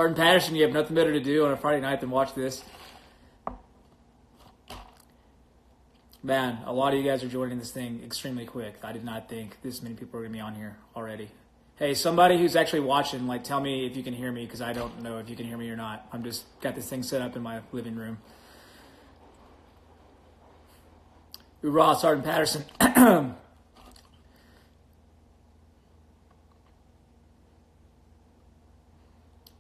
Sergeant Patterson, you have nothing better to do on a Friday night than watch this. Man, a lot of you guys are joining this thing extremely quick. I did not think this many people are going to be on here already. Hey, somebody who's actually watching, like, tell me if you can hear me, because I don't know if you can hear me or not. I'm just got this thing set up in my living room. Hoorah, Sergeant Patterson.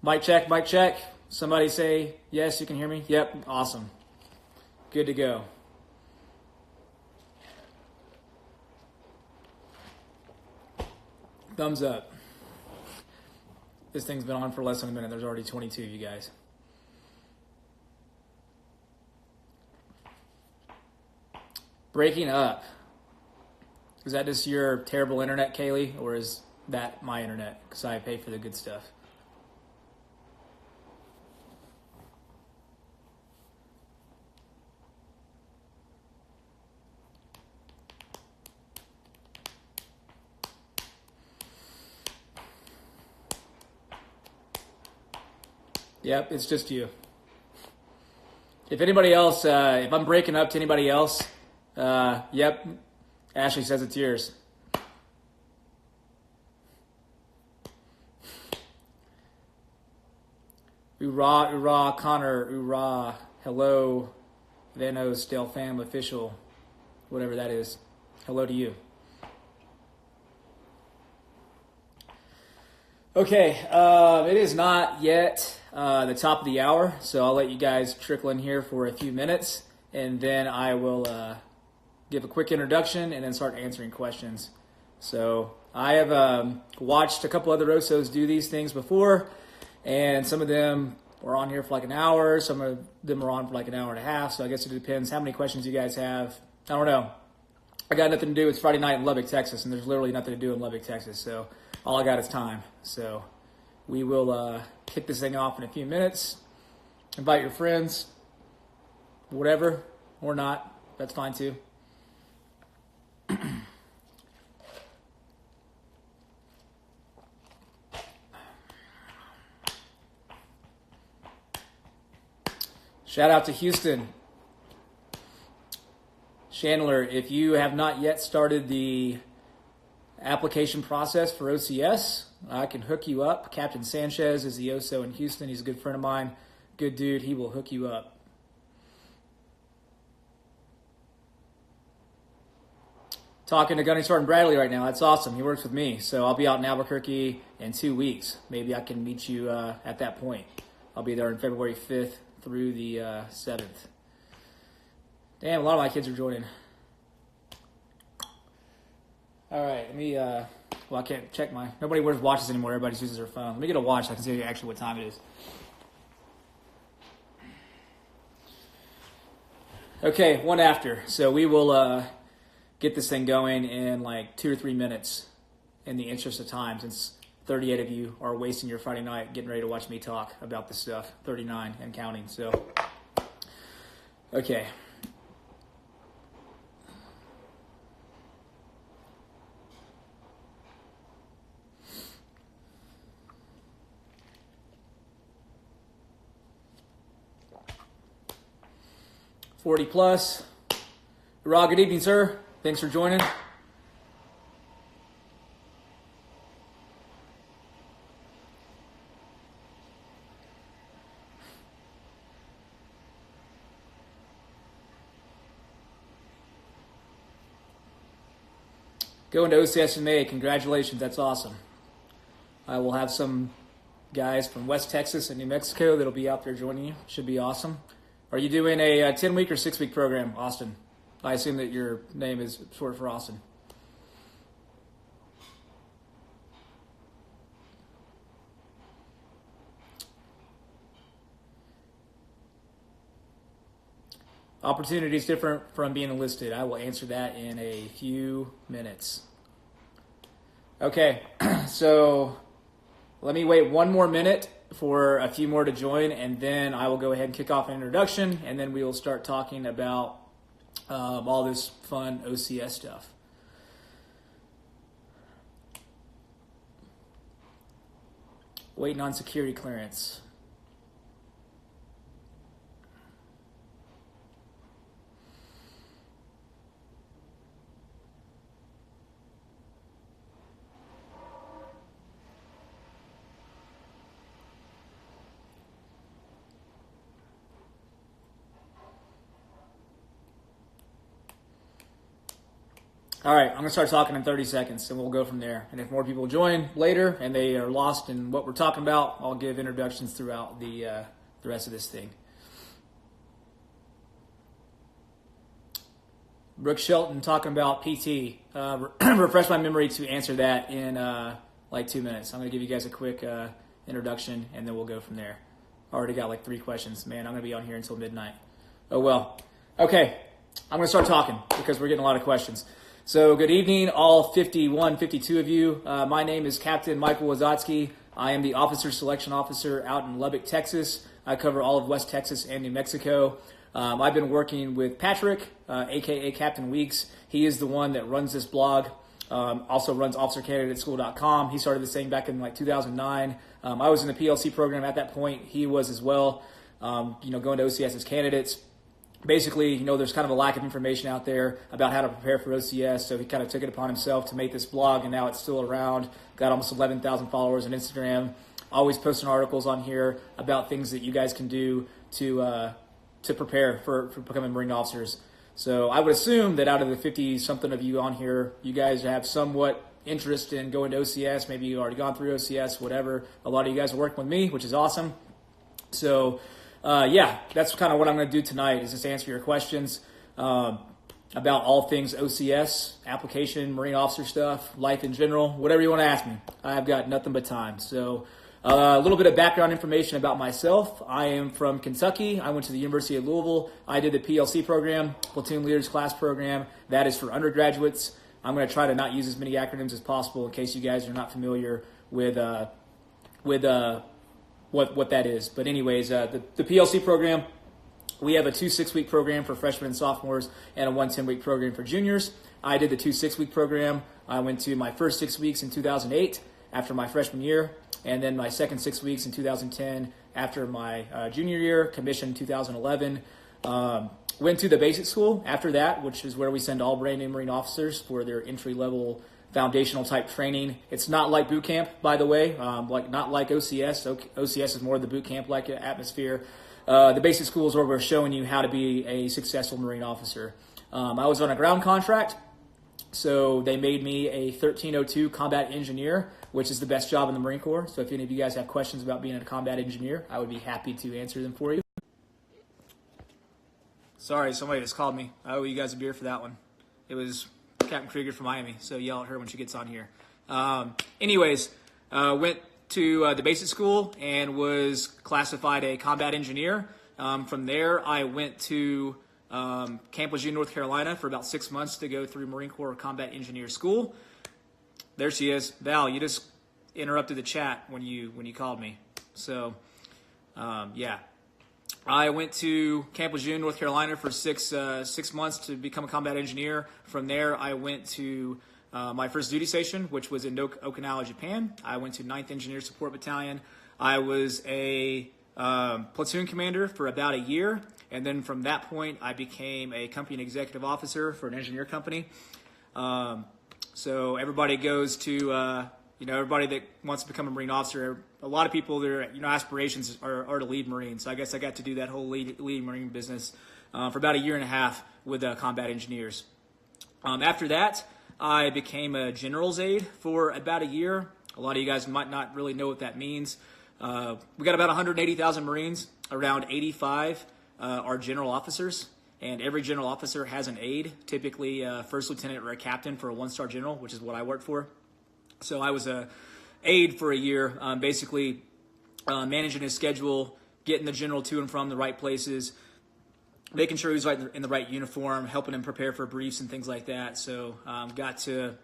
Mic check, mic check. Somebody say, yes, you can hear me? Yep, awesome. Good to go. Thumbs up. This thing's been on for less than a minute. There's already 22 of you guys. Breaking up. Is that just your terrible internet, Kaylee? Or is that my internet? Because I pay for the good stuff. Yep, it's just you. If anybody else, if I'm breaking up to anybody else, yep, Ashley says it's yours. Hoorah, hoorah, Connor, hoorah, hello, Vanos, Dale Fam, official, whatever that is. Hello to you. Okay, it is not yet the top of the hour, so I'll let you guys trickle in here for a few minutes, and then I will give a quick introduction and then start answering questions. So I have watched a couple other OSOs do these things before, and some of them were on here for like an hour, some of them are on for like an hour and a half, so I guess it depends how many questions you guys have. I don't know. I got nothing to do. It's Friday night in Lubbock, Texas, and there's literally nothing to do in Lubbock, Texas, so all I got is time. So we will kick this thing off in a few minutes. Invite your friends, whatever, or not. That's fine too. Shout out to Houston. Chandler, if you have not yet started the application process for OCS, I can hook you up. Captain Sanchez is the OSO in Houston. He's a good friend of mine. Good dude. He will hook you up. Talking to Gunny Sergeant Bradley right now. That's awesome. He works with me. So I'll be out in Albuquerque in 2 weeks. Maybe I can meet you at that point. I'll be there on February 5th through the 7th. Damn, a lot of my kids are joining. All right, let me, well, I can't check nobody wears watches anymore. Everybody just uses their phone. Let me get a watch so I can see actually what time it is. Okay, 1 after. So we will get this thing going in like 2 or 3 minutes in the interest of time, since 38 of you are wasting your Friday night getting ready to watch me talk about this stuff. 39 and counting, so. Okay. $40 plus. Rob, good evening, sir. Thanks for joining. Going to OCS in May. Congratulations. That's awesome. I will have some guys from West Texas and New Mexico that'll be out there joining you. Should be awesome. Are you doing a 10-week or 6-week program, Austin? I assume that your name is short for Austin. Opportunity is different from being enlisted. I will answer that in a few minutes. Okay, so let me wait 1 more minute for a few more to join, and then I will go ahead and kick off an introduction, and then we will start talking about all this fun OCS stuff. Waiting on security clearance. All right, I'm going to start talking in 30 seconds, and we'll go from there. And if more people join later and they are lost in what we're talking about, I'll give introductions throughout the rest of this thing. Brooke Shelton talking about PT. Refresh my memory to answer that in like 2 minutes. I'm going to give you guys a quick introduction, and then we'll go from there. Already got like 3 questions. Man, I'm going to be on here until midnight. Oh, well. Okay, I'm going to start talking because we're getting a lot of questions. So good evening, all 51, 52 of you. My name is Captain Michael Wisotzkey. I am the Officer Selection Officer out in Lubbock, Texas. I cover all of West Texas and New Mexico. I've been working with Patrick, a.k.a. Captain Weeks. He is the one that runs this blog, also runs officercandidateschool.com. He started this thing back in like 2009. I was in the PLC program at that point. He was as well, going to OCS as candidates. Basically, there's kind of a lack of information out there about how to prepare for OCS, so he kind of took it upon himself to make this blog, and now it's still around. Got almost 11,000 followers on Instagram. Always posting articles on here about things that you guys can do to prepare for becoming Marine officers. So I would assume that out of the 50-something of you on here, you guys have somewhat interest in going to OCS. Maybe you've already gone through OCS, whatever. A lot of you guys are working with me, which is awesome. So that's kind of what I'm going to do tonight is just answer your questions about all things OCS, application, Marine officer stuff, life in general, whatever you want to ask me. I've got nothing but time. So a little bit of background information about myself. I am from Kentucky. I went to the University of Louisville. I did the PLC program, Platoon Leaders Class Program. That is for undergraduates. I'm going to try to not use as many acronyms as possible in case you guys are not familiar with what that is. But anyways, the PLC program, we have a 2 6-week program for freshmen and sophomores and a 1 10-week program for juniors. I did the 2 6-week program. I went to my first 6 weeks in 2008 after my freshman year, and then my second 6 weeks in 2010 after my junior year, commissioned 2011. Went to the basic school after that, which is where we send all brand new Marine officers for their entry-level foundational type training. It's not like boot camp, by the way, not like OCS. OCS is more of the boot camp like atmosphere. The basic school is where we're showing you how to be a successful Marine officer. I was on a ground contract, so they made me a 1302 combat engineer, which is the best job in the Marine Corps. So if any of you guys have questions about being a combat engineer, I would be happy to answer them for you. Sorry, somebody just called me. I owe you guys a beer for that one. It was Captain Krygier from Miami, so yell at her when she gets on here. Went to the basic school and was classified a combat engineer. From there, I went to Camp Lejeune, North Carolina for about 6 months to go through Marine Corps Combat Engineer School. There she is. Val, you just interrupted the chat when you called me. So, I went to Camp Lejeune, North Carolina for 6 months to become a combat engineer. From there, I went to my first duty station, which was in Okinawa, Japan. I went to 9th Engineer Support Battalion. I was a platoon commander for about a year. And then from that point, I became a company executive officer for an engineer company. So everybody goes to, everybody that wants to become a Marine officer, a lot of people, their aspirations are to lead Marines. So I guess I got to do that whole lead Marine business for about a year and a half with combat engineers. After that, I became a general's aide for about a year. A lot of you guys might not really know what that means. We got about 180,000 Marines. Around 85 are general officers, and every general officer has an aide, typically a first lieutenant or a captain for a 1-star general, which is what I worked for. So I was a aide for a year, basically managing his schedule, getting the general to and from the right places, making sure he's in the right uniform, helping him prepare for briefs and things like that. So got to,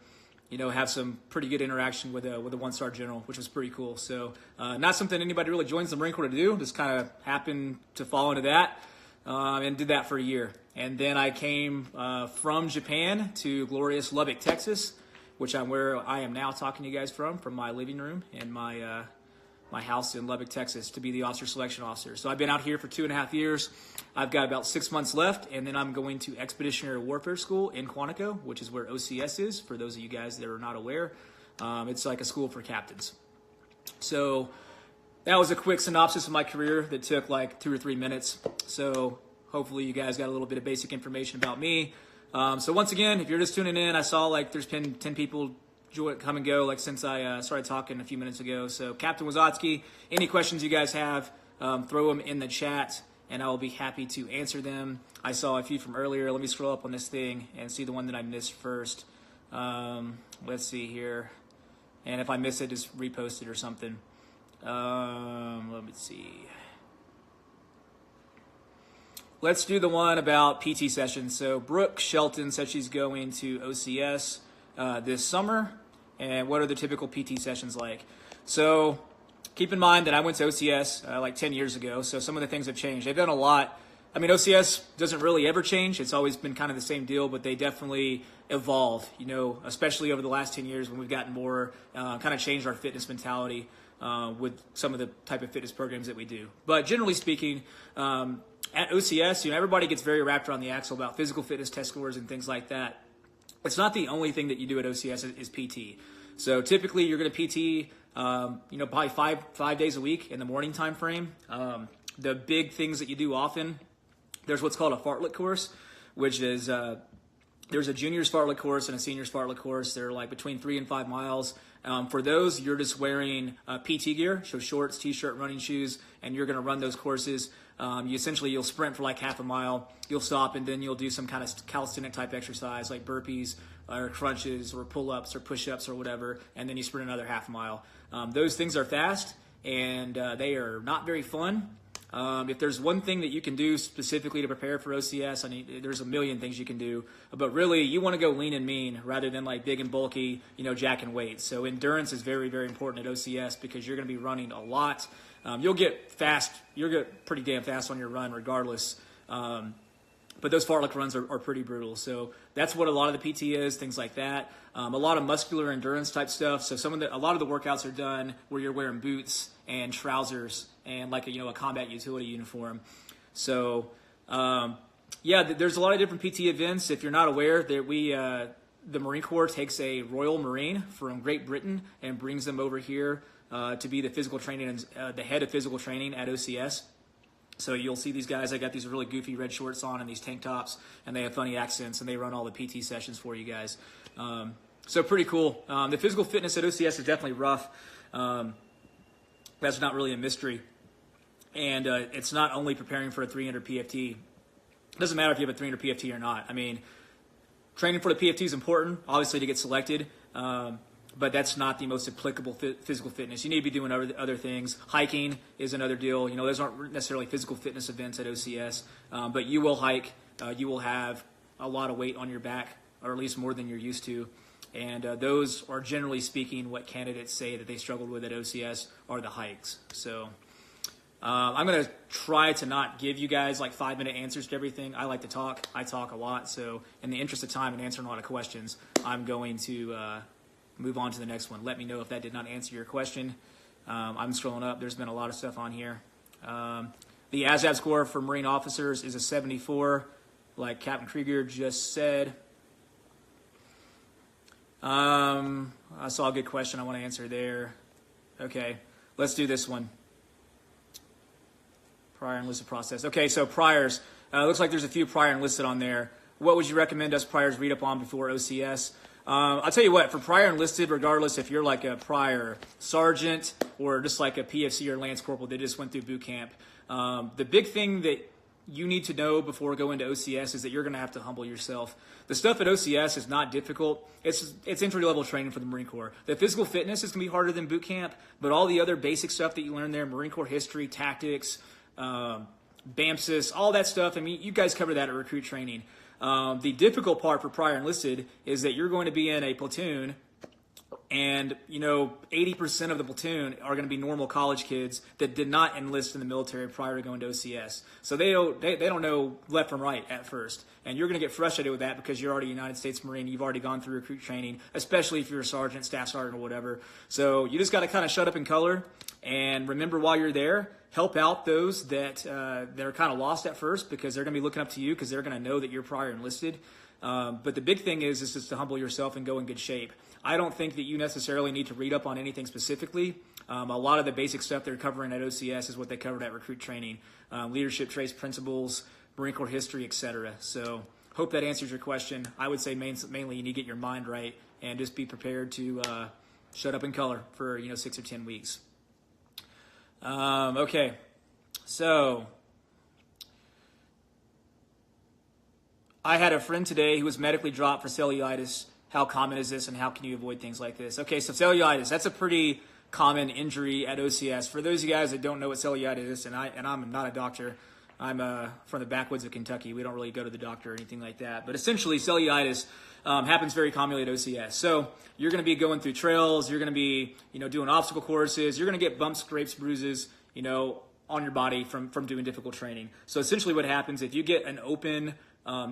have some pretty good interaction with a 1-star general, which was pretty cool. So not something anybody really joins the Marine Corps to do. Just kind of happened to fall into that and did that for a year. And then I came from Japan to glorious Lubbock, Texas, which where I am now talking to you guys from my living room and my house in Lubbock, Texas, to be the officer selection officer. So I've been out here for 2.5 years. I've got about 6 months left, and then I'm going to Expeditionary Warfare School in Quantico, which is where OCS is, for those of you guys that are not aware. It's like a school for captains. So that was a quick synopsis of my career that took like 2 or 3 minutes. So hopefully you guys got a little bit of basic information about me. So once again, if you're just tuning in, I saw like there's been 10 people come and go like since I started talking a few minutes ago. So Captain Wisotzkey, any questions you guys have, throw them in the chat and I will be happy to answer them. I saw a few from earlier. Let me scroll up on this thing and see the one that I missed first. Let's see here. And if I miss it, just repost it or something. Let me see. Let's do the one about PT sessions. So Brooke Shelton said she's going to OCS this summer. And what are the typical PT sessions like? So keep in mind that I went to OCS like 10 years ago. So some of the things have changed. They've done a lot. I mean, OCS doesn't really ever change. It's always been kind of the same deal, but they definitely evolve, you know, especially over the last 10 years when we've gotten more, kind of changed our fitness mentality with some of the type of fitness programs that we do. But generally speaking, at OCS, you know, everybody gets very wrapped around the axle about physical fitness test scores and things like that. It's not the only thing that you do at OCS is PT. So typically you're going to PT, you know, probably five days a week in the morning time frame. The big things that you do often, there's what's called a fartlek course, which is there's a junior's fartlek course and a senior's fartlek course. They're like between 3 and 5 miles. For those, you're just wearing PT gear, so shorts, t-shirt, running shoes, and you're going to run those courses. You'll sprint for like half a mile. You'll stop, and then you'll do some kind of calisthenic type exercise like burpees or crunches or pull-ups or push-ups or whatever, and then you sprint another half a mile. Those things are fast, and they are not very fun. If there's one thing that you can do specifically to prepare for OCS, I mean, there's a million things you can do, but really you want to go lean and mean rather than like big and bulky, you know, jacking weights. So endurance is very, very important at OCS because you're going to be running a lot. You'll get pretty damn fast on your run regardless. But those fartlek runs are pretty brutal. So that's what a lot of the PT is, things like that. A lot of muscular endurance type stuff. So a lot of the workouts are done where you're wearing boots and trousers and like a combat utility uniform. So yeah, there's a lot of different PT events. If you're not aware, that the Marine Corps takes a Royal Marine from Great Britain and brings them over here to be the physical training and the head of physical training at OCS. So you'll see these guys, they got these really goofy red shorts on and these tank tops, and they have funny accents, and they run all the PT sessions for you guys. So pretty cool. The physical fitness at OCS is definitely rough. That's not really a mystery. And it's not only preparing for a 300 PFT. It doesn't matter if you have a 300 PFT or not. I mean, training for the PFT is important, obviously, to get selected. But that's not the most applicable physical fitness. You need to be doing other things. Hiking is another deal. You know, those aren't necessarily physical fitness events at OCS, but you will hike. You will have a lot of weight on your back, or at least more than you're used to. And those are, generally speaking, what candidates say that they struggled with at OCS are the hikes. So I'm going to try to not give you guys like 5-minute answers to everything. I like to talk. I talk a lot. So in the interest of time and answering a lot of questions, I'm going to move on to the next one. Let me know if that did not answer your question. I'm scrolling up. There's been a lot of stuff on here. The ASVAB score for Marine officers is a 74, like Captain Krygier just said. I saw a good question I want to answer there. Okay, let's do this one. Prior enlisted process. Okay, so priors. Looks like there's a few prior enlisted on there. What would you recommend us priors read up on before OCS? I'll tell you what, for prior enlisted, regardless if you're like a prior sergeant or just like a PFC or Lance Corporal that just went through boot camp, the big thing that you need to know before going to OCS is that you're going to have to humble yourself. The stuff at OCS is not difficult. It's entry-level training for the Marine Corps. The physical fitness is going to be harder than boot camp, but all the other basic stuff that you learn there, Marine Corps history, tactics, BAMSIS, all that stuff, I mean, you guys cover that at recruit training. The difficult part for prior enlisted is that you're going to be in a platoon and, 80% of the platoon are going to be normal college kids that did not enlist in the military prior to going to OCS. So they don't know left from right at first. And you're going to get frustrated with that because you're already a United States Marine. You've already gone through recruit training, especially if you're a sergeant, staff sergeant, or whatever. So you just got to kind of shut up in color and remember while you're there, help out those that are kind of lost at first because they're going to be looking up to you because they're going to know that you're prior enlisted. But the big thing is just to humble yourself and go in good shape. I don't think that you necessarily need to read up on anything specifically. A lot of the basic stuff they're covering at OCS is what they covered at recruit training. Leadership traits, principles, Marine Corps history, etc. So hope that answers your question. I would say mainly you need to get your mind right and just be prepared to shut up in color for 6 or 10 weeks. Okay, so I had a friend today who was medically dropped for cellulitis. How common is this, and how can you avoid things like this? Okay, so cellulitis, that's a pretty common injury at OCS. For those of you guys that don't know what cellulitis is, and I'm not a doctor, I'm from the backwoods of Kentucky. We don't really go to the doctor or anything like that. But essentially, cellulitis happens very commonly at OCS. So you're going to be going through trails. You're going to be, doing obstacle courses. You're going to get bumps, scrapes, bruises, on your body from doing difficult training. So essentially, what happens if you get an open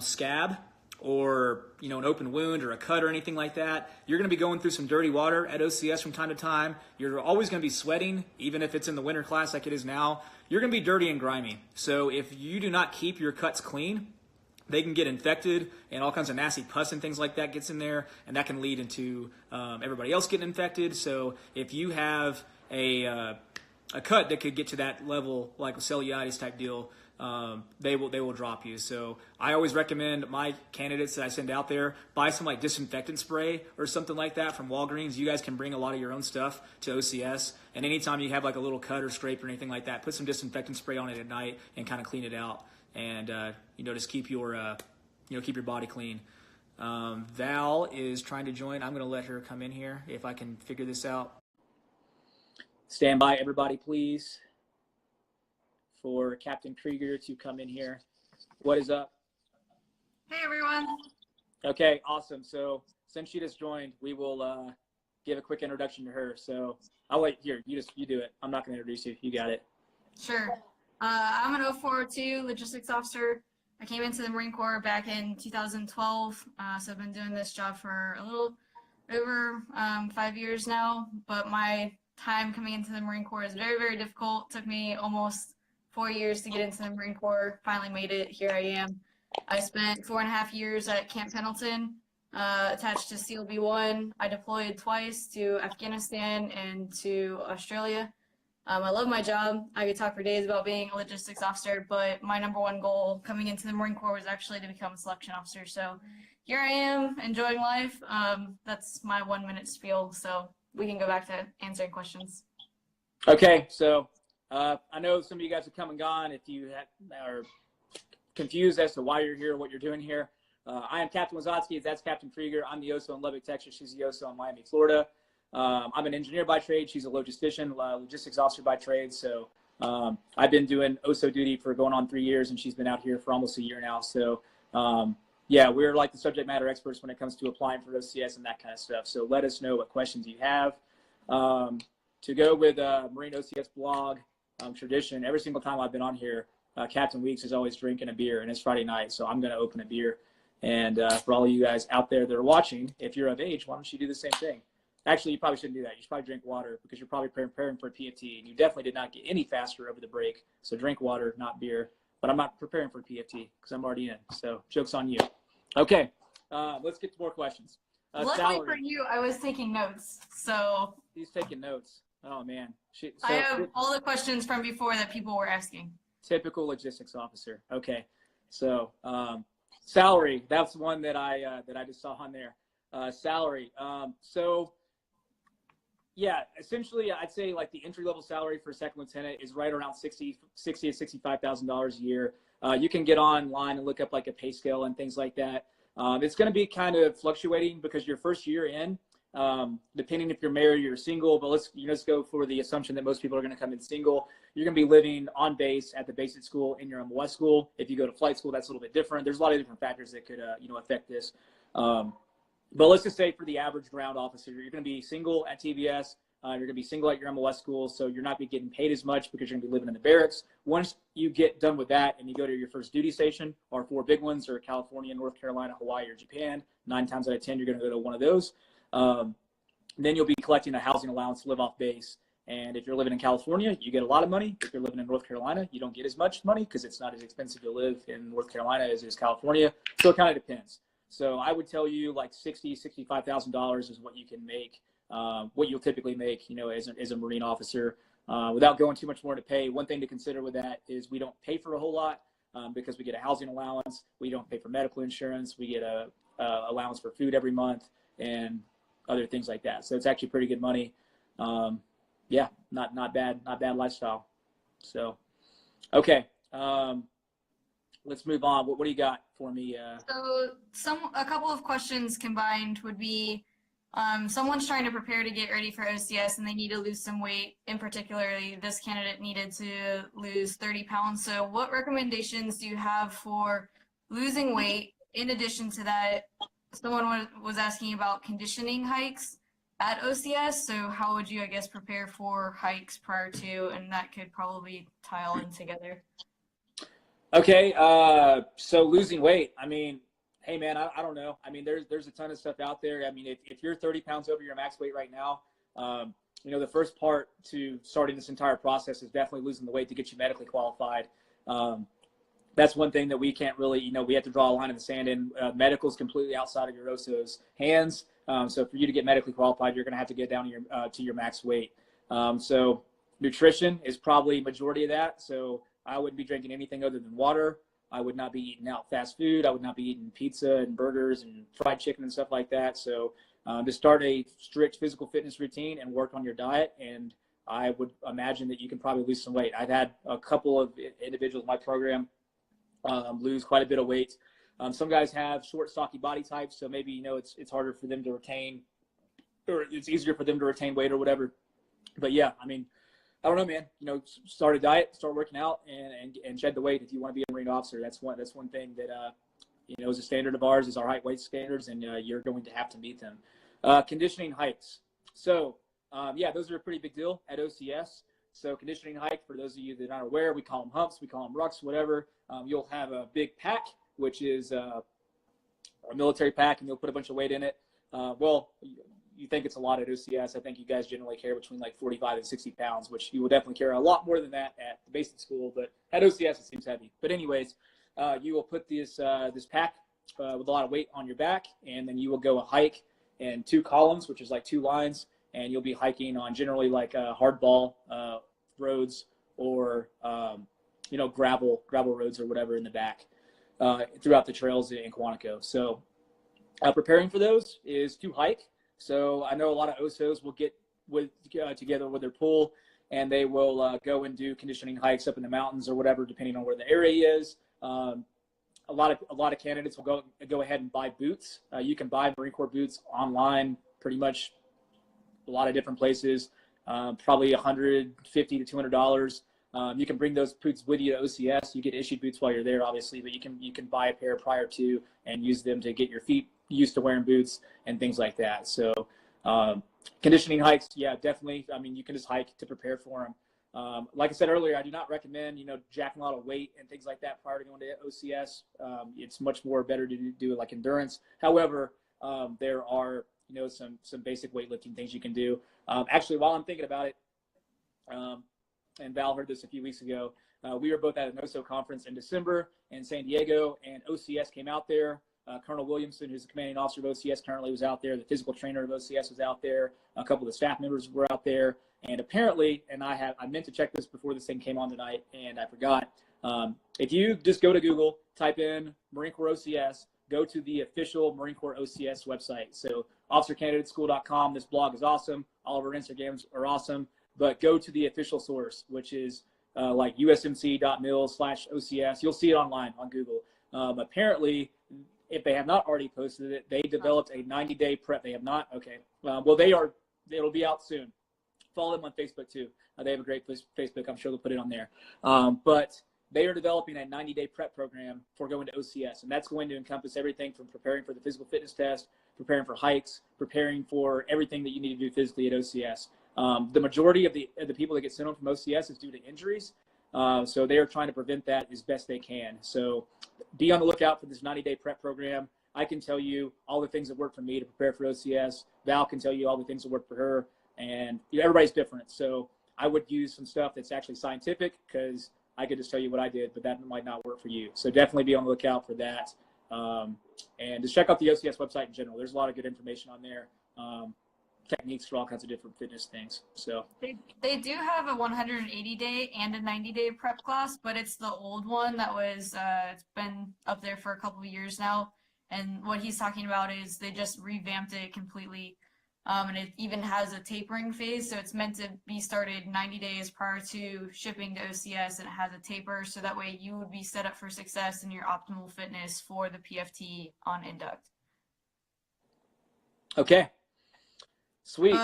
scab or an open wound or a cut or anything like that, you're going to be going through some dirty water at OCS from time to time. You're always going to be sweating, even if it's in the winter class like it is now. You're going to be dirty and grimy. So if you do not keep your cuts clean, they can get infected, and all kinds of nasty pus and things like that gets in there, and that can lead into everybody else getting infected. So if you have a cut that could get to that level, like a cellulitis type deal, they will drop you. So I always recommend my candidates that I send out there, buy some like disinfectant spray or something like that from Walgreens. You guys can bring a lot of your own stuff to OCS, and anytime you have like a little cut or scrape or anything like that, put some disinfectant spray on it at night and kind of clean it out, and just keep your keep your body clean. Val is trying to join. I'm going to let her come in here if I can figure this out. Stand by, everybody, please, for Captain Krygier to come in here. What is up? Hey, everyone. Okay, awesome. So since she just joined, we will give a quick introduction to her. So I'll wait here. You do it. I'm not going to introduce you. You got it. Sure. I'm an 0402 logistics officer. I came into the Marine Corps back in 2012. So I've been doing this job for a little over 5 years now. But my time coming into the Marine Corps is very, very difficult. It took me almost 4 years to get into the Marine Corps. Finally made it. Here I am. I spent 4.5 years at Camp Pendleton, attached to SEAL B1. I deployed twice to Afghanistan and to Australia. I love my job. I could talk for days about being a logistics officer, but my number one goal coming into the Marine Corps was actually to become a selection officer. So here I am, enjoying life. That's my 1 minute spiel. So we can go back to answering questions. Okay, so I know some of you guys have come and gone. If you are confused as to why you're here, what you're doing here, I am Captain Wisotzkey. That's Captain Krygier. I'm the OSO in Lubbock, Texas. She's the OSO in Miami, Florida. I'm an engineer by trade. She's a logistician, logistics officer by trade. So I've been doing OSO duty for going on 3 years, and she's been out here for almost a year now. So yeah, we're like the subject matter experts when it comes to applying for OCS and that kind of stuff. So let us know what questions you have. To go with Marine OCS Blog tradition, every single time I've been on here, Captain Weeks is always drinking a beer, and it's Friday night, so I'm going to open a beer. And for all of you guys out there that are watching, if you're of age, why don't you do the same thing? Actually, you probably shouldn't do that. You should probably drink water because you're probably preparing for a PFT, and you definitely did not get any faster over the break. So drink water, not beer. But I'm not preparing for a PFT because I'm already in. So joke's on you. Okay, let's get to more questions. Luckily salary. for you, I was taking notes. So He's taking notes. Oh, man. I have all the questions from before that people were asking. Typical logistics officer. Okay, so salary. That's one that I just saw on there. Salary. So yeah, essentially, I'd say like the entry level salary for a second lieutenant is right around $60,000 to $65,000 a year. You can get online and look up like a pay scale and things like that. It's going to be kind of fluctuating because your first year in, depending if you're married or single, but let's go for the assumption that most people are going to come in single. You're going to be living on base at the basic school in your MOS school. If you go to flight school, that's a little bit different. There's a lot of different factors that could affect this. But let's just say for the average ground officer, you're going to be single at TBS. You're going to be single at your MOS school, so you're not be getting paid as much because you're going to be living in the barracks. Once you get done with that and you go to your first duty station, or 4 big ones, or California, North Carolina, Hawaii, or Japan, 9 times out of 10, you're going to go to one of those. Then you'll be collecting a housing allowance to live off base. And if you're living in California, you get a lot of money. If you're living in North Carolina, you don't get as much money because it's not as expensive to live in North Carolina as it is California. So it kind of depends. So I would tell you like $60,000, $65,000 is what you can make, what you'll typically make, as a Marine officer. Without going too much more to pay, one thing to consider with that is we don't pay for a whole lot. because we get a housing allowance. We don't pay for medical insurance. We get a allowance for food every month and other things like that. So it's actually pretty good money. Yeah, not bad lifestyle. So, okay. Let's move on. What do you got for me? So a couple of questions combined would be, someone's trying to prepare to get ready for OCS and they need to lose some weight. In particular, this candidate needed to lose 30 pounds. So what recommendations do you have for losing weight? In addition to that, someone was asking about conditioning hikes at OCS. So how would you, I guess, prepare for hikes prior to, and that could probably tie all in together. Okay, so losing weight. I mean, hey man, I don't know. I mean, there's a ton of stuff out there. I mean, if you're 30 pounds over your max weight right now, you know, the first part to starting this entire process is definitely losing the weight to get you medically qualified. That's one thing that we can't really, you know, we have to draw a line in the sand, and medical is completely outside of your OSO's hands. So for you to get medically qualified, you're going to have to get down to your max weight. So nutrition is probably majority of that. So I wouldn't be drinking anything other than water. I would not be eating out fast food. I would not be eating pizza and burgers and fried chicken and stuff like that. So to start a strict physical fitness routine and work on your diet, and I would imagine that you can probably lose some weight. I've had a couple of individuals in my program lose quite a bit of weight. Some guys have short, stocky body types, so maybe, you know, it's harder for them to retain, or it's easier for them to retain weight or whatever. But yeah, I mean, I don't know, man. You know, start a diet, start working out, and shed the weight if you want to be a Marine officer. That's one thing that you know, is a standard of ours, is our height weight standards, and you're going to have to meet them. Conditioning hikes. So yeah, those are a pretty big deal at OCS. So conditioning hike, for those of you that aren't aware, we call them humps, we call them rucks, whatever. You'll have a big pack, which is a military pack, and you'll put a bunch of weight in it. Well, you think it's a lot at OCS. I think you guys generally carry between like 45 and 60 pounds, which you will definitely carry a lot more than that at the basic school, but at OCS it seems heavy. But anyways, you will put this pack with a lot of weight on your back, and then you will go a hike in 2 columns, which is like 2 lines, and you'll be hiking on generally like hardball roads, or you know, gravel roads or whatever in the back throughout the trails in Quantico. So preparing for those is to hike. So I know a lot of OSOs will get together with their pool, and they will go and do conditioning hikes up in the mountains or whatever, depending on where the area is. A lot of candidates will go ahead and buy boots. You can buy Marine Corps boots online, pretty much a lot of different places. Probably $150 to $200. You can bring those boots with you to OCS. You get issued boots while you're there, obviously, but you can buy a pair prior to and use them to get your feet used to wearing boots and things like that. So conditioning hikes, yeah, definitely. I mean, you can just hike to prepare for them. Like I said earlier, I do not recommend, you know, jacking a lot of weight and things like that prior to going to OCS. It's much more better to do like endurance. However, there are, you know, some basic weightlifting things you can do. Actually, while I'm thinking about it, and Val heard this a few weeks ago, we were both at an OSO conference in December in San Diego, and OCS came out there. Colonel Williamson, who's the commanding officer of OCS currently, was out there. The physical trainer of OCS was out there. A couple of the staff members were out there. And apparently, and I meant to check this before this thing came on tonight, and I forgot. If you just go to Google, type in Marine Corps OCS, go to the official Marine Corps OCS website. So officercandidateschool.com. This blog is awesome. All of our Instagrams are awesome. But go to the official source, which is like usmc.mil/OCS. You'll see it online on Google. Apparently, if they have not already posted it, they developed a 90-day prep. They have not? Okay. Well, it'll be out soon. Follow them on Facebook too. They have a great Facebook. I'm sure they'll put it on there. But they are developing a 90-day prep program for going to OCS, and that's going to encompass everything from preparing for the physical fitness test, preparing for hikes, preparing for everything that you need to do physically at OCS. The majority of the people that get sent home from OCS is due to injuries. So they are trying to prevent that as best they can. So be on the lookout for this 90-day prep program. I can tell you all the things that work for me to prepare for OCS. Val can tell you all the things that work for her. And you know, everybody's different. So I would use some stuff that's actually scientific, because I could just tell you what I did, but that might not work for you. So definitely be on the lookout for that. And just check out the OCS website in general. There's a lot of good information on there. techniques for all kinds of different fitness things. So They do have a 180-day and a 90-day prep class, but it's the old one that was it's been up there for a couple of years now. And what he's talking about is they just revamped it completely. And it even has a tapering phase, so it's meant to be started 90 days prior to shipping to OCS, and it has a taper, so that way you would be set up for success in your optimal fitness for the PFT on induct. okay, sweet.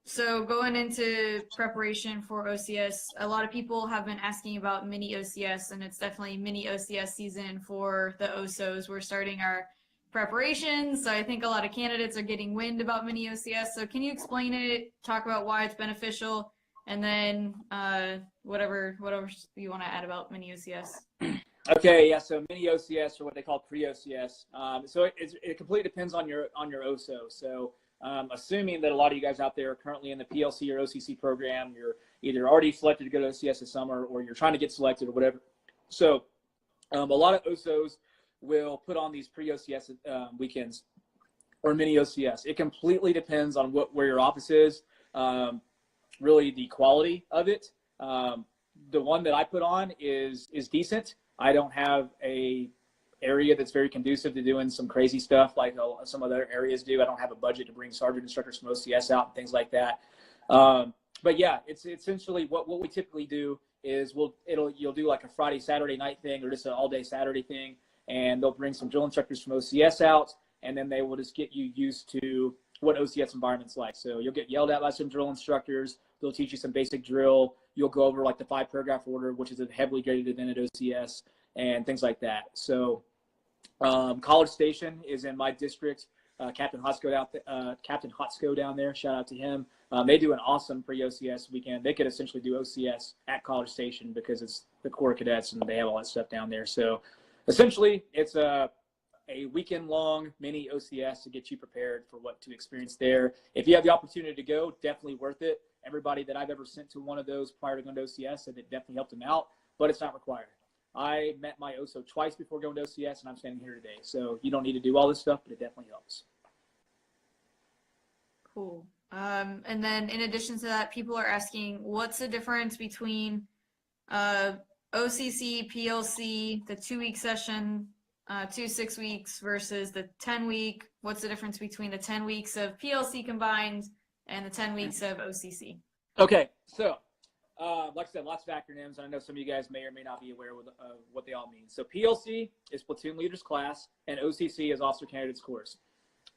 So going into preparation for OCS, a lot of people have been asking about mini OCS, and it's definitely mini OCS season for the OSOs. We're starting our preparations, so I think a lot of candidates are getting wind about mini OCS. So can you explain it, talk about why it's beneficial, and then whatever you want to add about mini OCS? Okay, yeah. So mini OCS, or what they call pre-OCS. So it completely depends on your OSO. So assuming that a lot of you guys out there are currently in the PLC or OCC program, you're either already selected to go to OCS this summer, or you're trying to get selected, or whatever. So a lot of OSOs will put on these pre-OCS weekends or mini OCS. It completely depends on where your office is, really the quality of it. The one that I put on is decent. I don't have a area that's very conducive to doing some crazy stuff like some other areas do. I don't have a budget to bring sergeant instructors from OCS out and things like that. But yeah, it's essentially what we typically do is you'll do like a Friday, Saturday night thing, or just an all day Saturday thing. And they'll bring some drill instructors from OCS out, and then they will just get you used to what OCS environment's like. So you'll get yelled at by some drill instructors. They'll teach you some basic drill. You'll go over like the 5-paragraph order, which is a heavily graded event at OCS, and things like that. So College Station is in my district. Captain Hotsko down there, shout out to him. They do an awesome pre-OCS weekend. They could essentially do OCS at College Station because it's the Corps Cadets and they have all that stuff down there. So essentially, it's a weekend-long mini OCS to get you prepared for what to experience there. If you have the opportunity to go, definitely worth it. Everybody that I've ever sent to one of those prior to going to OCS said it definitely helped them out, but it's not required. I met my OSO twice before going to OCS, and I'm standing here today. So you don't need to do all this stuff, but it definitely helps. Cool. And then in addition to that, people are asking, what's the difference between OCC, PLC, the 2-week session, 2 6 weeks versus the 10-week? What's the difference between the 10 weeks of PLC combined and the 10 weeks of OCC? Okay, so like I said, lots of acronyms. I know some of you guys may or may not be aware of what they all mean. So PLC is Platoon Leaders Class, and OCC is Officer Candidates Course.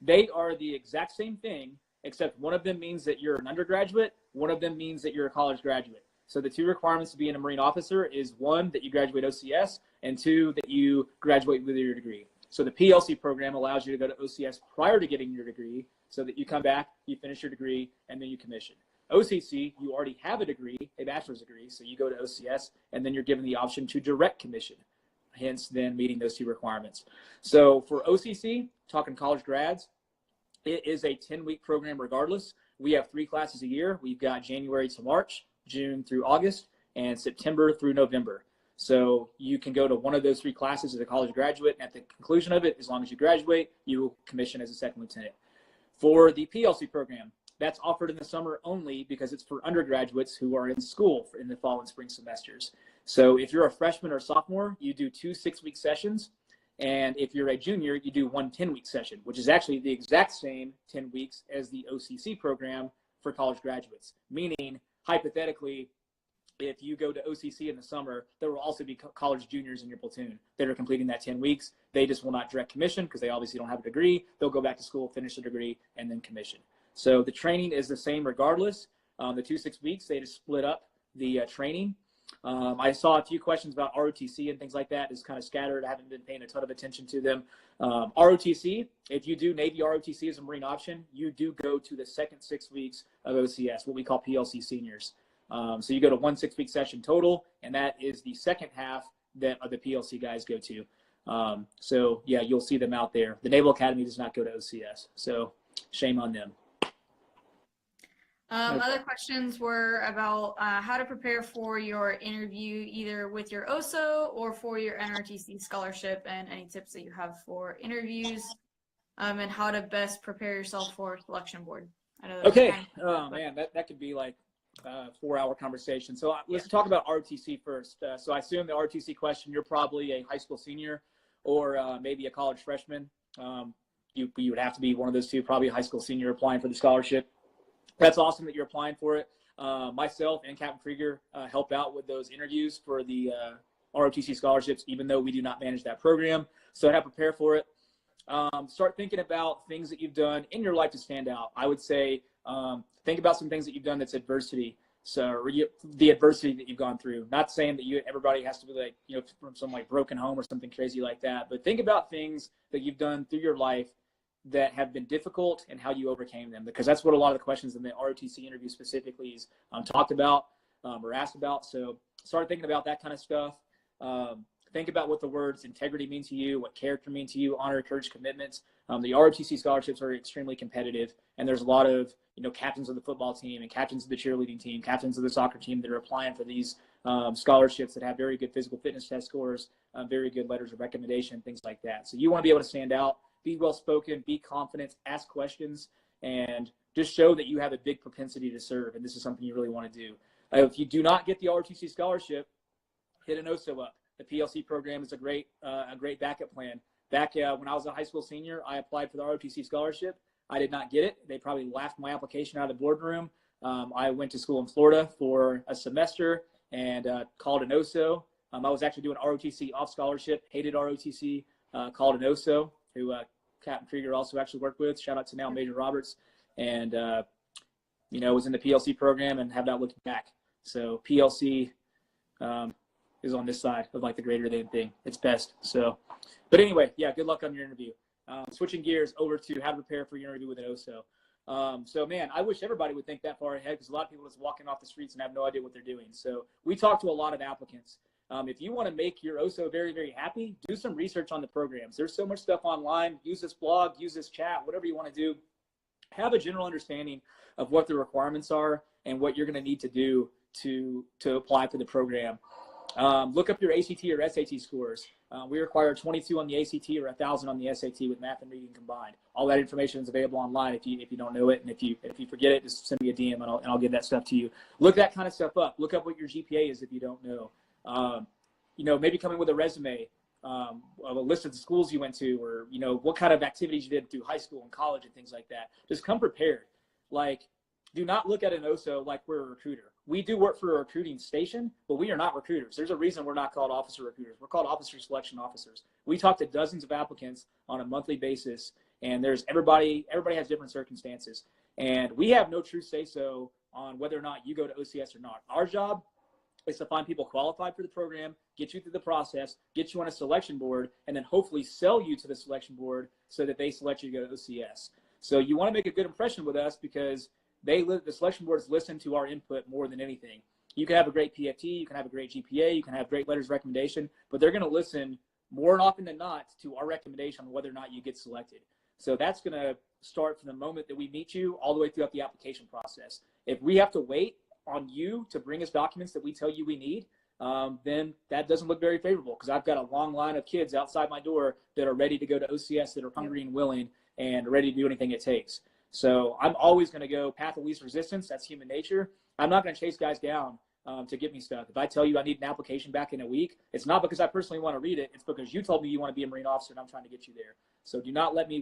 They are the exact same thing, except one of them means that you're an undergraduate, one of them means that you're a college graduate. So the 2 requirements to being a Marine officer is 1, that you graduate OCS, and 2, that you graduate with your degree. So the PLC program allows you to go to OCS prior to getting your degree, so that you come back, you finish your degree, and then you commission. OCC, you already have a degree, a bachelor's degree, so you go to OCS, and then you're given the option to direct commission, hence then meeting those 2 requirements. So for OCC, talking college grads, it is a 10-week program regardless. We have 3 classes a year. We've got January to March, June through August, and September through November. So you can go to one of those 3 classes as a college graduate, and at the conclusion of it, as long as you graduate, you will commission as a second lieutenant. For the PLC program, that's offered in the summer only because it's for undergraduates who are in school in the fall and spring semesters. So if you're a freshman or sophomore, you do 2 6-week sessions. And if you're a junior, you do 1 10-week session, which is actually the exact same 10 weeks as the OCC program for college graduates. Meaning, hypothetically, if you go to OCC in the summer, there will also be college juniors in your platoon that are completing that 10 weeks. They just will not direct commission because they obviously don't have a degree. They'll go back to school, finish the degree, and then commission. So the training is the same regardless. The 2 6 weeks, they just split up the training. I saw a few questions about ROTC and things like that. It's kind of scattered. I haven't been paying a ton of attention to them. ROTC, if you do Navy ROTC as a Marine option, you do go to the second 6 weeks of OCS, what we call PLC seniors. So you go to 1 6-week session total, and that is the second half that the PLC guys go to. So yeah, you'll see them out there. The Naval Academy does not go to OCS, so shame on them. Other questions were about how to prepare for your interview, either with your OSO or for your NRTC scholarship, and any tips that you have for interviews, and how to best prepare yourself for selection board. I know that was Okay. kind of, Oh but man, that could be like a 4-hour conversation. So let's talk about ROTC first. So I assume the ROTC question, you're probably a high school senior or maybe a college freshman. You would have to be one of those two, probably a high school senior applying for the scholarship. That's awesome that you're applying for it. Myself and Captain Krygier help out with those interviews for the ROTC scholarships, even though we do not manage that program. So I have to prepare for it. Start thinking about things that you've done in your life to stand out. I would say think about some things that you've done that's adversity. So the adversity that you've gone through. Not saying that everybody has to be like, from some like broken home or something crazy like that, but think about things that you've done through your life that have been difficult and how you overcame them, because that's what a lot of the questions in the ROTC interview specifically is talked about or asked about. So start thinking about that kind of stuff. Think about what the words integrity mean to you, what character mean to you, honor, courage, commitments. The ROTC scholarships are extremely competitive, and there's a lot of captains of the football team and captains of the cheerleading team, captains of the soccer team that are applying for these scholarships that have very good physical fitness test scores, very good letters of recommendation, things like that. So you want to be able to stand out, be well-spoken, be confident, ask questions, and just show that you have a big propensity to serve, and this is something you really want to do. If you do not get the ROTC scholarship, hit an OSO up. The PLC program is a great backup plan. Back when I was a high school senior, I applied for the ROTC scholarship. I did not get it. They probably laughed my application out of the boardroom. I went to school in Florida for a semester and called an OSO. I was actually doing ROTC off scholarship, hated ROTC, called an OSO, who Captain Krygier also actually worked with. Shout out to now Major Roberts. And, was in the PLC program and have not looked back. So PLC is on this side of like the greater than thing. It's best. So, but anyway, yeah, good luck on your interview. Switching gears over to how to prepare for your interview with an OSO. So man, I wish everybody would think that far ahead, because a lot of people just walking off the streets and have no idea what they're doing. So we talk to a lot of applicants. If you want to make your OSO very, very happy, do some research on the programs. There's so much stuff online. Use this blog, use this chat, whatever you want to do. Have a general understanding of what the requirements are and what you're going to need to do to apply for the program. Look up your ACT or SAT scores. We require 22 on the ACT or 1,000 on the SAT with math and reading combined. All that information is available online if you don't know it, and if you forget it, just send me a DM and I'll give that stuff to you. Look that kind of stuff up. Look up what your GPA is if you don't know. Maybe come in with a resume, a list of the schools you went to, or what kind of activities you did through high school and college and things like that. Just come prepared. Like, do not look at an OSO like we're a recruiter. We do work for a recruiting station, but we are not recruiters. There's a reason we're not called officer recruiters. We're called officer selection officers. We talk to dozens of applicants on a monthly basis, and there's everybody has different circumstances. And we have no true say-so on whether or not you go to OCS or not. Our job is to find people qualified for the program, get you through the process, get you on a selection board, and then hopefully sell you to the selection board so that they select you to go to OCS. So you want to make a good impression with us, because the selection boards listen to our input more than anything. You can have a great PFT, you can have a great GPA, you can have great letters of recommendation, but they're going to listen more often than not to our recommendation on whether or not you get selected. So that's going to start from the moment that we meet you all the way throughout the application process. If we have to wait on you to bring us documents that we tell you we need, then that doesn't look very favorable, because I've got a long line of kids outside my door that are ready to go to OCS, that are hungry and willing and ready to do anything it takes. So I'm always going to go path of least resistance. That's human nature. I'm not going to chase guys down to get me stuff. If I tell you I need an application back in a week, it's not because I personally want to read it. It's because you told me you want to be a Marine officer and I'm trying to get you there. So do not make me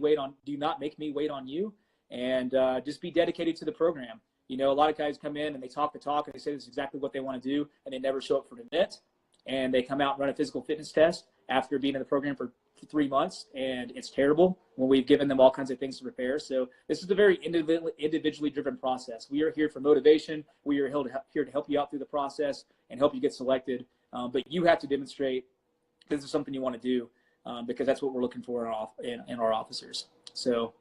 wait on you, and just be dedicated to the program. A lot of guys come in and they talk the talk and they say this is exactly what they want to do, and they never show up for the net, and they come out and run a physical fitness test after being in the program for 3 months, and it's terrible when we've given them all kinds of things to prepare. So this is a very individually driven process. We are here for motivation. We are here to help you out through the process and help you get selected. But you have to demonstrate this is something you want to do, because that's what we're looking for in our officers. So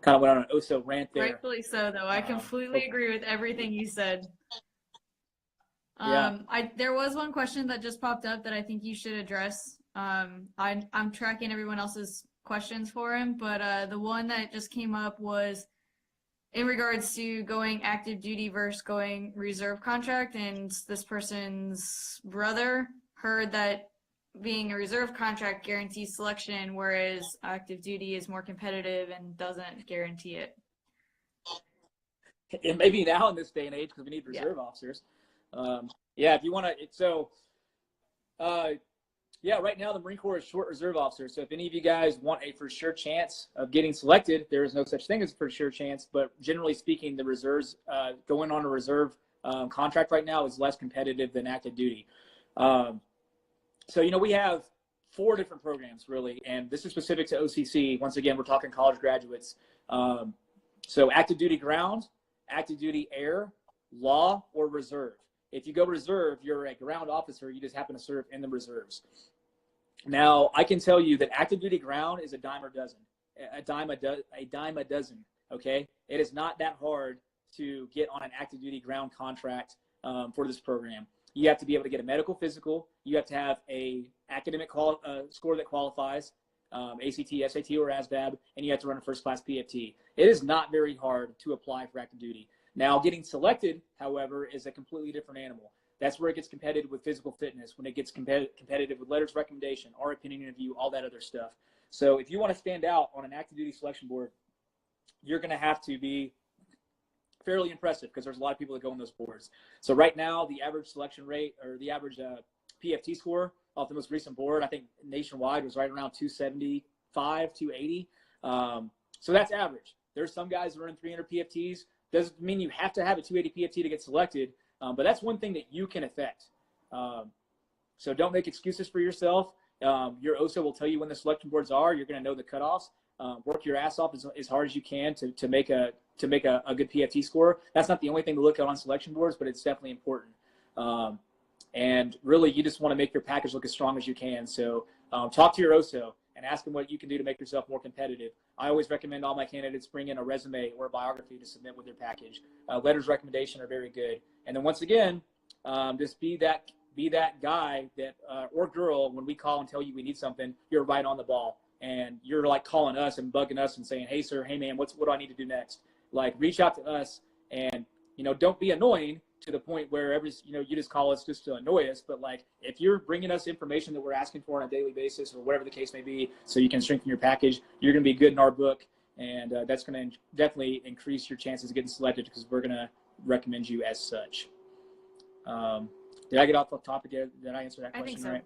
kind of went on an OSO rant there. rightfully so, though. I completely agree with everything you said. Yeah. There was one question that just popped up that I think you should address. I'm tracking everyone else's questions for him, but the one that just came up was in regards to going active duty versus going reserve contract, and this person's brother heard that being a reserve contract guarantees selection, whereas active duty is more competitive and doesn't guarantee it. and maybe now in this day and age, because we need reserve officers. Yeah, if you want to, yeah, right now the Marine Corps is short reserve officers. So if any of you guys want a for sure chance of getting selected, there is no such thing as a for sure chance. But generally speaking, the reserves going on a reserve contract right now is less competitive than active duty. So, we have 4 different programs really, and this is specific to OCC. Once again, we're talking college graduates. So active duty ground, active duty air, law, or reserve. If you go reserve, you're a ground officer. You just happen to serve in the reserves. Now, I can tell you that active duty ground is a dime a dozen. A dime a dozen, okay? It is not that hard to get on an active duty ground contract for this program. You have to be able to get a medical physical. You have to have a academic score that qualifies, ACT, SAT, or ASVAB, and you have to run a first-class PFT. It is not very hard to apply for active duty. Now, getting selected, however, is a completely different animal. That's where it gets competitive with physical fitness, when it gets competitive with letters of recommendation, our opinion interview, all that other stuff. So if you want to stand out on an active duty selection board, you're going to have to be fairly impressive, because there's a lot of people that go on those boards. So right now, the average selection rate, or the average PFT score off the most recent board, I think nationwide was right around 275, 280. So that's average. There's some guys that are in 300 PFTs. Doesn't mean you have to have a 280 PFT to get selected, but that's one thing that you can affect. So don't make excuses for yourself. Your OSO will tell you when the selection boards are. You're going to know the cutoffs. Work your ass off as hard as you can to make a good PFT score. That's not the only thing to look at on selection boards, but it's definitely important. And really, you just want to make your package look as strong as you can. So talk to your OSO and ask them what you can do to make yourself more competitive. I always recommend all my candidates bring in a resume or a biography to submit with their package. Letters of recommendation are very good. And then once again, just be that guy that or girl, when we call and tell you we need something, you're right on the ball. And you're like calling us and bugging us and saying, hey, sir, hey, man, what do I need to do next? Like, reach out to us, and, don't be annoying to the point where you just call us just to annoy us. But like, if you're bringing us information that we're asking for on a daily basis, or whatever the case may be, so you can strengthen your package, you're going to be good in our book. And that's going to definitely increase your chances of getting selected, because we're going to recommend you as such. Did I get off the topic? Did I answer that question? I think so. Right?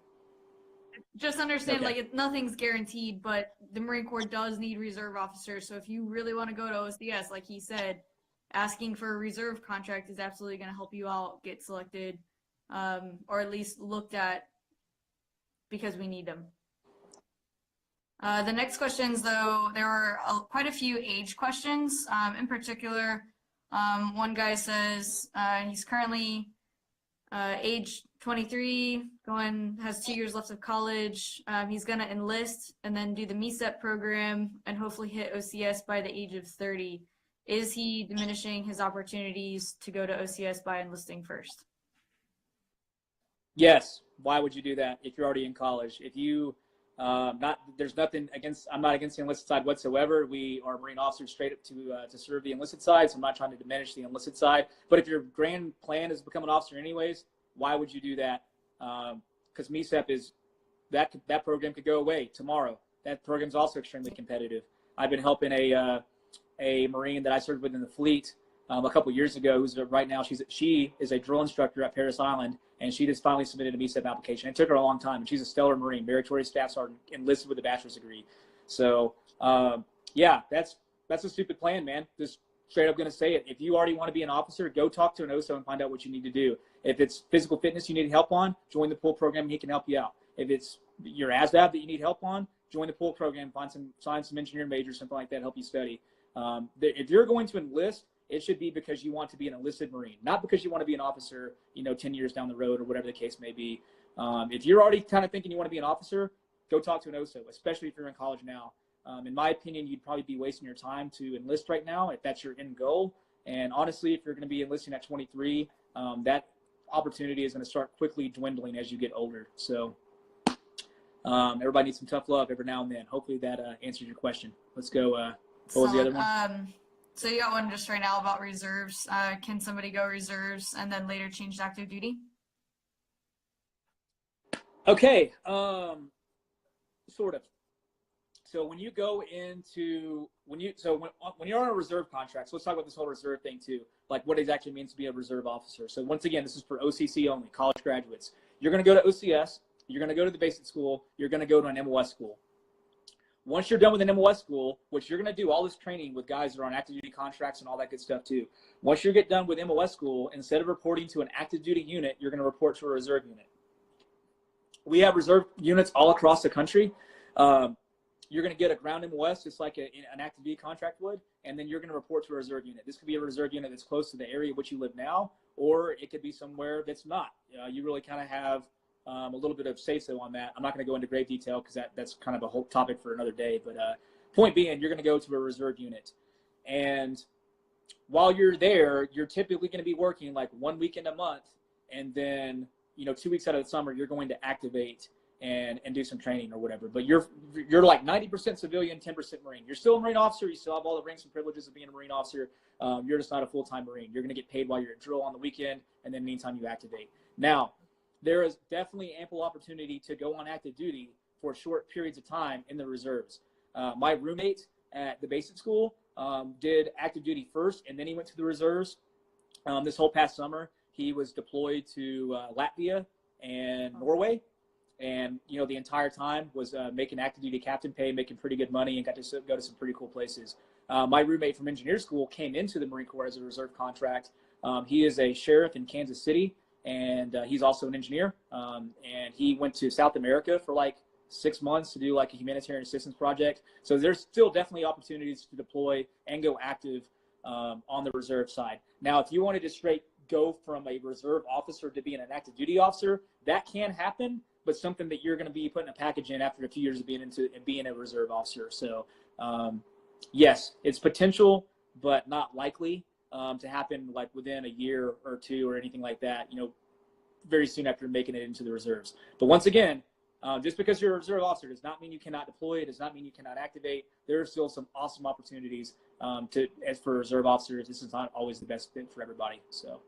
Just understand, Okay. nothing's guaranteed, but the Marine Corps does need reserve officers. So if you really want to go to OCS, like he said, asking for a reserve contract is absolutely going to help you out get selected, or at least looked at, because we need them. The next questions, though, there were quite a few age questions. In particular, one guy says he's currently age 23, has 2 years left of college. He's going to enlist and then do the MECEP program and hopefully hit OCS by the age of 30. Is he diminishing his opportunities to go to OCS by enlisting first? Yes. Why would you do that if you're already in college? If you there's nothing against. I'm not against the enlisted side whatsoever. We are Marine officers straight up to serve the enlisted side, so I'm not trying to diminish the enlisted side. But if your grand plan is to become an officer anyways, why would you do that? Because MECEP is that program could go away tomorrow. That program's also extremely competitive. I've been helping a Marine that I served with in the fleet a couple years ago. Who's right now she is a drill instructor at Parris Island, and she just finally submitted a MECEP application. It took her a long time, and she's a stellar Marine, meritorious staff sergeant, enlisted with a bachelor's degree. So yeah, that's a stupid plan, man. Just straight up going to say it. If you already want to be an officer, go talk to an OSO and find out what you need to do. If it's physical fitness you need help on, join the pool program and he can help you out. If it's your ASVAB that you need help on, join the pool program, find some engineering major, something like that, help you study. If you're going to enlist, it should be because you want to be an enlisted Marine, not because you want to be an officer, 10 years down the road or whatever the case may be. If you're already kind of thinking you want to be an officer, go talk to an OSO, especially if you're in college now. In my opinion, you'd probably be wasting your time to enlist right now if that's your end goal. And honestly, if you're going to be enlisting at 23, that opportunity is going to start quickly dwindling as you get older. So everybody needs some tough love every now and then. Hopefully that answers your question. Let's go. What was the other one? So you got one just right now about reserves. Can somebody go reserves and then later change to active duty? Okay, sort of. So when you go into when you're on a reserve contract, so let's talk about this whole reserve thing too, like what it actually means to be a reserve officer. So once again, this is for OCC only, college graduates. You're going to go to OCS, you're going to go to the basic school, you're going to go to an MOS school. Once you're done with an MOS school, which you're going to do all this training with guys that are on active duty contracts and all that good stuff too. Once you get done with MOS school, instead of reporting to an active duty unit, you're going to report to a reserve unit. We have reserve units all across the country. You're going to get a ground MOS just like an active duty contract would, and then you're going to report to a reserve unit. This could be a reserve unit that's close to the area in which you live now, or it could be somewhere that's not. You really kind of have a little bit of say-so on that. I'm not going to go into great detail because that's kind of a whole topic for another day. But point being, you're going to go to a reserve unit. And while you're there, you're typically going to be working like 1 weekend a month. And then, 2 weeks out of the summer, you're going to activate and do some training or whatever. But you're like 90% civilian, 10% Marine. You're still a Marine officer. You still have all the ranks and privileges of being a Marine officer. You're just not a full-time Marine. You're going to get paid while you're at drill on the weekend, and then meantime you activate. Now, there is definitely ample opportunity to go on active duty for short periods of time in the reserves. My roommate at the basic school did active duty first, and then he went to the reserves. This whole past summer, he was deployed to Latvia and Norway. And, the entire time was making active duty captain pay, making pretty good money, and got to go to some pretty cool places. My roommate from engineer school came into the Marine Corps as a reserve contract. He is a sheriff in Kansas City, and he's also an engineer. And he went to South America for like 6 months to do like a humanitarian assistance project. So there's still definitely opportunities to deploy and go active on the reserve side. Now, if you wanted to straight go from a reserve officer to being an active duty officer, that can happen, but something that you're going to be putting a package in after a few years of being a reserve officer. So, yes, it's potential, but not likely to happen like within a year or two or anything like that, very soon after making it into the reserves. But once again, just because you're a reserve officer does not mean you cannot deploy. It does not mean you cannot activate. There are still some awesome opportunities as for reserve officers. This is not always the best fit for everybody. So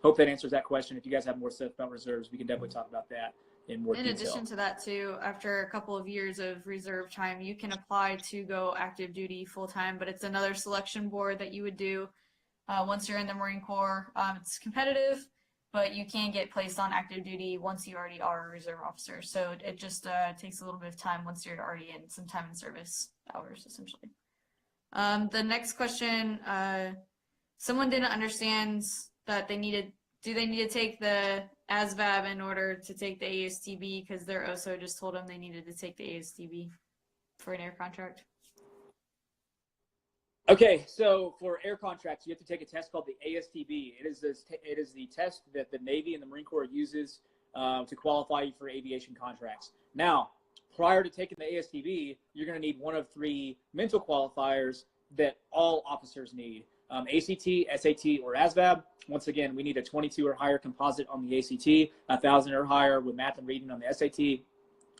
hope that answers that question. If you guys have more stuff about reserves, we can definitely talk about that in more detail. In addition to that too, after a couple of years of reserve time, you can apply to go active duty full-time, but it's another selection board that you would do once you're in the Marine Corps. It's competitive, but you can get placed on active duty once you already are a reserve officer. So it just takes a little bit of time once you're already in some time in service hours, essentially. The next question, someone didn't understand that do they need to take the ASVAB in order to take the ASTB because their OSO just told them they needed to take the ASTB for an air contract? Okay, so for air contracts, you have to take a test called the ASTB. It is the test that the Navy and the Marine Corps uses to qualify you for aviation contracts. Now, prior to taking the ASTB, you're going to need one of three mental qualifiers that all officers need. ACT, SAT, or ASVAB. Once again, we need a 22 or higher composite on the ACT, 1,000 or higher with math and reading on the SAT,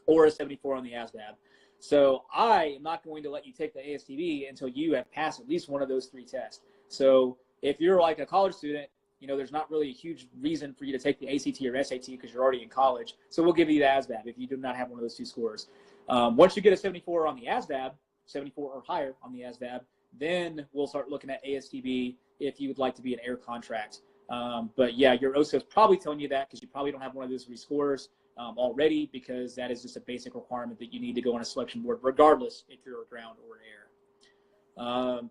or a 74 on the ASVAB. So I am not going to let you take the ASTB until you have passed at least one of those three tests. So if you're like a college student, there's not really a huge reason for you to take the ACT or SAT because you're already in college. So we'll give you the ASVAB if you do not have one of those two scores. Once you get a 74 on the ASVAB, 74 or higher on the ASVAB, then we'll start looking at ASTB if you would like to be an air contract. But yeah, your OSO is probably telling you that because you probably don't have one of those three scores already, because that is just a basic requirement that you need to go on a selection board, regardless if you're a ground or air.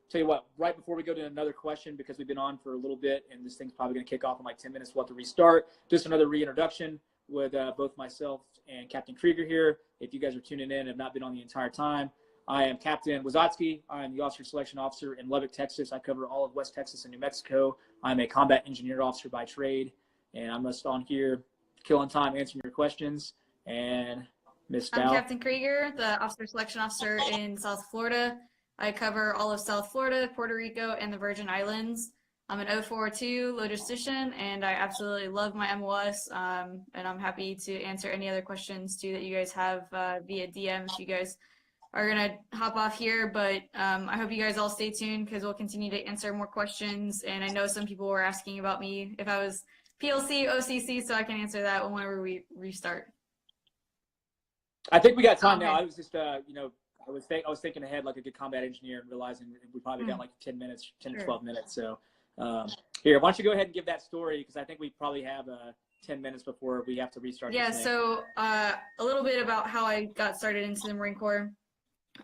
Tell you what, right before we go to another question, because we've been on for a little bit and this thing's probably going to kick off in like 10 minutes, we'll have to restart. Just another reintroduction with both myself and Captain Krygier here. If you guys are tuning in and have not been on the entire time, I am Captain Wisotzkey. I am the Officer Selection Officer in Lubbock, Texas. I cover all of West Texas and New Mexico. I'm a combat engineer officer by trade, and I'm just on here killing time answering your questions. And Miss Val. I'm Captain Krygier, the Officer Selection Officer in South Florida. I cover all of South Florida, Puerto Rico, and the Virgin Islands. I'm an 042 logistician, and I absolutely love my MOS, and I'm happy to answer any other questions, too, that you guys have via DM if you guys are going to hop off here. But I hope you guys all stay tuned because we'll continue to answer more questions. And I know some people were asking about me if I was PLC, OCC, so I can answer that whenever we restart. I think we got time now. I was just, I was thinking ahead like a good combat engineer and realizing we probably got like 10 minutes, 10 to 12 minutes. So here, why don't you go ahead and give that story, because I think we probably have 10 minutes before we have to restart. Yeah, so a little bit about how I got started into the Marine Corps.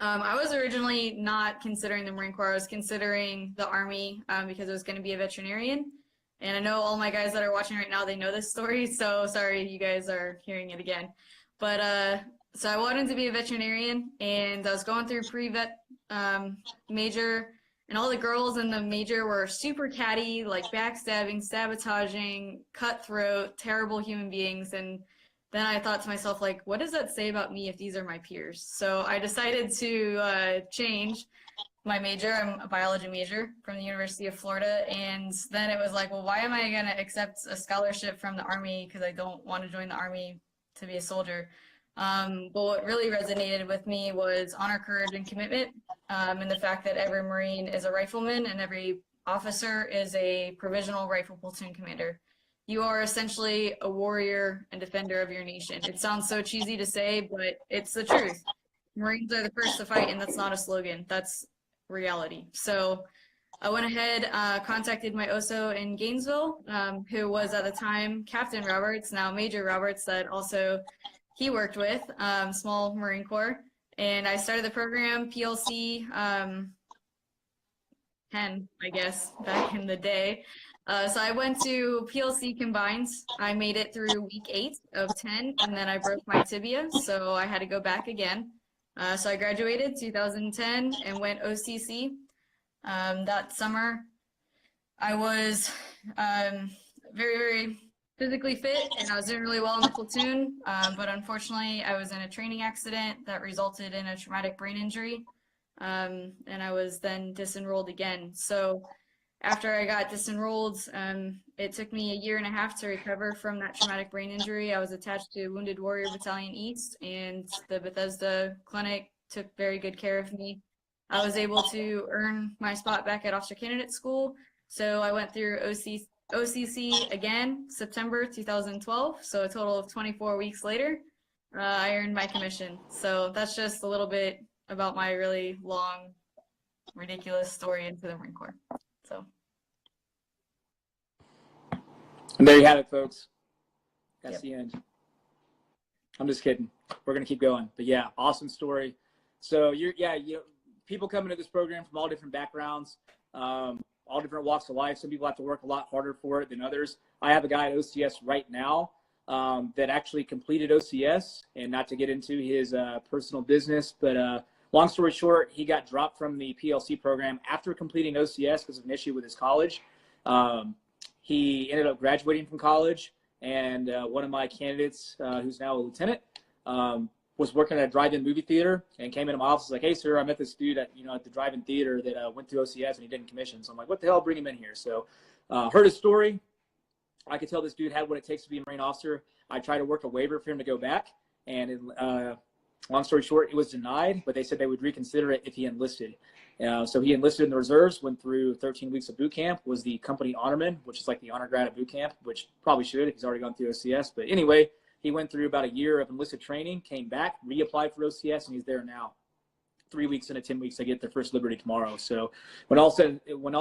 I was originally not considering the Marine Corps. I was considering the Army because I was going to be a veterinarian. And I know all my guys that are watching right now, they know this story, so sorry you guys are hearing it again. But so I wanted to be a veterinarian, and I was going through pre-vet major, and all the girls in the major were super catty, like backstabbing, sabotaging, cutthroat, terrible human beings. And then I thought to myself, like, what does that say about me if these are my peers? So I decided to change my major. I'm a biology major from the University of Florida. And then it was like, well, why am I going to accept a scholarship from the Army because I don't want to join the Army to be a soldier? But what really resonated with me was honor, courage, and commitment, and the fact that every Marine is a rifleman and every officer is a provisional rifle platoon commander. You are essentially a warrior and defender of your nation. It sounds so cheesy to say, but it's the truth. Marines are the first to fight, and that's not a slogan. That's reality. So I went ahead, contacted my OSO in Gainesville, who was at the time Captain Roberts, now Major Roberts, that also he worked with, small Marine Corps. And I started the program, PLC 10, I guess, back in the day. So I went to PLC Combined. I made it through week 8 of 10, and then I broke my tibia, so I had to go back again. So I graduated 2010 and went OCC. That summer, I was very, very physically fit, and I was doing really well in the platoon, but unfortunately, I was in a training accident that resulted in a traumatic brain injury, and I was then disenrolled again. So after I got disenrolled, it took me a year and a half to recover from that traumatic brain injury. I was attached to Wounded Warrior Battalion East, and the Bethesda Clinic took very good care of me. I was able to earn my spot back at Officer Candidate School, so I went through OCC again, September 2012, so a total of 24 weeks later, I earned my commission. So that's just a little bit about my really long, ridiculous story into the Marine Corps. So. And there you have it, folks. That's the end. I'm just kidding. We're going to keep going. But yeah, awesome story. So people come into this program from all different backgrounds, all different walks of life. Some people have to work a lot harder for it than others. I have a guy at OCS right now that actually completed OCS, and not to get into his personal business, but long story short, he got dropped from the PLC program after completing OCS because of an issue with his college. He ended up graduating from college, and one of my candidates, who's now a lieutenant, was working at a drive-in movie theater and came into my office like, hey, sir, I met this dude at the drive-in theater that went through OCS and he didn't commission. So I'm like, what the hell, bring him in here. So heard his story. I could tell this dude had what it takes to be a Marine officer. I tried to work a waiver for him to go back, and long story short, it was denied, but they said they would reconsider it if he enlisted. So he enlisted in the reserves, went through 13 weeks of boot camp, was the company honorman, which is like the honor grad at boot camp, which probably should if he's already gone through OCS. But anyway, he went through about a year of enlisted training, came back, reapplied for OCS, and he's there now. 3 weeks into 10 weeks, they get their first liberty tomorrow. So when all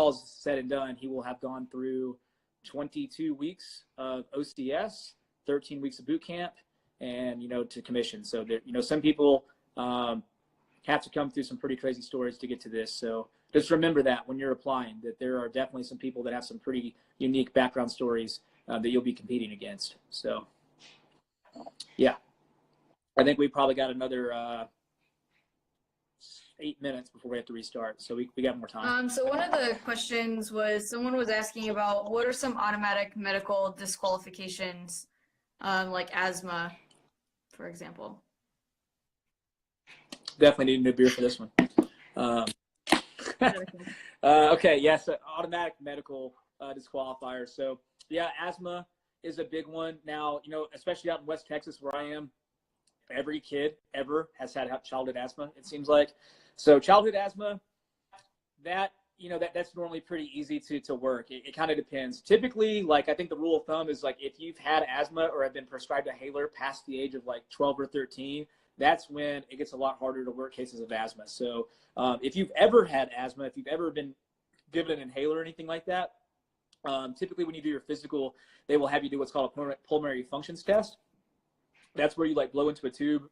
is said and done, he will have gone through 22 weeks of OCS, 13 weeks of boot camp, and to commission. So some people have to come through some pretty crazy stories to get to this. So just remember that when you're applying, that there are definitely some people that have some pretty unique background stories that you'll be competing against. So yeah, I think we probably got another 8 minutes before we have to restart. So we got more time. So one of the questions was, someone was asking about what are some automatic medical disqualifications, like asthma, for example. Definitely need a new beer for this one. Okay, yes, automatic medical disqualifier. So yeah, asthma is a big one. Now, especially out in West Texas where I am, every kid ever has had childhood asthma, it seems like. So childhood asthma, that's normally pretty easy to work. It kind of depends. Typically, like, I think the rule of thumb is, like, if you've had asthma or have been prescribed a inhaler past the age of like 12 or 13, that's when it gets a lot harder to work cases of asthma. So if you've ever had asthma, if you've ever been given an inhaler or anything like that, typically when you do your physical, they will have you do what's called a pulmonary functions test. That's where you like blow into a tube,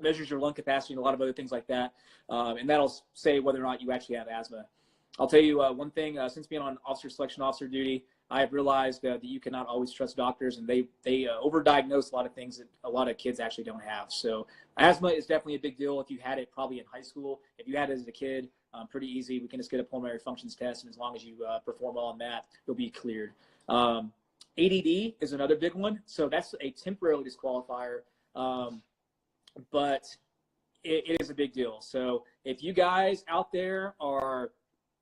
measures your lung capacity and a lot of other things like that. And that'll say whether or not you actually have asthma. I'll tell you one thing, since being on officer selection officer duty, I have realized that you cannot always trust doctors, and they overdiagnose a lot of things that a lot of kids actually don't have. So asthma is definitely a big deal. If you had it probably in high school, if you had it as a kid, pretty easy. We can just get a pulmonary functions test, and as long as you perform well on that, you'll be cleared. ADD is another big one. So that's a temporary disqualifier, but it is a big deal. So if you guys out there are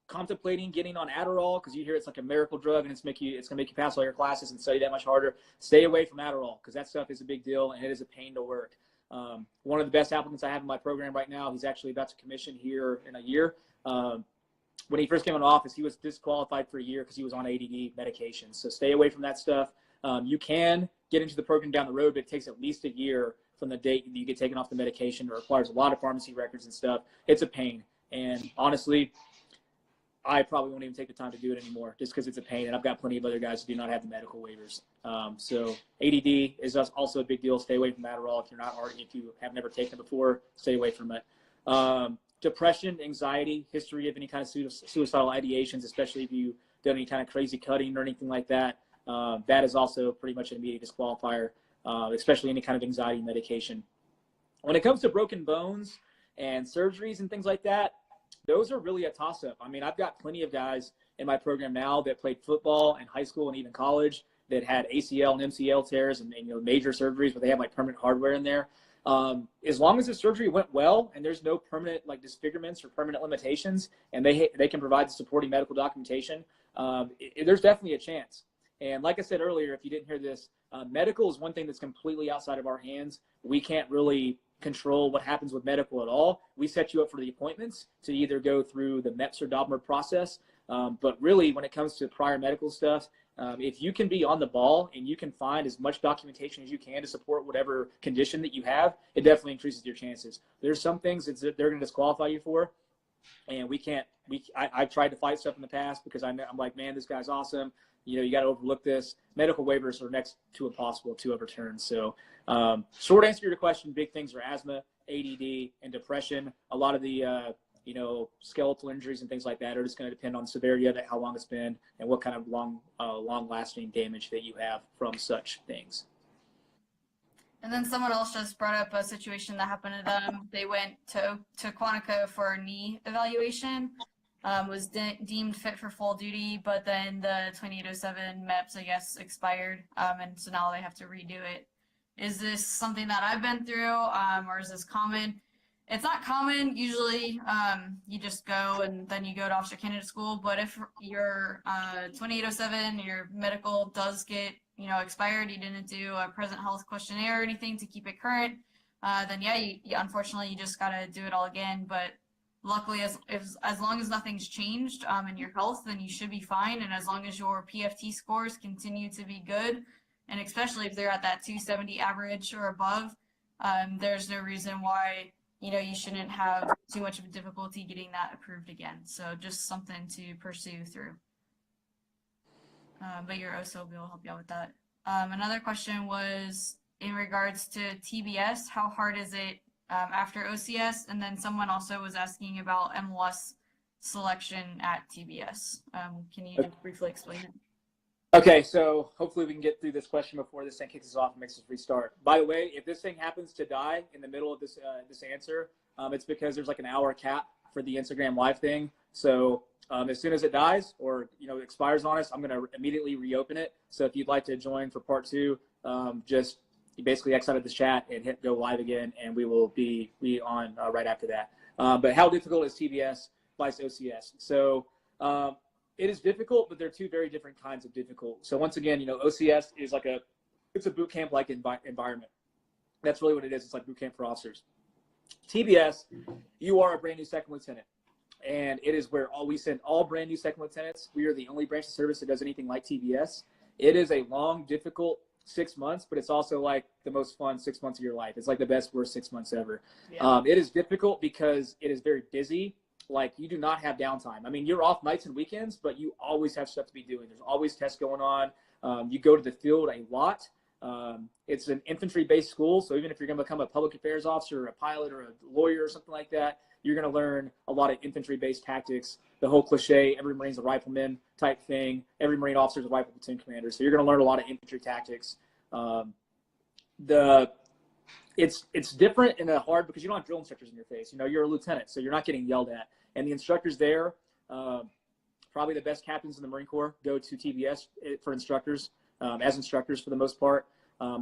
contemplating getting on Adderall because you hear it's like a miracle drug and it's gonna make you pass all your classes and study that much harder, stay away from Adderall because that stuff is a big deal and it is a pain to work. One of the best applicants I have in my program right now, he's actually about to commission here in a year. When he first came into office, he was disqualified for a year because he was on ADD medication. So stay away from that stuff. You can get into the program down the road, but it takes at least a year from the date that you get taken off the medication. It requires a lot of pharmacy records and stuff. It's a pain. And honestly, I probably won't even take the time to do it anymore just because it's a pain. And I've got plenty of other guys who do not have the medical waivers. So ADD is also a big deal. Stay away from Adderall. If you have never taken it before, stay away from it. Depression, anxiety, history of any kind of suicidal ideations, especially if you've done any kind of crazy cutting or anything like that. That is also pretty much an immediate disqualifier, especially any kind of anxiety medication. When it comes to broken bones and surgeries and things like that, those are really a toss-up. I mean, I've got plenty of guys in my program now that played football in high school and even college that had ACL and MCL tears and major surgeries where they have like permanent hardware in there. As long as the surgery went well and there's no permanent like disfigurements or permanent limitations, and they can provide the supporting medical documentation, there's definitely a chance. And like I said earlier, if you didn't hear this, medical is one thing that's completely outside of our hands. We can't really control what happens with medical at all. We set you up for the appointments to either go through the MEPS or DOBMER process. But really, when it comes to prior medical stuff, if you can be on the ball and you can find as much documentation as you can to support whatever condition that you have, it definitely increases your chances. There's some things that they're going to disqualify you for, and I've tried to fight stuff in the past because I'm like, man, this guy's awesome. You got to overlook this. Medical waivers are next to impossible to overturn. So short answer to your question, big things are asthma, ADD, and depression. A lot of the, skeletal injuries and things like that are just going to depend on severity of it, how long it's been, and what kind of long-lasting damage that you have from such things. And then someone else just brought up a situation that happened to them. They went to Quantico for a knee evaluation. Was deemed fit for full duty, but then the 2807 MEPS, I guess, expired, and so now they have to redo it. Is this something that I've been through, or is this common? It's not common. Usually, you just go and then you go to officer candidate school, but if your 2807, your medical does get, expired, you didn't do a present health questionnaire or anything to keep it current, then yeah, unfortunately, you just got to do it all again, but luckily, as long as nothing's changed in your health, then you should be fine. And as long as your PFT scores continue to be good, and especially if they're at that 270 average or above, there's no reason why you shouldn't have too much of a difficulty getting that approved again. So just something to pursue through. But your OSO will help you out with that. Another question was in regards to TBS. How hard is it after OCS? And then someone also was asking about MLS selection at TBS. Can you briefly explain it? Okay, so hopefully we can get through this question before this thing kicks us off and makes us restart. By the way, if this thing happens to die in the middle of this answer, it's because there's like an hour cap for the Instagram live thing. So as soon as it dies or expires on us, I'm going to immediately reopen it. So if you'd like to join for part 2, just you basically exit out of this chat and hit go live again, and we will be on right after that. But how difficult is TBS vice OCS? So it is difficult, but they're two very different kinds of difficult. So once again, OCS is it's a boot camp like environment. That's really what it is. It's like boot camp for officers. TBS, you are a brand new second lieutenant, and it is where we send all brand new second lieutenants. We are the only branch of service that does anything like TBS. It is a long, difficult 6 months, but it's also like the most fun 6 months of your life. It's like the best, worst 6 months ever. Yeah. It is difficult because it is very busy. Like, you do not have downtime. I mean, you're off nights and weekends, but you always have stuff to be doing. There's always tests going on. You go to the field a lot. It's an infantry-based school, so even if you're going to become a public affairs officer or a pilot or a lawyer or something like that, you're going to learn a lot of infantry-based tactics. The whole cliche, every Marine's a rifleman type thing. Every Marine officer is a rifle platoon commander, so you're going to learn a lot of infantry tactics. It's different and hard because you don't have drill instructors in your face. You know, you're a lieutenant, so you're not getting yelled at. And the instructors there, probably the best captains in the Marine Corps, go to TBS for instructors, as instructors for the most part.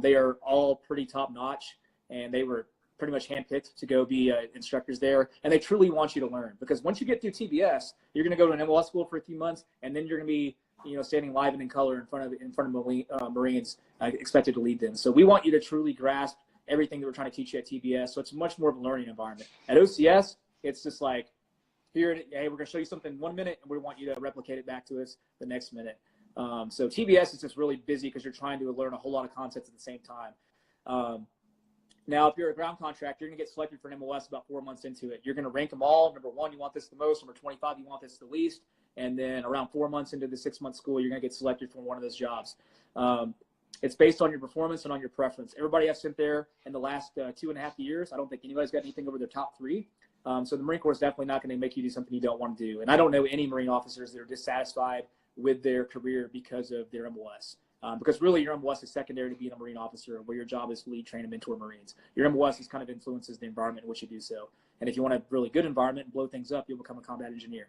They are all pretty top notch, and they were pretty much handpicked to go be instructors there. And they truly want you to learn, because once you get through TBS, you're going to go to an MLS school for a few months, and then you're going to be, you know, standing live and in color in front of Marines expected to lead them. So we want you to truly grasp everything that we're trying to teach you at TBS. So it's much more of a learning environment. At OCS, it's just like, hey, we're going to show you something 1 minute, and we want you to replicate it back to us the next minute. So TBS is just really busy because you're trying to learn a whole lot of concepts at the same time. Now, if you're a ground contractor, you're going to get selected for an MLS about 4 months into it. You're going to rank them all. Number 1, you want this the most. Number 25, you want this the least. And then around 4 months into the 6-month school, you're going to get selected for one of those jobs. It's based on your performance and on your preference. Everybody I've sent there in the last 2.5 years, I don't think anybody's got anything over their top 3. So the Marine Corps is definitely not going to make you do something you don't want to do. And I don't know any Marine officers that are dissatisfied with their career because of their MLS. Because really your MLS is secondary to being a Marine officer, where your job is to lead, train, and mentor Marines. Your MLS is kind of influences the environment in which you do so. And if you want a really good environment and blow things up, you'll become a combat engineer.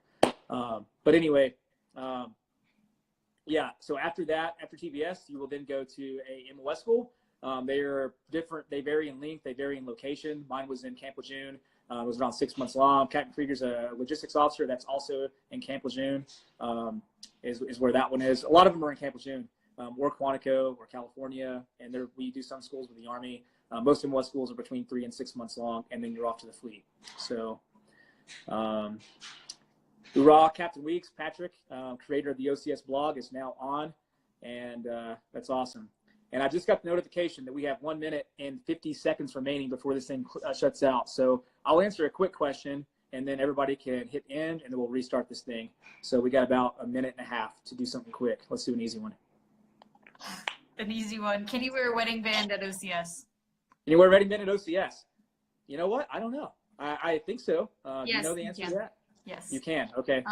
But anyway, yeah, so after that, after TBS, you will then go to a MLS school. They are different. They vary in length. They vary in location. Mine was in Camp Lejeune. It was around 6 months long. Captain Krygier's a logistics officer. That's also in Camp Lejeune, is where that one is. A lot of them are in Camp Lejeune, or Quantico, or California, and we do some schools with the Army. Most MLS schools are between 3 and 6 months long, and then you're off to the fleet. So, hoorah, Captain Weeks, Patrick, creator of the OCS blog, is now on, and that's awesome. And I just got the notification that we have 1 minute and 50 seconds remaining before this thing shuts out. So I'll answer a quick question, and then everybody can hit end, and then we'll restart this thing. So we got about 1.5 minutes to do something quick. Let's do an easy one. An easy one. Can you wear a wedding band at OCS? Can you wear a wedding band at OCS? You know what? I don't know. I think so. Yes, do you know the answer to that? Yes. You can. Okay.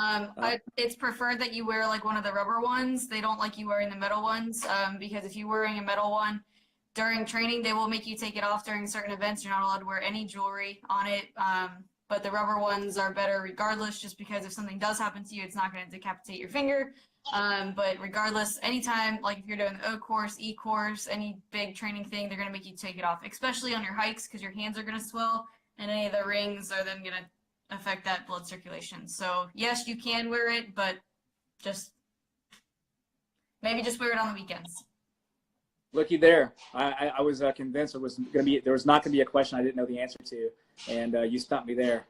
It's preferred that you wear like one of the rubber ones. They don't like you wearing the metal ones, because if you're wearing a metal one during training, they will make you take it off during certain events. You're not allowed to wear any jewelry on it. But the rubber ones are better regardless, just because if something does happen to you, it's not going to decapitate your finger. But regardless, anytime, like if you're doing the O course, E course, any big training thing, they're going to make you take it off, especially on your hikes, because your hands are going to swell, and any of the rings are then going to affect that blood circulation. So yes, you can wear it, but maybe just wear it on the weekends. Looky there. I was convinced there was not going to be a question I didn't know the answer to, and you stumped me there.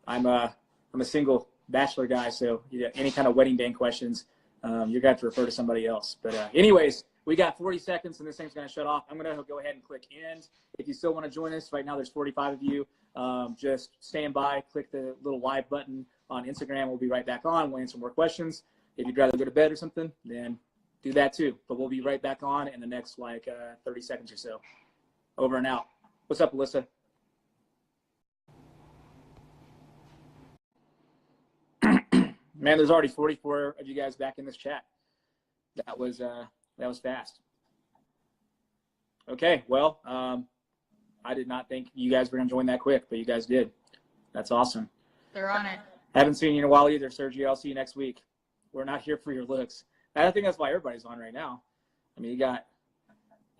I'm a single bachelor guy, so any kind of wedding band questions, you're going to have to refer to somebody else. But anyways, we got 40 seconds, and this thing's going to shut off. I'm going to go ahead and click end. If you still want to join us, right now there's 45 of you. Just stand by, click the little live button on Instagram. We'll be right back on. We'll answer more questions. If you'd rather go to bed or something, then do that too. But we'll be right back on in the next 30 seconds or so. Over and out. What's up, Alyssa? Man, there's already 44 of you guys back in this chat. That was fast. Okay, well, I did not think you guys were going to join that quick, but you guys did. That's awesome. They're on it. Haven't seen you in a while either, Sergio. I'll see you next week. We're not here for your looks. I think that's why everybody's on right now. I mean, you got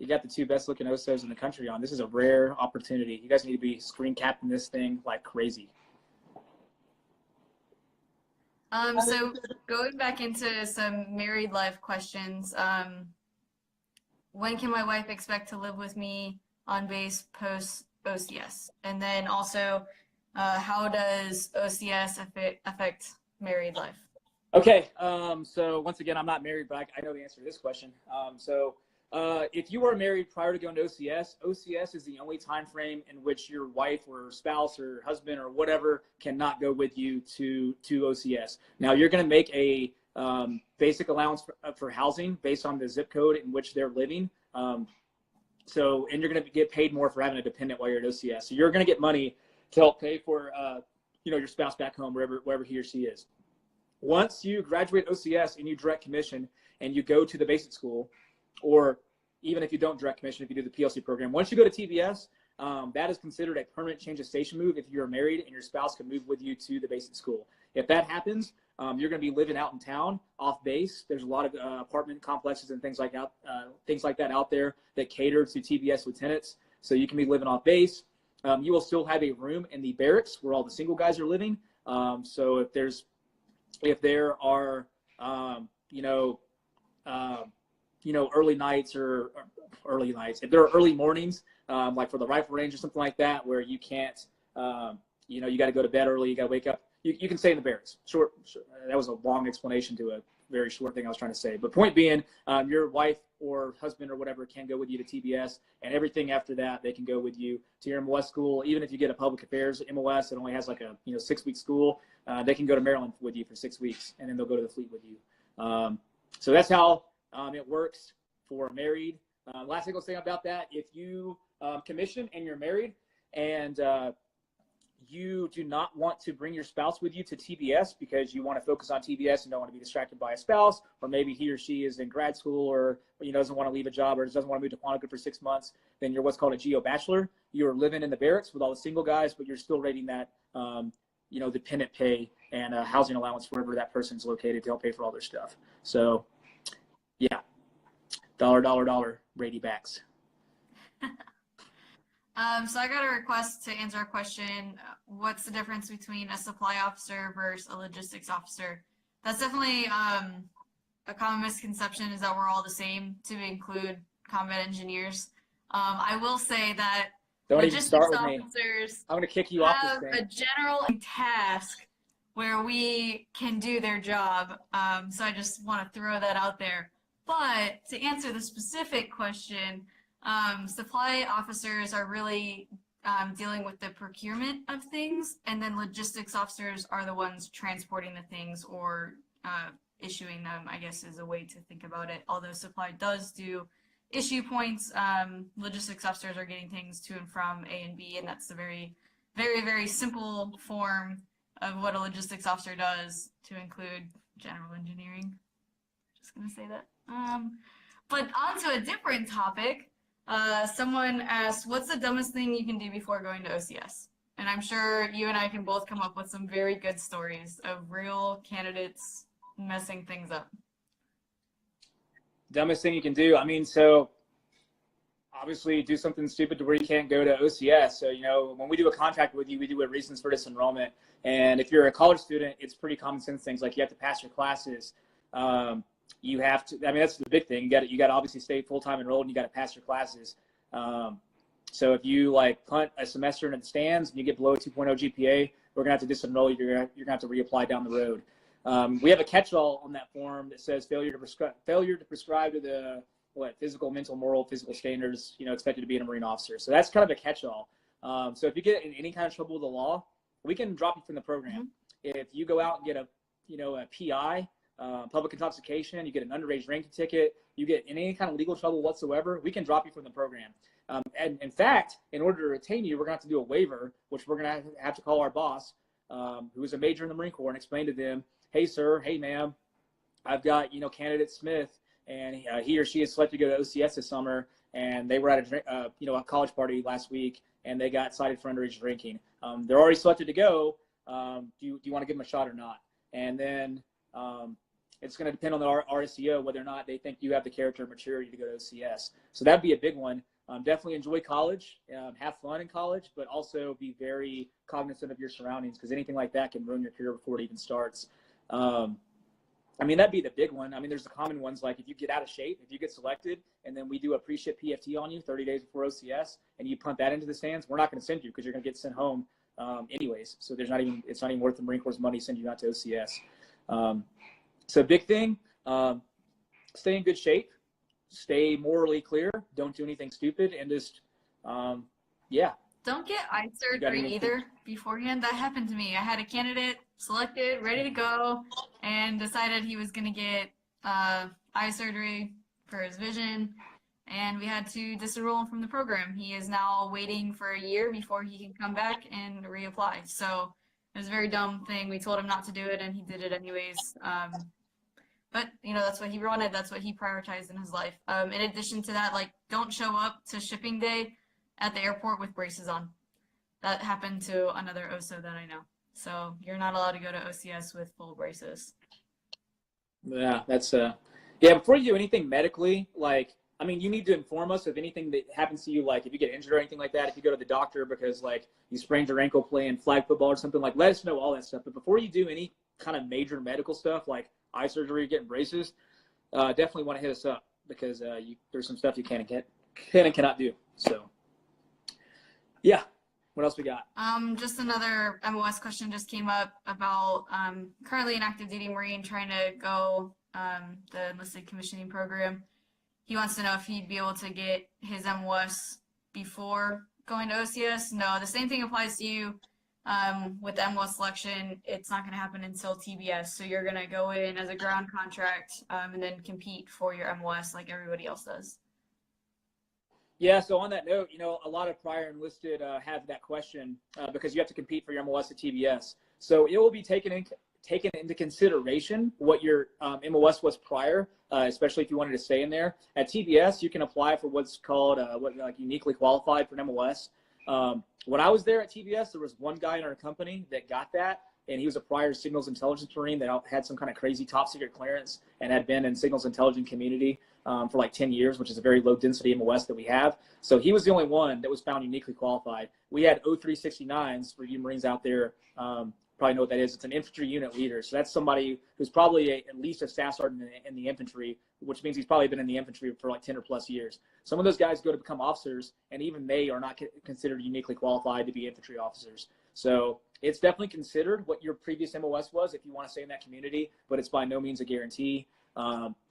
the 2 best looking OSOs in the country on. This is a rare opportunity. You guys need to be screen capping this thing like crazy. So going back into some married life questions, when can my wife expect to live with me on base post OCS? And then also, how does OCS affect married life? Okay, so once again, I'm not married, but I know the answer to this question. So If you are married prior to going to OCS, OCS is the only time frame in which your wife or spouse or husband or whatever cannot go with you to OCS. Now, you're going to make a basic allowance for housing based on the zip code in which they're living. And you're going to get paid more for having a dependent while you're at OCS. So you're going to get money to help pay for, your spouse back home, wherever he or she is. Once you graduate OCS and you direct commission and you go to the basic school, or even if you don't direct commission, if you do the PLC program, once you go to TBS, that is considered a permanent change of station move if you're married and your spouse can move with you to the basic school. If that happens, you're going to be living out in town off base. There's a lot of apartment complexes and things like that out there that cater to TBS lieutenants. So you can be living off base. You will still have a room in the barracks where all the single guys are living. So if there are early nights or early nights, if there are early mornings, like for the rifle range or something like that, where you can't, you got to go to bed early, you got to wake up, you can stay in the barracks. Short, that was a long explanation to a very short thing I was trying to say. But point being, your wife or husband or whatever can go with you to TBS, and everything after that, they can go with you to your MOS school. Even if you get a public affairs MOS that only has like a 6-week school, they can go to Maryland with you for 6 weeks, and then they'll go to the fleet with you. So that's how it works for married. Last thing I'll say about that, if you commission and you're married and you do not want to bring your spouse with you to TBS because you want to focus on TBS and don't want to be distracted by a spouse, or maybe he or she is in grad school or doesn't want to leave a job or doesn't want to move to Quantico for 6 months, then you're what's called a GO bachelor. You're living in the barracks with all the single guys, but you're still rating that dependent pay and housing allowance wherever that person's located to help pay for all their stuff. So yeah, dollar, Brady backs. So I got a request to answer a question. What's the difference between a supply officer versus a logistics officer? That's definitely a common misconception, is that we're all the same, to include combat engineers. I will say that logistics officers I'm going to kick you off have this a thing. general task where we can do their job. So I just want to throw that out there. But to answer the specific question, supply officers are really dealing with the procurement of things, and then logistics officers are the ones transporting the things or issuing them, I guess is a way to think about it. Although supply does do issue points, logistics officers are getting things to and from A and B, and that's the very, very, very simple form of what a logistics officer does, to include general engineering. Just gonna say that. But on to a different topic. Someone asked, what's the dumbest thing you can do before going to OCS? And I'm sure you and I can both come up with some very good stories of real candidates messing things up. Dumbest thing you can do. So obviously do something stupid to where you can't go to OCS. So, when we do a contract with you, we do a reasons for disenrollment. And if you're a college student, it's pretty common sense things like you have to pass your classes. You have to, that's the big thing. You got to obviously stay full-time enrolled, and you got to pass your classes. So if you punt a semester in the stands and you get below a 2.0 GPA, we're going to have to disenroll you. You're going to have to reapply down the road. We have a catch-all on that form that says failure to prescribe to the physical, mental, moral, physical standards, expected to be in a Marine officer. So that's kind of a catch-all. So if you get in any kind of trouble with the law, we can drop you from the program. Mm-hmm. If you go out and get a PI, public intoxication, you get an underage drinking ticket, you get in any kind of legal trouble whatsoever, we can drop you from the program. And in fact, in order to retain you, we're going to have to do a waiver, which we're going to have to call our boss, who is a major in the Marine Corps, and explain to them, hey, sir, hey, ma'am, I've got, candidate Smith, and he or she is selected to go to OCS this summer, and they were at a college party last week, and they got cited for underage drinking. They're already selected to go. Do you want to give them a shot or not? And then it's going to depend on the RSCO whether or not they think you have the character and maturity to go to OCS. So that'd be a big one. Definitely enjoy college, have fun in college, but also be very cognizant of your surroundings, because anything like that can ruin your career before it even starts. That'd be the big one. There's the common ones, like if you get out of shape, if you get selected, and then we do a pre-ship PFT on you 30 days before OCS, and you punt that into the stands, we're not going to send you because you're going to get sent home anyways. So it's not even worth the Marine Corps' money to send you out to OCS. So big thing, stay in good shape. stay morally clear. Don't do anything stupid, and just, yeah. Don't get eye surgery either beforehand. That happened to me. I had a candidate selected, ready to go, and decided he was going to get eye surgery for his vision, and we had to disenroll him from the program. He is now waiting for a year before he can come back and reapply. So it was a very dumb thing. We told him not to do it, and he did it anyways. But, you know, that's what he wanted. That's what he prioritized in his life. In addition to that, like, don't show up to shipping day at the airport with braces on. That happened to another OSO that I know. So you're not allowed to go to OCS with full braces. Yeah, that's yeah. Before you do anything medically, like, I mean, you need to inform us of anything that happens to you, like if you get injured or anything like that. If you go to the doctor because like you sprained your ankle playing flag football or something, like let us know all that stuff. But before you do any kind of major medical stuff like eye surgery, getting braces, definitely want to hit us up because there's some stuff you can and cannot do. So. Yeah. What else we got? Just another MOS question just came up about currently an active duty Marine trying to go the enlisted commissioning program. He wants to know if he'd be able to get his MOS before going to OCS. No, the same thing applies to you with the MOS selection. It's not going to happen until TBS. So you're going to go in as a ground contract and then compete for your MOS like everybody else does. Yeah, so on that note, you know, a lot of prior enlisted have that question because you have to compete for your MOS at TBS. So it will be taken into consideration what your MOS was prior, especially if you wanted to stay in there. At TBS, you can apply for what's called like uniquely qualified for an MOS. When I was there at TBS, there was one guy in our company that got that, and he was a prior signals intelligence Marine that had some kind of crazy top secret clearance and had been in signals intelligence community for like 10 years, which is a very low density MOS that we have. So he was the only one that was found uniquely qualified. We had 0369s for you Marines out there. Probably know what that is. It's an infantry unit leader. So that's somebody who's probably at least a staff sergeant in the infantry, which means he's probably been in the infantry for like 10 or plus years. Some of those guys go to become officers, and even they are not considered uniquely qualified to be infantry officers. So it's definitely considered what your previous MOS was if you want to stay in that community, but it's by no means a guarantee.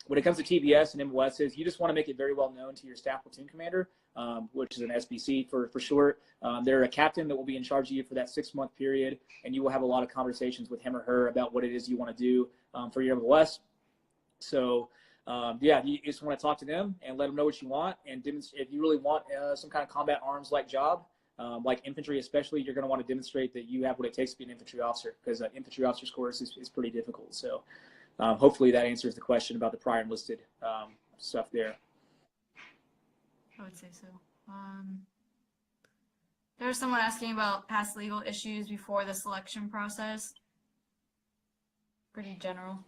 When it comes to TBS and MOSs, you just want to make it very well known to your staff platoon commander, which is an SBC for short. They're a captain that will be in charge of you for that 6-month period, and you will have a lot of conversations with him or her about what it is you want to do for your MOS. So, yeah, you just want to talk to them and let them know what you want. And if you really want some kind of combat arms-like job, like infantry especially, you're going to want to demonstrate that you have what it takes to be an infantry officer, because infantry officer's course is pretty difficult. So hopefully that answers the question about the prior enlisted stuff there. I would say so. There was someone asking about past legal issues before the selection process. Pretty general.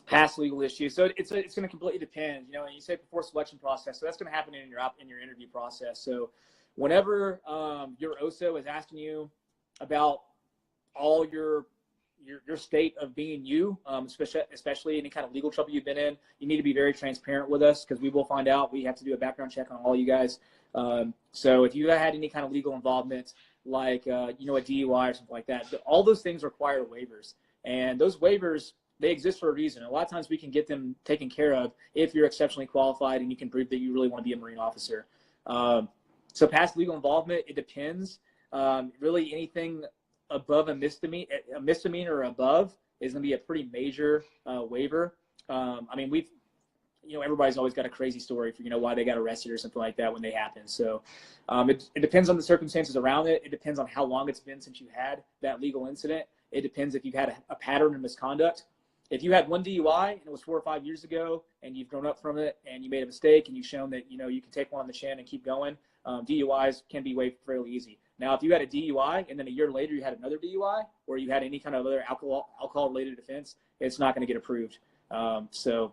Past legal issues. So it's going to completely depend. You know, and you say before selection process, so that's going to happen in your interview process. So whenever your OSO is asking you about all your state of being you, especially any kind of legal trouble you've been in, you need to be very transparent with us, because we will find out. We have to do a background check on all you guys. So if you had any kind of legal involvement, like a DUI or something like that, all those things require waivers, and those waivers, they exist for a reason. A lot of times we can get them taken care of if you're exceptionally qualified and you can prove that you really want to be a Marine officer. So past legal involvement, it depends. Really anything above a misdemeanor or above is going to be a pretty major waiver. I mean, everybody's always got a crazy story for, why they got arrested or something like that when they happen. So it depends on the circumstances around it. It depends on how long it's been since you had that legal incident. It depends if you've had a pattern of misconduct. If you had one DUI and it was 4 or 5 years ago and you've grown up from it and you made a mistake and you've shown that, you can take one on the chin and keep going, DUIs can be waived fairly easy. Now, if you had a DUI and then a year later you had another DUI, or you had any kind of other alcohol-related offense, it's not going to get approved. So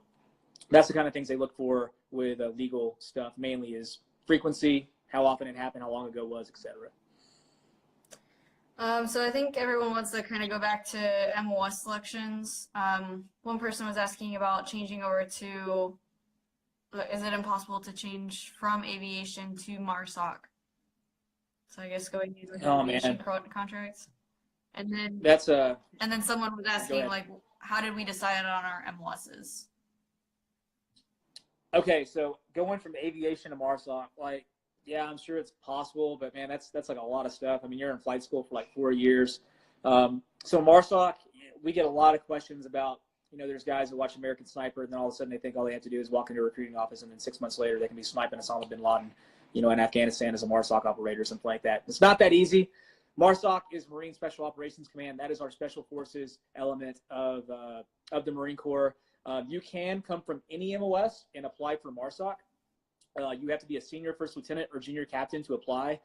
that's the kind of things they look for with legal stuff, mainly is frequency, how often it happened, how long ago it was, etc. So I think everyone wants to kind of go back to MOS selections. One person was asking about changing over to, is it impossible to change from aviation to MARSOC? So I guess going into aviation contracts. And then and then someone was asking, like, how did we decide on our MOSs? Okay, so going from aviation to MARSOC, like, yeah, I'm sure it's possible, but man, that's like a lot of stuff. I mean, you're in flight school for like 4 years. So MARSOC, we get a lot of questions about, there's guys that watch American Sniper, and then all of a sudden they think all they have to do is walk into a recruiting office, and then 6 months later they can be sniping Osama bin Laden, in Afghanistan as a MARSOC operator or something like that. It's not that easy. MARSOC is Marine Special Operations Command. That is our special forces element of the Marine Corps. You can come from any MOS and apply for MARSOC. You have to be a senior first lieutenant or junior captain to apply.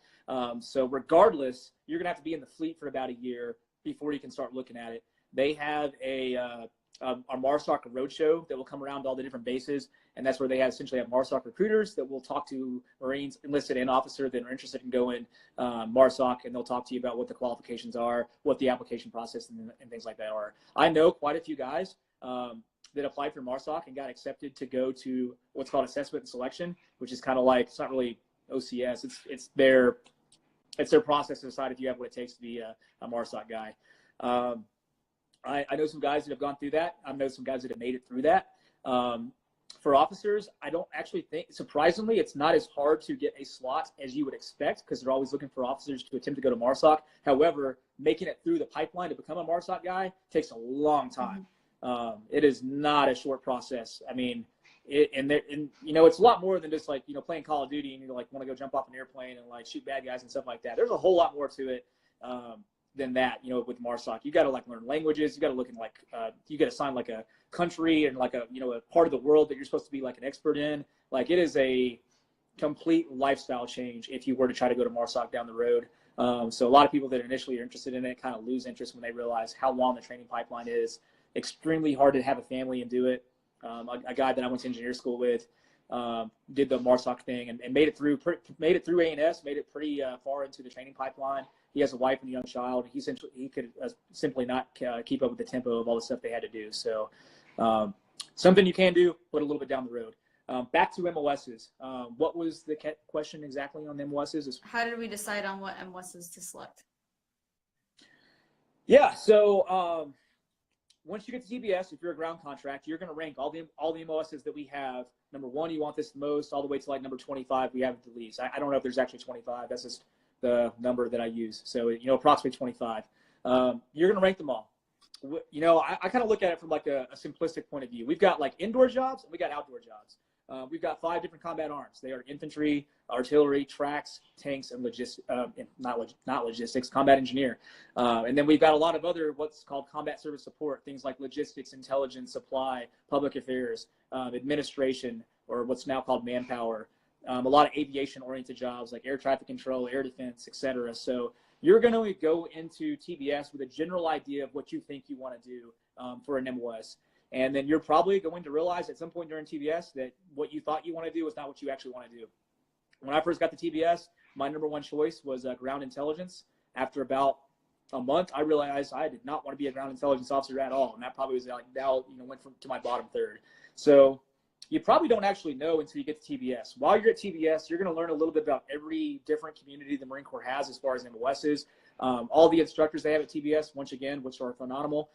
So regardless, you're going to have to be in the fleet for about a year before you can start looking at it. They have a MARSOC roadshow that will come around to all the different bases, and that's where they essentially have MARSOC recruiters that will talk to Marines, enlisted and officer, that are interested in going MARSOC, and they'll talk to you about what the qualifications are, what the application process and things like that are. I know quite a few guys that applied for MARSOC and got accepted to go to what's called assessment and selection, which is kind of like, it's not really OCS. It's their process to decide if you have what it takes to be a MARSOC guy. I know some guys that have gone through that. I know some guys that have made it through that. For officers, I don't actually think, surprisingly, it's not as hard to get a slot as you would expect, because they're always looking for officers to attempt to go to MARSOC. However, making it through the pipeline to become a MARSOC guy takes a long time. It is not a short process. I mean, it's a lot more than just like, playing Call of Duty and you like want to go jump off an airplane and like shoot bad guys and stuff like that. There's a whole lot more to it than that, with MARSOC. You got to like learn languages. You got to look in like, you got to sign like a country and like a part of the world that you're supposed to be like an expert in. Like, it is a complete lifestyle change if you were to try to go to MARSOC down the road. So a lot of people that initially are interested in it kind of lose interest when they realize how long the training pipeline is. Extremely hard to have a family and do it. A guy that I went to engineer school with did the MARSOC thing and made it through A&S, made it pretty far into the training pipeline. He has a wife and a young child. He could simply not keep up with the tempo of all the stuff they had to do. So something you can do, but a little bit down the road. Back to MOSs. What was the question exactly on the MOSs? How did we decide on what MOSs to select? Yeah, so once you get to TBS, if you're a ground contract, you're going to rank all the MOSs that we have. Number 1, you want this the most, all the way to like number 25. We have it the least. I don't know if there's actually 25. That's just the number that I use. So, approximately 25. You're going to rank them all. I kind of look at it from like a simplistic point of view. We've got like indoor jobs and we got outdoor jobs. We've got 5 different combat arms. They are infantry, artillery, tracks, tanks, and not logistics, combat engineer. And then we've got a lot of other what's called combat service support, things like logistics, intelligence, supply, public affairs, administration, or what's now called manpower. A lot of aviation-oriented jobs like air traffic control, air defense, etc. So you're going to go into TBS with a general idea of what you think you want to do for an MOS. And then you're probably going to realize at some point during TBS that what you thought you want to do is not what you actually want to do. When I first got to TBS, my number 1 choice was ground intelligence. After about a month, I realized I did not want to be a ground intelligence officer at all. And that probably was like went to my bottom third. So you probably don't actually know until you get to TBS. While you're at TBS, you're going to learn a little bit about every different community the Marine Corps has as far as MOSs. All the instructors they have at TBS, once again, which are phenomenal,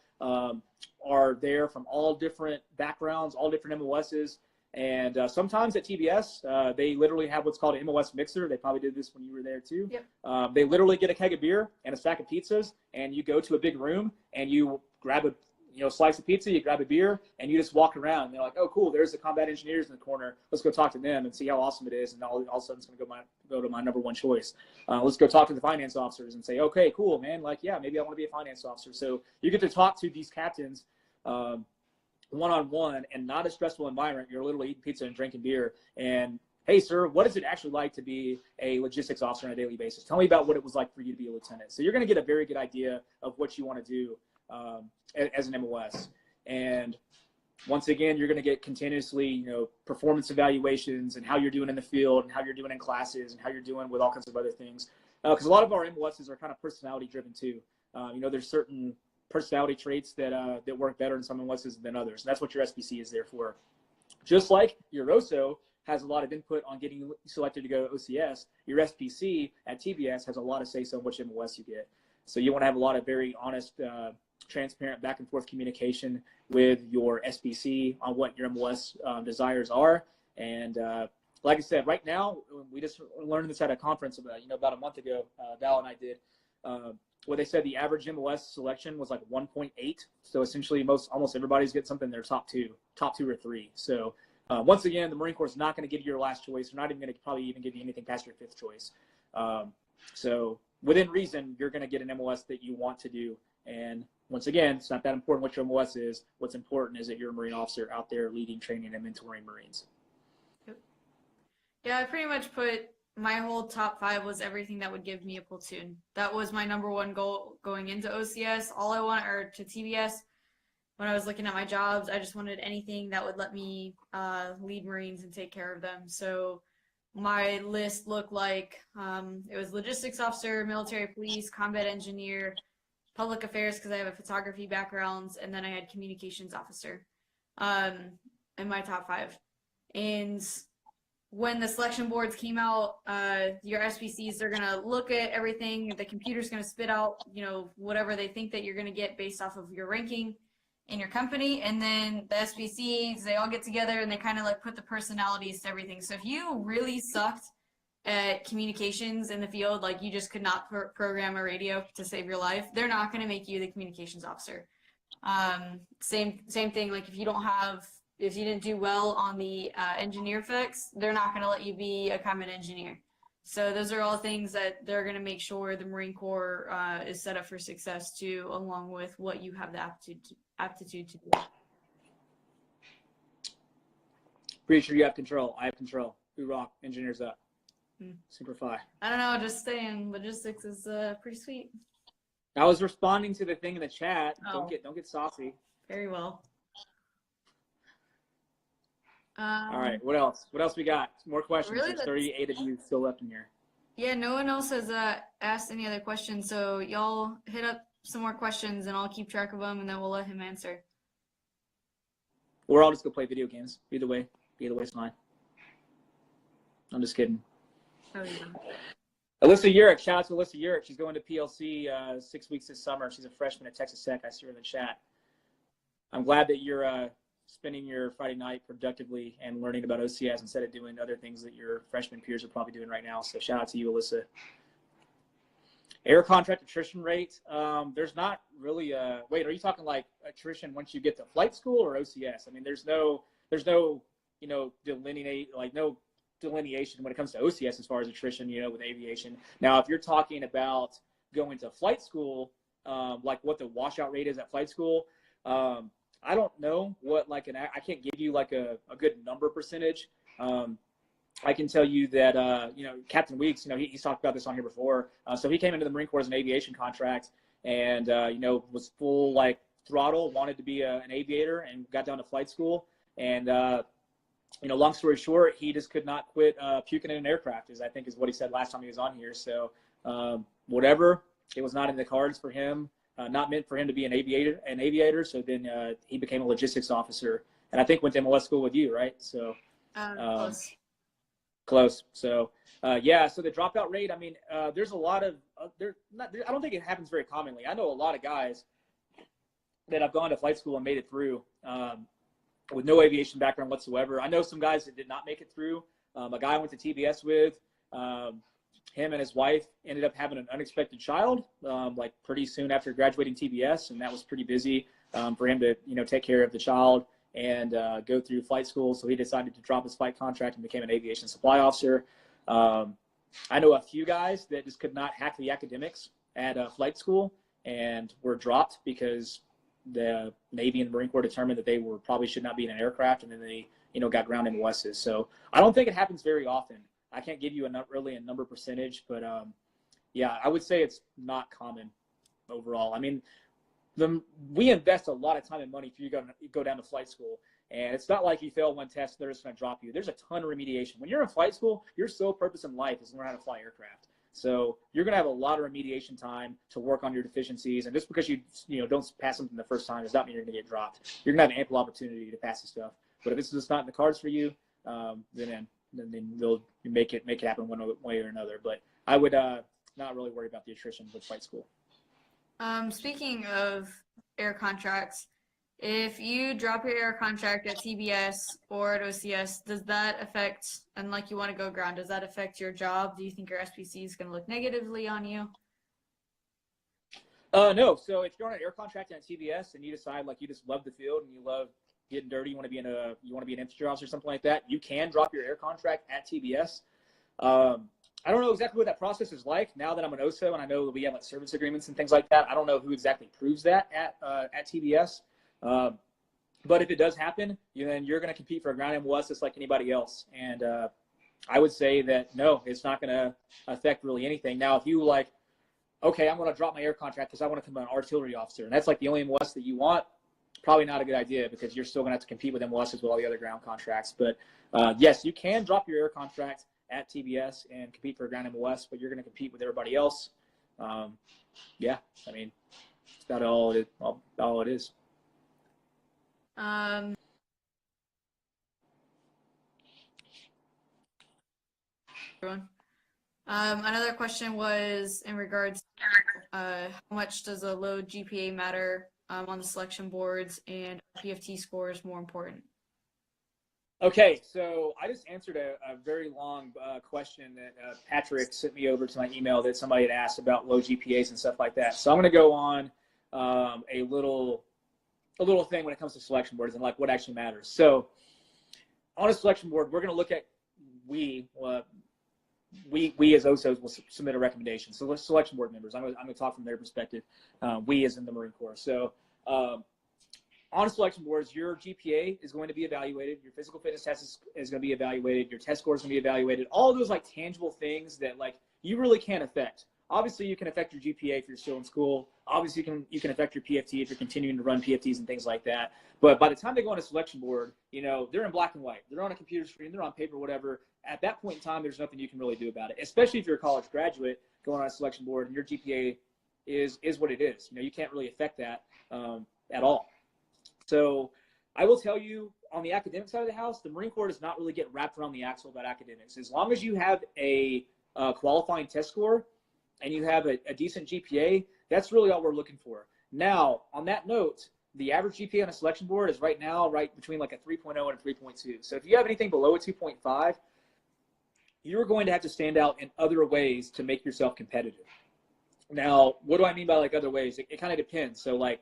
are there from all different backgrounds, all different MOSs. And sometimes at TBS, they literally have what's called an MOS mixer. They probably did this when you were there too. Yep. They literally get a keg of beer and a stack of pizzas, and you go to a big room and you grab a slice of pizza, you grab a beer, and you just walk around. And they're like, oh, cool, there's the combat engineers in the corner. Let's go talk to them and see how awesome it is. And all of a sudden, it's going to go to my number 1 choice. Let's go talk to the finance officers and say, okay, cool, man. Like, yeah, maybe I want to be a finance officer. So you get to talk to these captains one-on-one, and not a stressful environment. You're literally eating pizza and drinking beer. And, hey, sir, what is it actually like to be a logistics officer on a daily basis? Tell me about what it was like for you to be a lieutenant. So you're going to get a very good idea of what you want to do as an MOS. And once again, you're going to get continuously, performance evaluations and how you're doing in the field and how you're doing in classes and how you're doing with all kinds of other things. Because a lot of our MOSs are kind of personality driven too. There's certain personality traits that work better in some MOSs than others. And that's what your SPC is there for. Just like your OSO has a lot of input on getting selected to go to OCS, your SPC at TBS has a lot of say-so on which MOS you get. So you want to have a lot of very honest, transparent back and forth communication with your SPC on what your MOS desires are. And like I said, right now, we just learned this at a conference about a month ago. Val and I did. Where they said the average MOS selection was like 1.8. So essentially, almost everybody's getting something in their top two or three. So once again, the Marine Corps is not going to give you your last choice. They're not even going to probably even give you anything past your fifth choice. So within reason, you're going to get an MOS that you want to do. And once again, it's not that important what your MOS is. What's important is that you're a Marine officer out there leading, training, and mentoring Marines. Yeah, I pretty much put my whole top 5 was everything that would give me a platoon. That was my number one goal going into OCS. All I wanted, or to TBS, when I was looking at my jobs, I just wanted anything that would let me lead Marines and take care of them. So my list looked like it was logistics officer, military police, combat engineer, public affairs because I have a photography background, and then I had communications officer in my top 5. And when the selection boards came out, your SPCs, they're going to look at everything. The computer's going to spit out, whatever they think that you're going to get based off of your ranking in your company. And then the SPCs, they all get together and they kind of like put the personalities to everything. So if you really sucked at communications in the field, like you just could not program a radio to save your life, they're not going to make you the communications officer. Same thing, like if you didn't do well on the engineer fix, they're not going to let you be a combat engineer. So those are all things that they're going to make sure the Marine Corps is set up for success too, along with what you have the aptitude to do. Pretty sure you have control. I have control. We rock. Engineers up. Super Phi. I don't know. Just saying, logistics is pretty sweet. I was responding to the thing in the chat. Oh. Don't get saucy. Very well. All right. What else? What else we got? Some more questions. Really, There's 38 of you still left in here. Yeah, no one else has asked any other questions, so y'all hit up some more questions, and I'll keep track of them, and then we'll let him answer. Or I'll just go play video games. Either way is fine. I'm just kidding. Oh, yeah. Alyssa Urich. Shout out to Alyssa Urich. She's going to PLC 6 weeks this summer. She's a freshman at Texas Tech. I see her in the chat. I'm glad that you're spending your Friday night productively and learning about OCS instead of doing other things that your freshman peers are probably doing right now. So shout out to you, Alyssa. Air contract attrition rate. There's not really wait, are you talking like attrition once you get to flight school or OCS? I mean, there's no delineation when it comes to OCS as far as attrition, with aviation. Now, if you're talking about going to flight school, like what the washout rate is at flight school, I don't know what I can't give you like a good number percentage. I can tell you that, Captain Weeks, he's talked about this on here before. So he came into the Marine Corps as an aviation contract and, was full throttle, wanted to be an aviator and got down to flight school. And, long story short, he just could not quit puking in an aircraft, I think is what he said last time he was on here. So whatever, it was not in the cards for him. Not meant for him to be an aviator. So then he became a logistics officer, and I think went to MOS school with you, right? So close. So so the dropout rate. I mean, there's a lot of I don't think it happens very commonly. I know a lot of guys that have gone to flight school and made it through with no aviation background whatsoever. I know some guys that did not make it through. A guy I went to TBS with. Him and his wife ended up having an unexpected child, pretty soon after graduating TBS, and that was pretty busy for him to, take care of the child and go through flight school. So he decided to drop his flight contract and became an aviation supply officer. I know a few guys that just could not hack the academics at flight school and were dropped because the Navy and Marine Corps determined that they probably should not be in an aircraft, and then they, got ground MOSs. So I don't think it happens very often. I can't give you a number percentage, but I would say it's not common overall. I mean, we invest a lot of time and money if you go down to flight school, and it's not like you fail one test, they're just going to drop you. There's a ton of remediation. When you're in flight school, your sole purpose in life is to learn how to fly aircraft. So you're going to have a lot of remediation time to work on your deficiencies, and just because you don't pass something the first time does not mean you're going to get dropped. You're going to have ample opportunity to pass the stuff. But if it's just not in the cards for you, then they'll make it happen one way or another. But I would not really worry about the attrition with flight school. Speaking of air contracts, If you drop your air contract at TBS or at OCS, does that affect, and like you want to go ground, does that affect your job? Do you think your SPC is going to look negatively on you? No. So if you're on an air contract at TBS and you decide like you just love the field and you love getting dirty, you want to be an infantry officer or something like that, you can drop your air contract at TBS. I don't know exactly what that process is like now that I'm an OSO and I know that we have like service agreements and things like that. I don't know who exactly proves that at TBS. But if it does happen, then you're going to compete for a ground MOS just like anybody else. And I would say that no, it's not going to affect really anything. Now, if you like, okay, I'm going to drop my air contract because I want to become an artillery officer, and that's like the only MOS that you want, probably not a good idea because you're still going to have to compete with MOSs with all the other ground contracts. But yes, you can drop your air contract at TBS and compete for a ground MOS, but you're going to compete with everybody else. Yeah, I mean, that's about all it is. Everyone. Another question was in regards to how much does a low GPA matter on the selection boards, and PFT score is more important? Okay, so I just answered a very long question that Patrick sent me over to my email that somebody had asked about low GPAs and stuff like that. So I'm going to go on a little thing when it comes to selection boards and like what actually matters. So on a selection board, we're going to look at we as OSOs will submit a recommendation. So selection board members, I'm going to talk from their perspective. We as in the Marine Corps. So on selection boards, your GPA is going to be evaluated. Your physical fitness test is going to be evaluated. Your test score is going to be evaluated. All those like tangible things that like you really can't affect. Obviously, you can affect your GPA if you're still in school. Obviously, you can affect your PFT if you're continuing to run PFTs and things like that. But by the time they go on a selection board, they're in black and white. They're on a computer screen. They're on paper, whatever. At that point in time, there's nothing you can really do about it, especially if you're a college graduate going on a selection board and your GPA is what it is. You can't really affect that at all. So I will tell you, on the academic side of the house, the Marine Corps does not really get wrapped around the axle about academics. As long as you have a qualifying test score and you have a decent GPA, that's really all we're looking for. Now, on that note, the average GPA on a selection board is right now right between like a 3.0 and a 3.2. So if you have anything below a 2.5, you're going to have to stand out in other ways to make yourself competitive. Now, what do I mean by like other ways? It kind of depends. So like,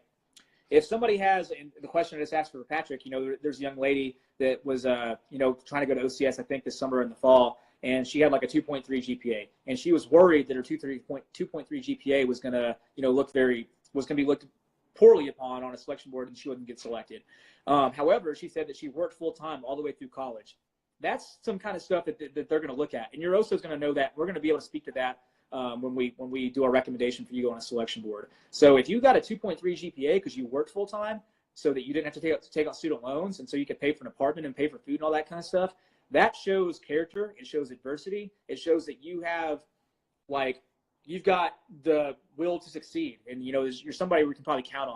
if somebody has, and the question I just asked for Patrick, there's a young lady that was, trying to go to OCS, I think this summer in the fall, and she had like a 2.3 GPA, and she was worried that her 2.3 GPA was going to, was going to be looked poorly upon on a selection board and she wouldn't get selected. However, she said that she worked full time all the way through college. That's some kind of stuff that they're going to look at, and your OSO is going to know that. We're going to be able to speak to that when we do our recommendation for you on a selection board. So if you got a 2.3 GPA because you worked full time, so that you didn't have to take out student loans, and so you could pay for an apartment and pay for food and all that kind of stuff, that shows character. It shows adversity. It shows that you have, like, you've got the will to succeed, and you're somebody we can probably count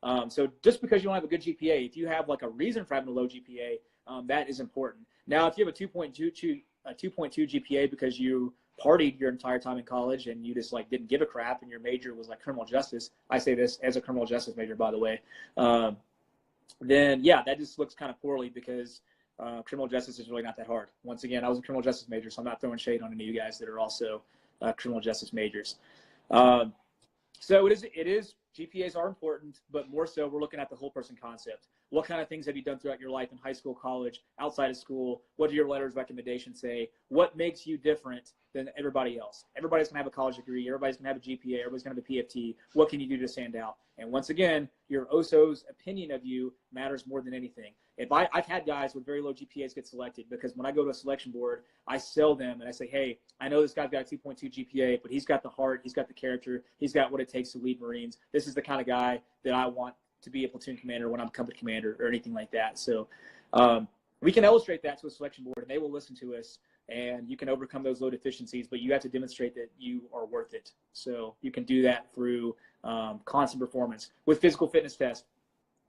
on. So just because you don't have a good GPA, if you have like a reason for having a low GPA, that is important. Now, if you have a 2.2 GPA because you partied your entire time in college and you just like didn't give a crap and your major was like criminal justice, I say this as a criminal justice major, by the way, then yeah, that just looks kind of poorly because criminal justice is really not that hard. Once again, I was a criminal justice major, so I'm not throwing shade on any of you guys that are also criminal justice majors. So it is GPAs are important, but more so we're looking at the whole person concept. What kind of things have you done throughout your life in high school, college, outside of school? What do your letters of recommendation say? What makes you different than everybody else? Everybody's going to have a college degree. Everybody's going to have a GPA. Everybody's going to have a PFT. What can you do to stand out? And once again, your OSO's opinion of you matters more than anything. I've had guys with very low GPAs get selected because when I go to a selection board, I sell them and I say, hey, I know this guy's got a 2.2 GPA, but he's got the heart, he's got the character, he's got what it takes to lead Marines. This is the kind of guy that I want to be a platoon commander when I'm a company commander or anything like that. So we can illustrate that to a selection board and they will listen to us, and you can overcome those low deficiencies, but you have to demonstrate that you are worth it. So you can do that through constant performance. With physical fitness tests,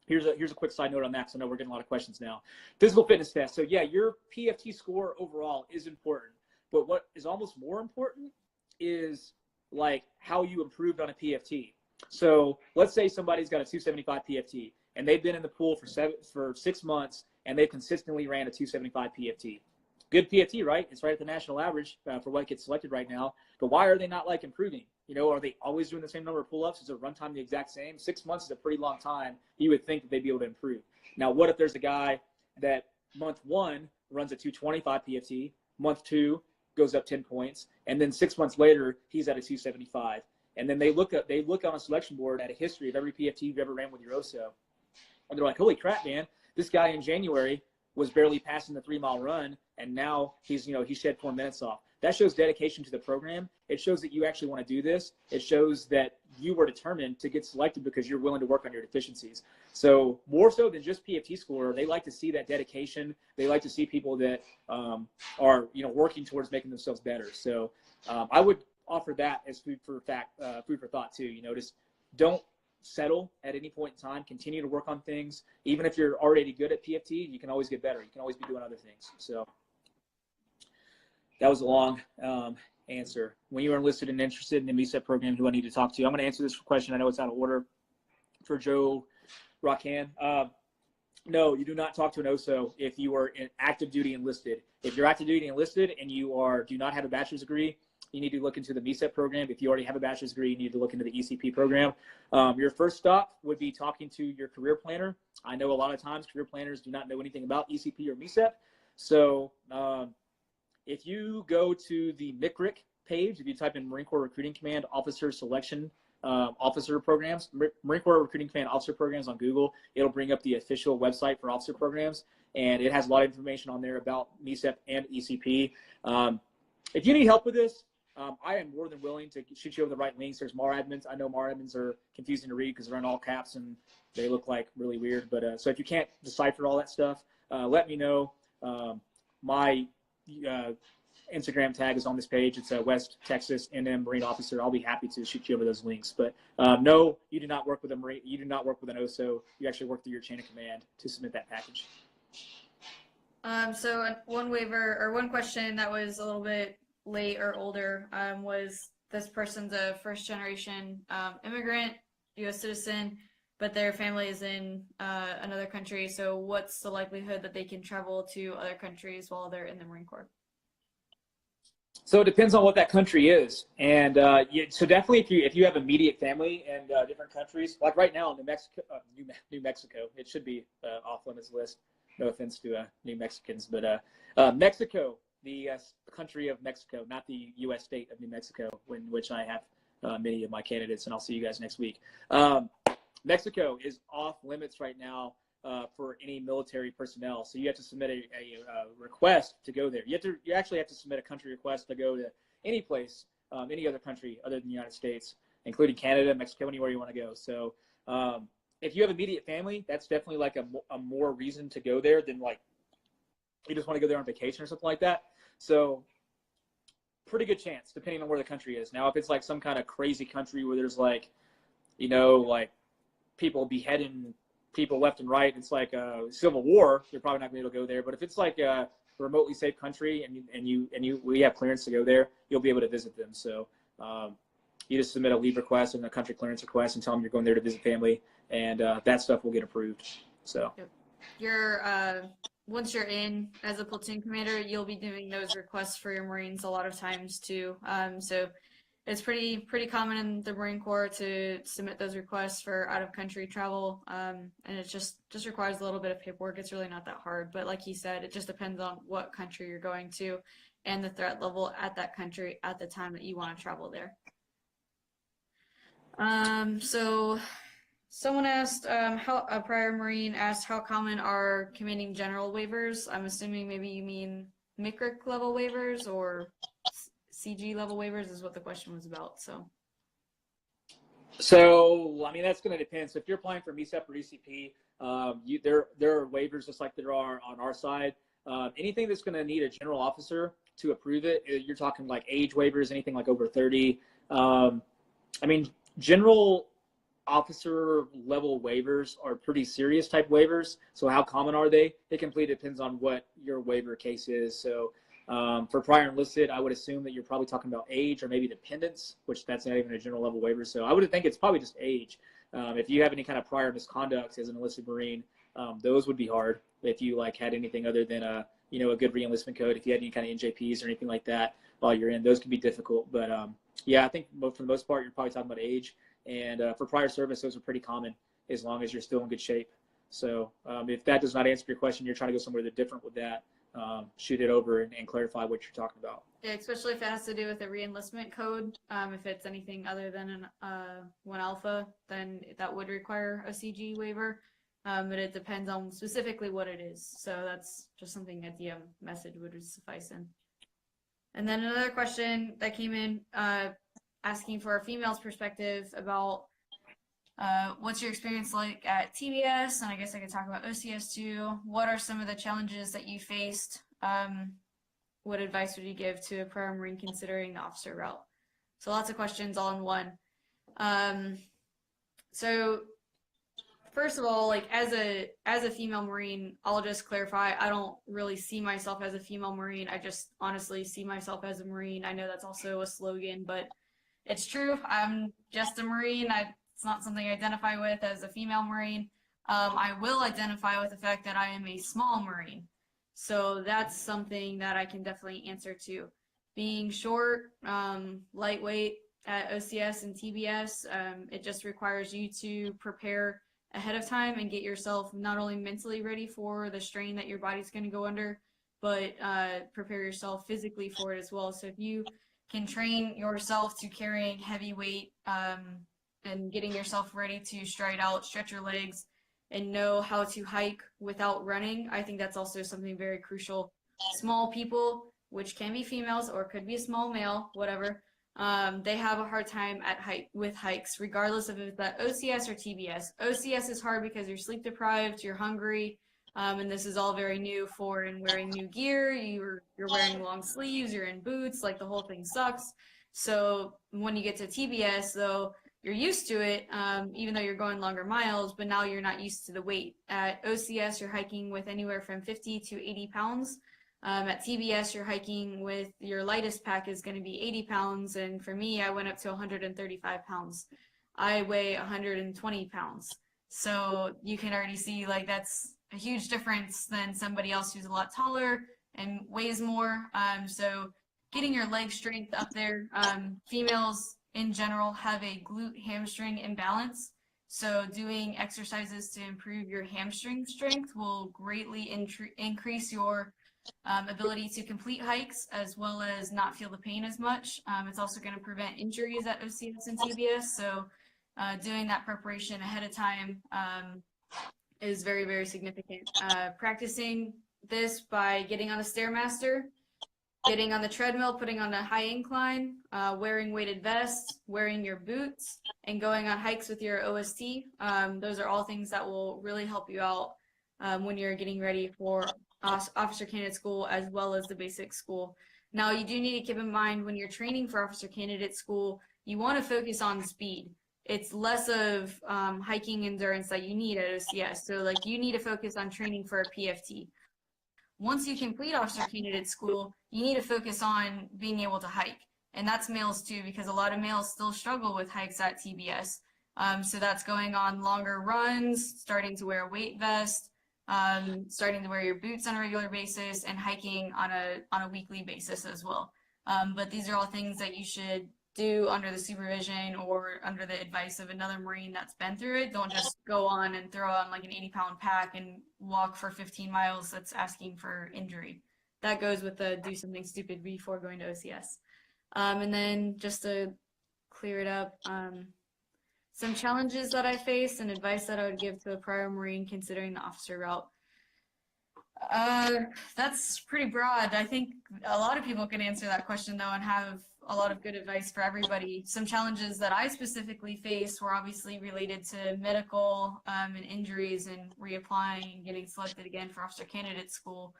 here's a quick side note on that, because I know we're getting a lot of questions now. Physical fitness test. So yeah, your PFT score overall is important, but what is almost more important is like how you improved on a PFT. So let's say somebody's got a 275 PFT and they've been in the pool for 6 months, and they've consistently ran a 275 PFT. Good PFT, right? It's right at the national average for what gets selected right now. But why are they not like improving? You know, are they always doing the same number of pull-ups? Is their runtime the exact same? 6 months is a pretty long time. You would think that they'd be able to improve. Now, what if there's a guy that month 1 runs a 225 PFT, month 2 goes up 10 points, and then 6 months later he's at a 275, and then they look on a selection board at a history of every PFT you've ever ran with your OSO, and they're like, holy crap, man, this guy in January was barely passing the 3-mile run, and now he shed 4 minutes off. That shows dedication to the program. It shows that you actually want to do this. It shows that you were determined to get selected because you're willing to work on your deficiencies. So more so than just PFT score, they like to see that dedication. They like to see people that are working towards making themselves better. So I would offer that as food for thought too. Just don't settle at any point in time. Continue to work on things. Even if you're already good at PFT, you can always get better. You can always be doing other things. So that was a long answer. When you are enlisted and interested in the MECEP program, who do I need to talk to? I'm going to answer this question. I know it's out of order. For Joe Rockan, no, you do not talk to an OSO if you are in active duty enlisted. If you're active duty enlisted and you do not have a bachelor's degree, you need to look into the MECEP program. If you already have a bachelor's degree, you need to look into the ECP program. Your first stop would be talking to your career planner. I know a lot of times career planners do not know anything about ECP or MECEP. So if you go to the MCRIC page, if you type in Marine Corps Recruiting Command Officer Selection Officer Programs, Marine Corps Recruiting Command Officer Programs on Google, it'll bring up the official website for officer programs, and it has a lot of information on there about MECEP and ECP. If you need help with this, I am more than willing to shoot you over the right links. There's MAR admins. I know MAR admins are confusing to read because they're in all caps and they look like really weird. But so if you can't decipher all that stuff, let me know. My Instagram tag is on this page. It's a West Texas NM Marine Officer. I'll be happy to shoot you over those links. But no, you do not work with a Marine. You do not work with an OSO. You actually work through your chain of command to submit that package. So one question that was a little bit late or older was this person's a first-generation immigrant, U.S. citizen, but their family is in another country. So what's the likelihood that they can travel to other countries while they're in the Marine Corps? So it depends on what that country is, and so definitely if you have immediate family in different countries, like right now in New Mexico, it should be off limits list. No offense to New Mexicans, but Mexico, the country of Mexico, not the U.S. state of New Mexico, which I have many of my candidates, and I'll see you guys next week. Mexico is off limits right now for any military personnel, so you have to submit a request to go there. You actually have to submit a country request to go to any place, any other country other than the United States, including Canada, Mexico, anywhere you want to go. So if you have immediate family, that's definitely like a more reason to go there than like you just want to go there on vacation or something like that. So pretty good chance, depending on where the country is. Now, if it's like some kind of crazy country where there's like, like people beheading people left and right, it's like a civil war, you're probably not going to be able to go there. But if it's like a remotely safe country and we have clearance to go there, you'll be able to visit them. So you just submit a leave request and a country clearance request and tell them you're going there to visit family, and that stuff will get approved. So once you're in as a platoon commander, you'll be doing those requests for your Marines a lot of times too. So it's pretty common in the Marine Corps to submit those requests for out-of-country travel, and it just requires a little bit of paperwork. It's really not that hard, but like he said, it just depends on what country you're going to and the threat level at that country at the time that you want to travel there. So someone asked, a prior Marine asked, how common are commanding general waivers? I'm assuming maybe you mean MCRIC level waivers or CG level waivers is what the question was about. So I mean, that's going to depend. So if you're applying for MECEP or ECP, there are waivers just like there are on our side. Anything that's going to need a general officer to approve it, you're talking like age waivers, anything like over 30. I mean, general officer level waivers are pretty serious type waivers. So how common are they? It completely depends on what your waiver case is. So for prior enlisted, I would assume that you're probably talking about age or maybe dependents, which that's not even a general level waiver. So I would think it's probably just age. If you have any kind of prior misconduct as an enlisted Marine, those would be hard. If you like had anything other than a good reenlistment code, if you had any kind of NJPs or anything like that while you're in, those could be difficult. But yeah, I think for the most part, you're probably talking about age. And for prior service, those are pretty common as long as you're still in good shape. So if that does not answer your question, you're trying to go somewhere that's different with that, shoot it over and clarify what you're talking about. Yeah, especially if it has to do with a reenlistment code. If it's anything other than an 1 alpha, then that would require a CG waiver. But it depends on specifically what it is. So that's just something a DM message would suffice in. And then another question that came in asking for a female's perspective about what's your experience like at TBS? And I guess I could talk about OCS too. What are some of the challenges that you faced? What advice would you give to a prior Marine considering the officer route? So lots of questions all in one. So first of all, like as a female Marine, I'll just clarify, I don't really see myself as a female Marine. I just honestly see myself as a Marine. I know that's also a slogan, but it's true. I'm just a Marine. It's not something I identify with as a female Marine. I will identify with the fact that I am a small Marine. So that's something that I can definitely answer to. Being short, lightweight at OCS and TBS, it just requires you to prepare ahead of time and get yourself not only mentally ready for the strain that your body's going to go under, but prepare yourself physically for it as well. So if you can train yourself to carrying heavy weight and getting yourself ready to stride out, stretch your legs, and know how to hike without running, I think that's also something very crucial. Small people, which can be females or could be a small male, whatever, they have a hard time with hikes, regardless of if it's at OCS or TBS. OCS is hard because you're sleep deprived, you're hungry, and this is all very new and wearing new gear. You're wearing long sleeves, you're in boots, like the whole thing sucks. So when you get to TBS, though, you're used to it, even though you're going longer miles, but now you're not used to the weight. At OCS, you're hiking with anywhere from 50 to 80 pounds. At TBS, you're hiking with your lightest pack is going to be 80 pounds. And for me, I went up to 135 pounds. I weigh 120 pounds. So you can already see like that's a huge difference than somebody else who's a lot taller and weighs more. So getting your leg strength up there, females in general have a glute hamstring imbalance. So doing exercises to improve your hamstring strength will greatly increase your ability to complete hikes as well as not feel the pain as much. It's also going to prevent injuries at OCS and TBS. So doing that preparation ahead of time is very, very significant. Practicing this by getting on a Stairmaster, getting on the treadmill, putting on a high incline, wearing weighted vests, wearing your boots, and going on hikes with your OST. Those are all things that will really help you out when you're getting ready for officer candidate school as well as the basic school. Now, you do need to keep in mind when you're training for officer candidate school, you want to focus on speed. It's less of hiking endurance that you need at OCS. So like you need to focus on training for a PFT. Once you complete officer candidate school, you need to focus on being able to hike. And that's males too, because a lot of males still struggle with hikes at TBS. So that's going on longer runs, starting to wear a weight vest, starting to wear your boots on a regular basis, and hiking on a weekly basis as well. But these are all things that you should do under the supervision or under the advice of another Marine that's been through it. Don't just go on and throw on like an 80-pound pack and walk for 15 miles. That's asking for injury. That goes with the do something stupid before going to OCS. And then just to clear it up, some challenges that I faced and advice that I would give to a prior Marine considering the officer route. That's pretty broad. I think a lot of people can answer that question though and have a lot of good advice for everybody. Some challenges that I specifically faced were obviously related to medical and injuries and reapplying and getting selected again for officer candidate school.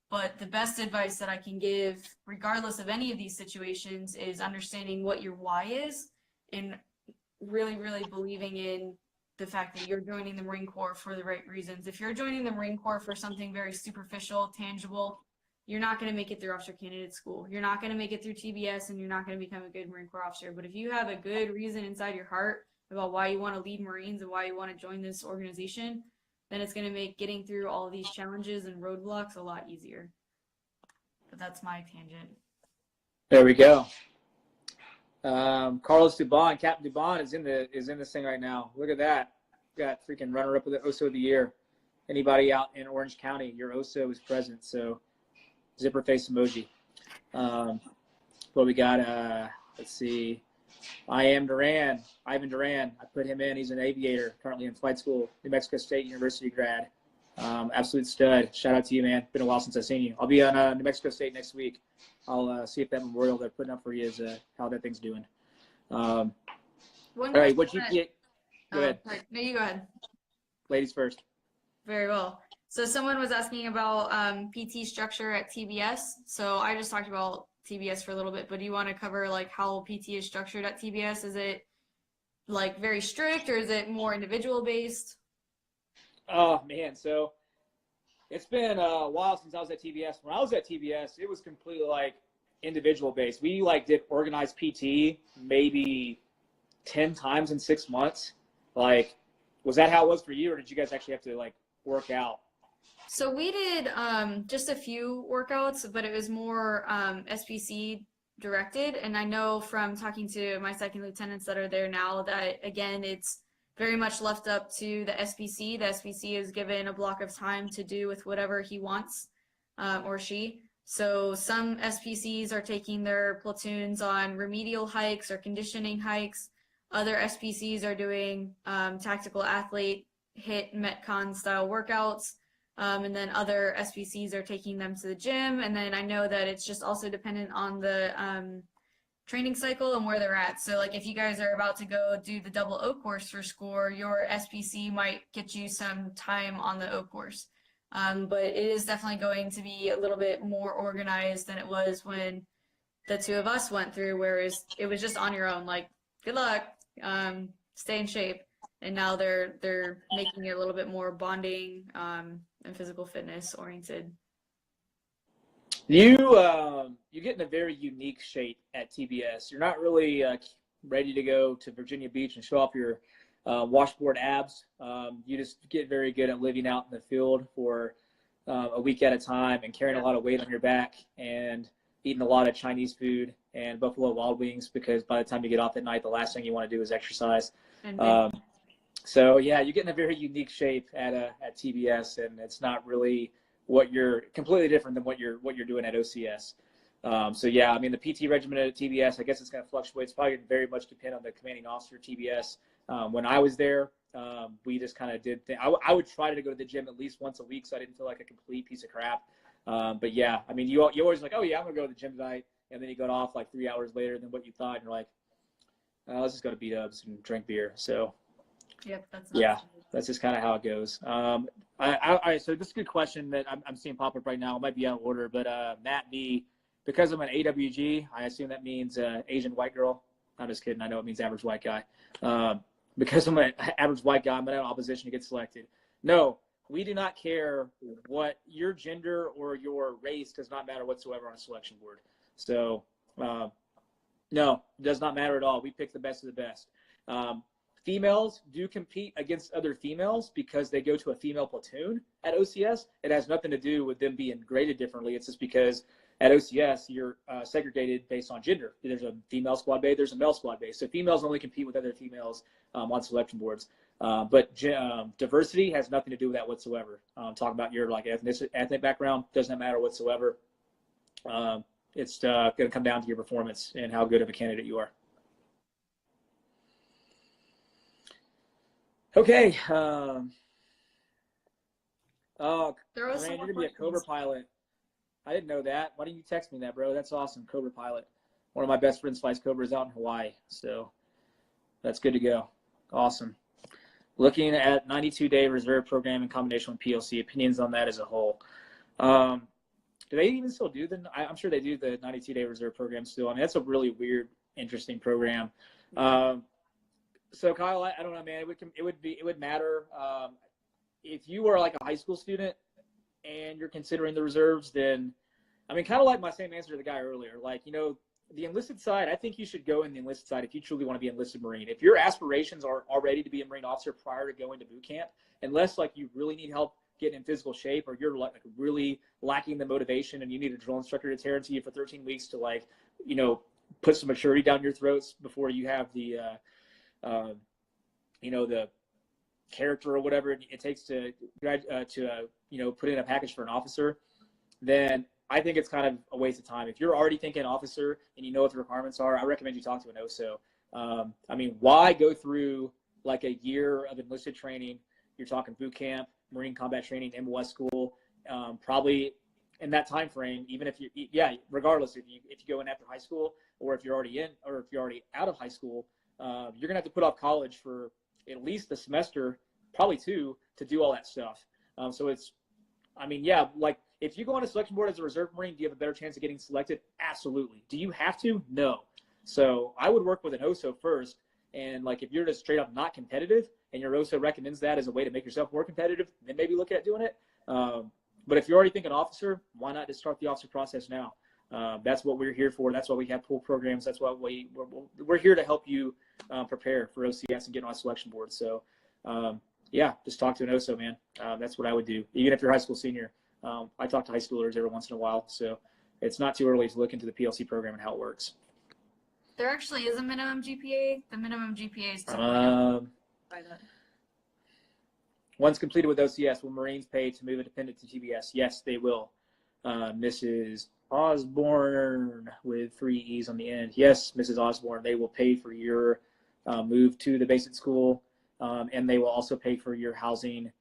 But the best advice that I can give, regardless of any of these situations, is understanding what your why is and really, really believing in the fact that you're joining the Marine Corps for the right reasons. If you're joining the Marine Corps for something very superficial, tangible, you're not going to make it through officer candidate school. You're not going to make it through TBS, and you're not going to become a good Marine Corps officer. But if you have a good reason inside your heart about why you want to lead Marines and why you want to join this organization, then it's going to make getting through all of these challenges and roadblocks a lot easier. But that's my tangent. There we go. Carlos Dubon, Captain Dubon is in this thing right now. Look at that. Got freaking runner-up of the OSO of the year. Anybody out in Orange County, your OSO is present. So zipper face emoji. What we got? Let's see. Ivan Duran. I put him in. He's an aviator, currently in flight school, New Mexico State University grad. Absolute stud. Shout out to you, man. Been a while since I've seen you. I'll be on New Mexico State next week. I'll see if that memorial they're putting up for you is how that thing's doing. All right, what'd you get? Go ahead. No, you go ahead. Ladies first. Very well. So someone was asking about PT structure at TBS. So I just talked about TBS for a little bit, but do you want to cover like how PT is structured at TBS? Is it like very strict, or is it more individual based? Oh man, so it's been a while since I was at TBS. When I was at TBS, it was completely like individual based. We like did organized PT maybe 10 times in 6 months. Like, was that how it was for you, or did you guys actually have to like work out? So we did just a few workouts, but it was more SPC directed. And I know from talking to my second lieutenants that are there now that, again, it's very much left up to the SPC. The SPC is given a block of time to do with whatever he wants or she. So some SPCs are taking their platoons on remedial hikes or conditioning hikes. Other SPCs are doing tactical athlete HIT Metcon style workouts. And then other SPCs are taking them to the gym. And then I know that it's just also dependent on the training cycle and where they're at. So like if you guys are about to go do the double O course for SCORE, your SPC might get you some time on the O course. But it is definitely going to be a little bit more organized than it was when the two of us went through, whereas it was just on your own, like, good luck, stay in shape. And now they're making it a little bit more bonding and physical fitness oriented. You get in a very unique shape at TBS. You're not really ready to go to Virginia Beach and show off your washboard abs. You just get very good at living out in the field for a week at a time and carrying a lot of weight on your back and eating a lot of Chinese food and Buffalo Wild Wings, because by the time you get off at night, the last thing you want to do is exercise. So yeah, you get in a very unique shape at TBS, and it's not really what you're completely different than what you're doing at OCS. So yeah, I mean the PT regimen at TBS, I guess it's going to fluctuate. It's probably going to very much depend on the commanding officer at TBS. When I was there, we just kind of did I would try to go to the gym at least once a week, so I didn't feel like a complete piece of crap. But yeah, I mean you always like, oh yeah, I'm gonna go to the gym tonight, and then you got off like 3 hours later than what you thought, and you're like, let's just go to B-dubs and drink beer. So. Yep, that's just kind of how it goes. So this is a good question that I'm seeing pop up right now. It might be out of order, but Matt B, because I'm an AWG, I assume that means Asian white girl. I'm just kidding. I know it means average white guy. Because I'm an average white guy, I'm in opposition to get selected. No, we do not care what your gender or your race does not matter whatsoever on a selection board. So no, it does not matter at all. We pick the best of the best. Females do compete against other females because they go to a female platoon at OCS. It has nothing to do with them being graded differently. It's just because at OCS, you're segregated based on gender. There's a female squad bay, there's a male squad bay. So females only compete with other females on selection boards. But diversity has nothing to do with that whatsoever. Talking about your like ethnic background doesn't matter whatsoever. It's going to come down to your performance and how good of a candidate you are. Okay. Oh, Rand, you're going to be a Cobra pilot. I didn't know that. Why didn't you text me that, bro? That's awesome. Cobra pilot. One of my best friends flies Cobras out in Hawaii. So that's good to go. Awesome. Looking at 92-day reserve program in combination with PLC, opinions on that as a whole. Do they even still do I'm sure they do the 92-day reserve program still. I mean, that's a really weird, interesting program. So Kyle, I don't know, man. It would matter if you are like a high school student and you're considering the reserves. Then, I mean, kind of like my same answer to the guy earlier. Like, the enlisted side, I think you should go in the enlisted side if you truly want to be an enlisted Marine. If your aspirations are already to be a Marine officer prior to going to boot camp, unless like you really need help getting in physical shape, or you're like really lacking the motivation and you need a drill instructor to tear into you for 13 weeks to like, you know, put some maturity down your throats before you have the, you know, the character or whatever it takes to you know, put in a package for an officer, then I think it's kind of a waste of time. If you're already thinking officer and you know what the requirements are, I recommend you talk to an OSO. I mean, why go through like a year of enlisted training? You're talking boot camp, Marine combat training, MOS school, probably in that time frame. Even if regardless if you go in after high school, or if you're already in, or if you're already out of high school, you're gonna have to put off college for at least a semester, probably 2, to do all that stuff. So it's, I mean, yeah, like if you go on a selection board as a reserve Marine, do you have a better chance of getting selected? Absolutely. Do you have to? No. So I would work with an OSO first. And like if you're just straight up not competitive and your OSO recommends that as a way to make yourself more competitive, then maybe look at doing it. But if you're already thinking officer, why not just start the officer process now? That's what we're here for. That's why we have pool programs. That's why we're here to help you prepare for OCS and get on a selection board. So yeah, just talk to an OSO, man. That's what I would do. Even if you're a high school senior. I talk to high schoolers every once in a while. So it's not too early to look into the PLC program and how it works. There actually is a minimum GPA. The minimum GPA is 2.0. Once completed with OCS, will Marines pay to move a dependent to TBS? Yes, they will. Mrs. Osborne with 3 E's on the end. Yes, Mrs. Osborne, they will pay for your move to the basic school, and they will also pay for your housing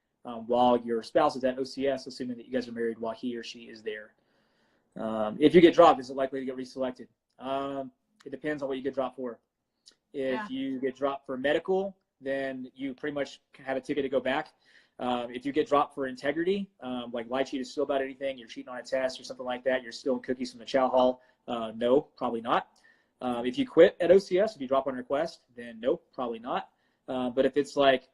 while your spouse is at OCS, assuming that you guys are married while he or she is there. If you get dropped, is it likely to get reselected? It depends on what you get dropped for. If you get dropped for medical, then you pretty much have a ticket to go back. If you get dropped for integrity, like lie, cheat, is still about anything, you're cheating on a test or something like that, you're stealing cookies from the chow hall, no, probably not. If you quit at OCS, if you drop on request, then no, probably not. But if it's like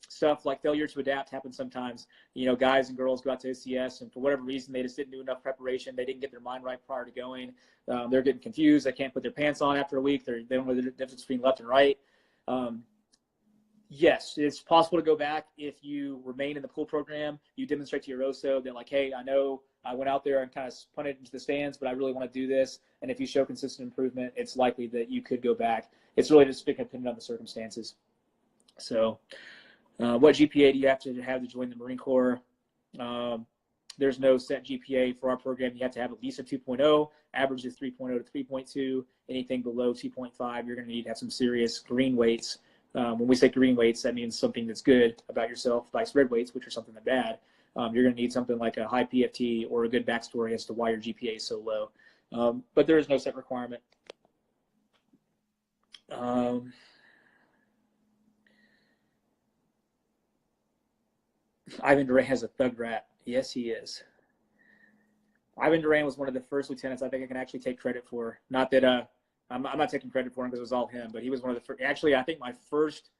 stuff like failure to adapt happens sometimes, you know, guys and girls go out to OCS and for whatever reason they just didn't do enough preparation, they didn't get their mind right prior to going, they're getting confused, they can't put their pants on after a week, they don't know the difference between left and right. Yes, it's possible to go back if you remain in the pool program. You demonstrate to your OSO that, like, hey, I know I went out there and kind of spun it into the stands, but I really want to do this. And if you show consistent improvement, it's likely that you could go back. It's really just dependent on the circumstances. So what GPA do you have to join the Marine Corps? There's no set GPA for our program. You have to have at least a 2.0. Average is 3.0 to 3.2. Anything below 2.5, you're going to need to have some serious green weights. When we say green weights, that means something that's good about yourself, vice red weights, which are something that's bad. You're going to need something like a high PFT or a good backstory as to why your GPA is so low. But there is no set requirement. Ivan Duran has a thug rat. Yes, he is. Ivan Duran was one of the first lieutenants I think I can actually take credit for. Not that I'm not taking credit for him because it was all him, but he was one of the first. Actually, I think my first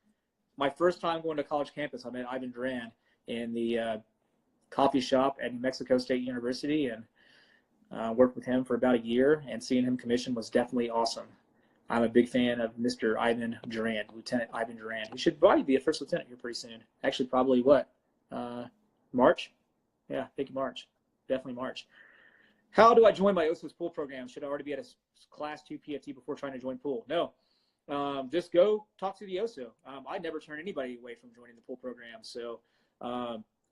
time going to college campus, I met Ivan Duran in the coffee shop at New Mexico State University, and worked with him for about a year. And seeing him commission was definitely awesome. I'm a big fan of Mr. Ivan Duran, Lieutenant Ivan Duran. He should probably be a first lieutenant here pretty soon. Actually, probably what? March? Yeah, I think March. Definitely March. How do I join my OSO's pool program? Should I already be at a class 2 PFT before trying to join pool? No. Just go talk to the OSO. I never turn anybody away from joining the pool program. So,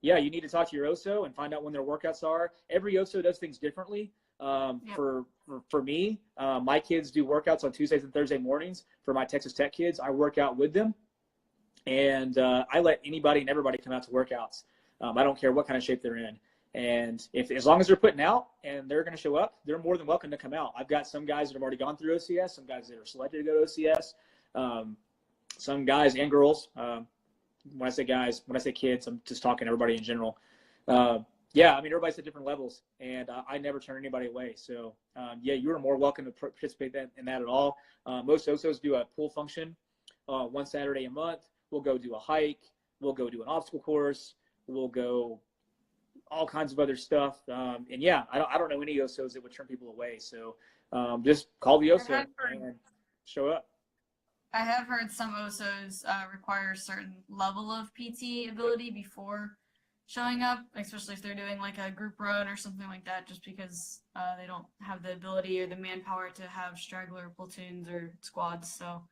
yeah, you need to talk to your OSO and find out when their workouts are. Every OSO does things differently. For me, my kids do workouts on Tuesdays and Thursday mornings. For my Texas Tech kids, I work out with them. And I let anybody and everybody come out to workouts. I don't care what kind of shape they're in. And as long as they're putting out and they're going to show up, they're more than welcome to come out. I've got some guys that have already gone through OCS, some guys that are selected to go to OCS, some guys and girls. When I say guys, when I say kids, I'm just talking everybody in general. Yeah, I mean, everybody's at different levels, and I never turn anybody away. So, yeah, you are more welcome to participate in that at all. Most OSOs do a pool function one Saturday a month. We'll go do a hike. We'll go do an obstacle course. We'll go all kinds of other stuff. And yeah, I don't know any OSOs that would turn people away. So just call the OSO and show up. I have heard some OSOs require a certain level of PT ability before showing up, especially if they're doing like a group run or something like that, just because they don't have the ability or the manpower to have straggler platoons or squads. So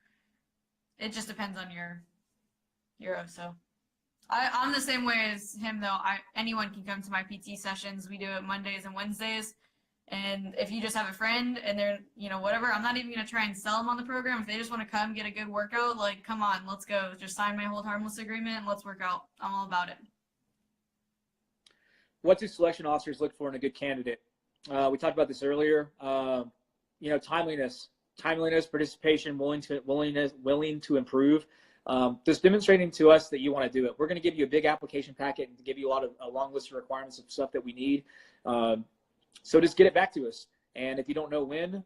it just depends on your OSO. I'm the same way as him though. Anyone can come to my PT sessions. We do it Mondays and Wednesdays. And if you just have a friend and they're, whatever, I'm not even going to try and sell them on the program. If they just want to come get a good workout, like, come on, let's go. Just sign my hold harmless agreement and let's work out. I'm all about it. What do selection officers look for in a good candidate? We talked about this earlier. Timeliness, participation, willing to improve. Just demonstrating to us that you want to do it. We're going to give you a big application packet and give you a long list of requirements of stuff that we need. So just get it back to us. And if you don't know when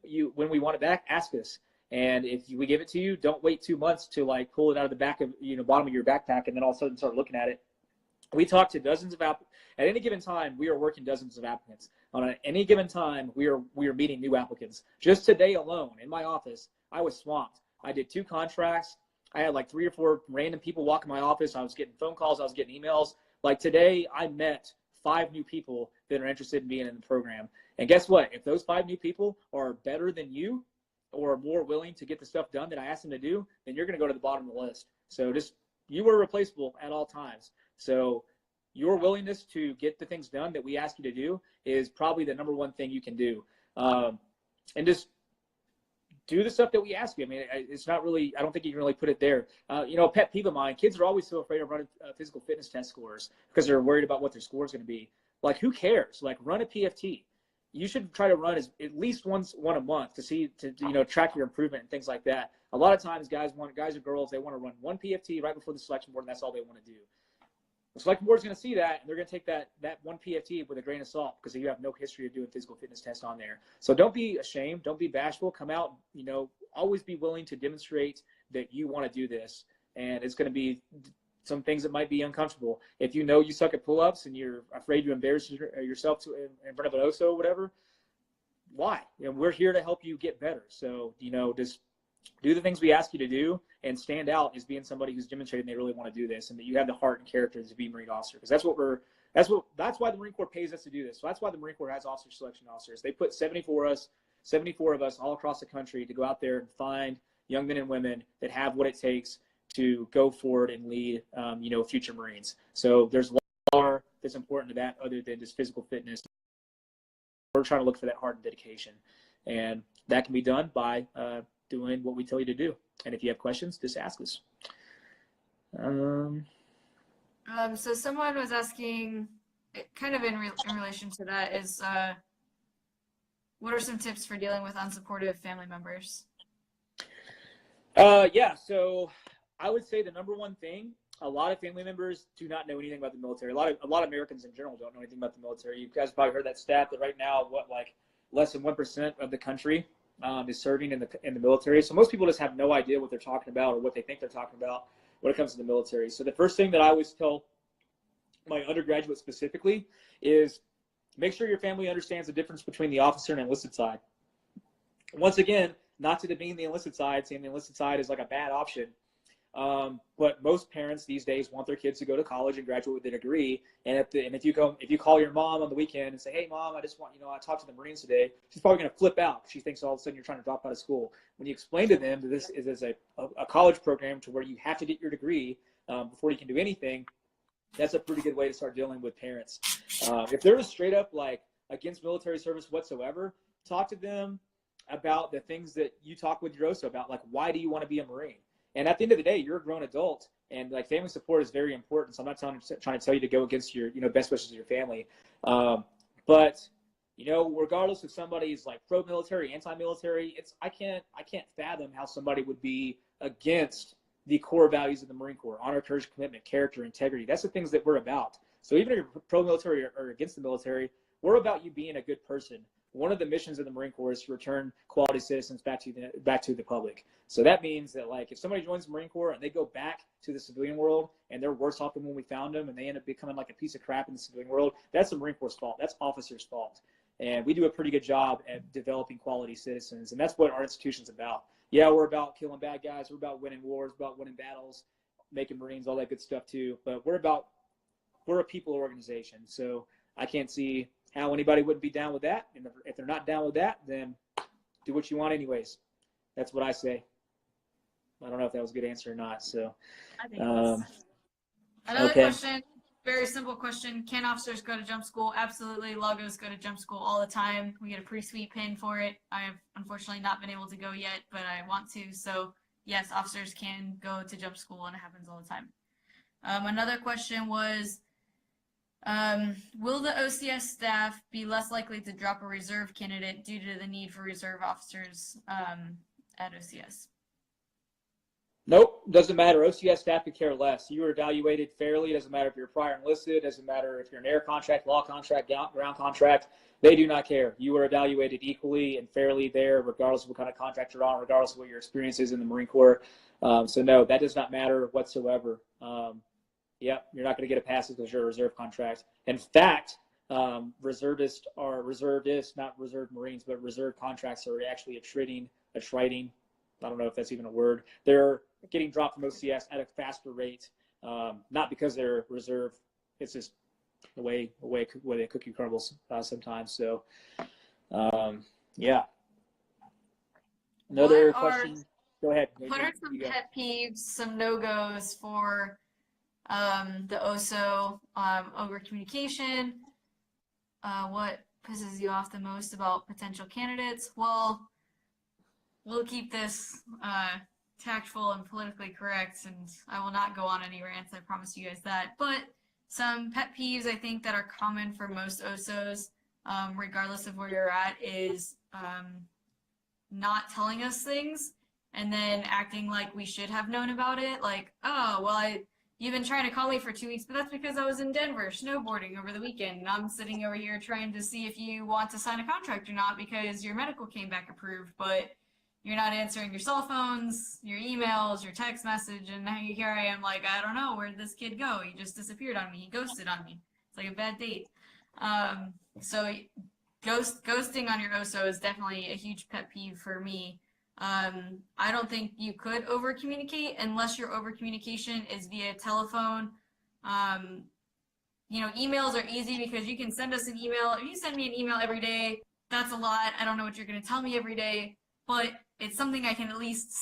we want it back, ask us. And if we give it to you, don't wait 2 months to like pull it out of the back of, bottom of your backpack and then all of a sudden start looking at it. We talk to dozens of at any given time, we are working dozens of applicants. On any given time, we are meeting new applicants. Just today alone in my office, I was swamped. I did 2 contracts. I had like 3 or 4 random people walk in my office. I was getting phone calls. I was getting emails. Like today, I met 5 new people that are interested in being in the program. And guess what? If those 5 new people are better than you or more willing to get the stuff done that I asked them to do, then you're going to go to the bottom of the list. So you are replaceable at all times. So your willingness to get the things done that we ask you to do is probably the number one thing you can do. And just do the stuff that we ask you. I mean, it's not really, I don't think you can really put it there. A pet peeve of mine, kids are always so afraid of running physical fitness test scores because they're worried about what their score is going to be. Like, who cares? Like, run a PFT. You should try to run at least one a month to track your improvement and things like that. A lot of times guys or girls, they want to run one PFT right before the selection board, and that's all they want to do. The selection board is going to see that, and they're going to take that one PFT with a grain of salt because you have no history of doing physical fitness tests on there. So don't be ashamed. Don't be bashful. Come out, always be willing to demonstrate that you want to do this. And it's going to be some things that might be uncomfortable. If you know you suck at pull-ups and you're afraid to embarrass yourself in front of an OSO or whatever, why? We're here to help you get better. So, just do the things we ask you to do and stand out as being somebody who's demonstrating they really want to do this and that you have the heart and character to be a Marine officer. Because that's why the Marine Corps pays us to do this. So that's why the Marine Corps has officer selection officers. They put 74 of us all across the country to go out there and find young men and women that have what it takes to go forward and lead, future Marines. So there's a lot more that's important to that other than just physical fitness. We're trying to look for that heart and dedication. And that can be done by doing what we tell you to do. And if you have questions, just ask us. So someone was asking, kind of in relation to that, is what are some tips for dealing with unsupportive family members? So I would say the number one thing, a lot of family members do not know anything about the military. A lot of Americans in general don't know anything about the military. You guys probably heard that stat that right now, less than 1% of the country is serving in the military. So most people just have no idea what they're talking about or what they think they're talking about when it comes to the military. So the first thing that I always tell my undergraduates specifically is make sure your family understands the difference between the officer and enlisted side. Once again, not to demean the enlisted side, saying the enlisted side is like a bad option. But most parents these days want their kids to go to college and graduate with a degree. And if you call your mom on the weekend and say, hey mom, I just want, I talked to the Marines today, she's probably going to flip out. She thinks all of a sudden you're trying to drop out of school. When you explain to them that this is a college program to where you have to get your degree before you can do anything, that's a pretty good way to start dealing with parents. If they're just straight up against military service whatsoever, talk to them about the things that you talk with your OSO about, why do you want to be a Marine? And at the end of the day, you're a grown adult, and family support is very important. So I'm not trying to tell you to go against your best wishes of your family, but regardless if somebody's pro-military, anti-military, I can't fathom how somebody would be against the core values of the Marine Corps: honor, courage, commitment, character, integrity. That's the things that we're about. So even if you're pro-military or against the military, we're about you being a good person. one of the missions of the Marine Corps is to return quality citizens back to the public. So that means that, like, if somebody joins the Marine Corps and they go back to the civilian world and they're worse off than when we found them and they end up becoming like a piece of crap in the civilian world, that's the Marine Corps' fault. That's officers' fault. And we do a pretty good job at developing quality citizens, and that's what our institution's about. Yeah, we're about killing bad guys. We're about winning wars, about winning battles, making Marines, all that good stuff too. But we're a people organization. So I can't see how anybody wouldn't be down with that. And if they're not down with that, then do what you want anyways. That's what I say. I don't know if that was a good answer or not. So, I think another question, very simple question. Can officers go to jump school? Absolutely. Logos go to jump school all the time. We get a pretty sweet pin for it. I have unfortunately not been able to go yet, but I want to. So yes, officers can go to jump school, and it happens all the time. Another question was, will the OCS staff be less likely to drop a reserve candidate due to the need for reserve officers at OCS? Nope, doesn't matter. OCS staff could care less. You are evaluated fairly. It doesn't matter if you're prior enlisted. It doesn't matter if you're an air contract, law contract, ground contract. They do not care. You are evaluated equally and fairly there, regardless of what kind of contract you're on, regardless of what your experience is in the Marine Corps. So no, that does not matter whatsoever. Yeah, you're not going to get a pass because you're a reserve contract. In fact, reservists, not reserve Marines, but reserve contracts are actually attriting. I don't know if that's even a word. They're getting dropped from OCS at a faster rate, not because they're reserve. It's just the way the cookie crumbles sometimes. So, yeah. Another question. Go ahead. What are some pet peeves, some no-goes for the OSO over communication? What pisses you off the most about potential candidates? Well, we'll keep this tactful and politically correct, and I will not go on any rants, I promise you guys that. But some pet peeves I think that are common for most OSOs, regardless of where you're at, is not telling us things and then acting like we should have known about it. Like, oh, well, you've been trying to call me for 2 weeks, but that's because I was in Denver snowboarding over the weekend, and I'm sitting over here trying to see if you want to sign a contract or not because your medical came back approved, but you're not answering your cell phones, your emails, your text message, and now here I am like, I don't know, where'd this kid go? He just disappeared on me. He ghosted on me. It's like a bad date. So ghosting on your OSO is definitely a huge pet peeve for me. I don't think you could over-communicate unless your over-communication is via telephone. Emails are easy because you can send us an email. If you send me an email every day, that's a lot. I don't know what you're going to tell me every day, but it's something I can at least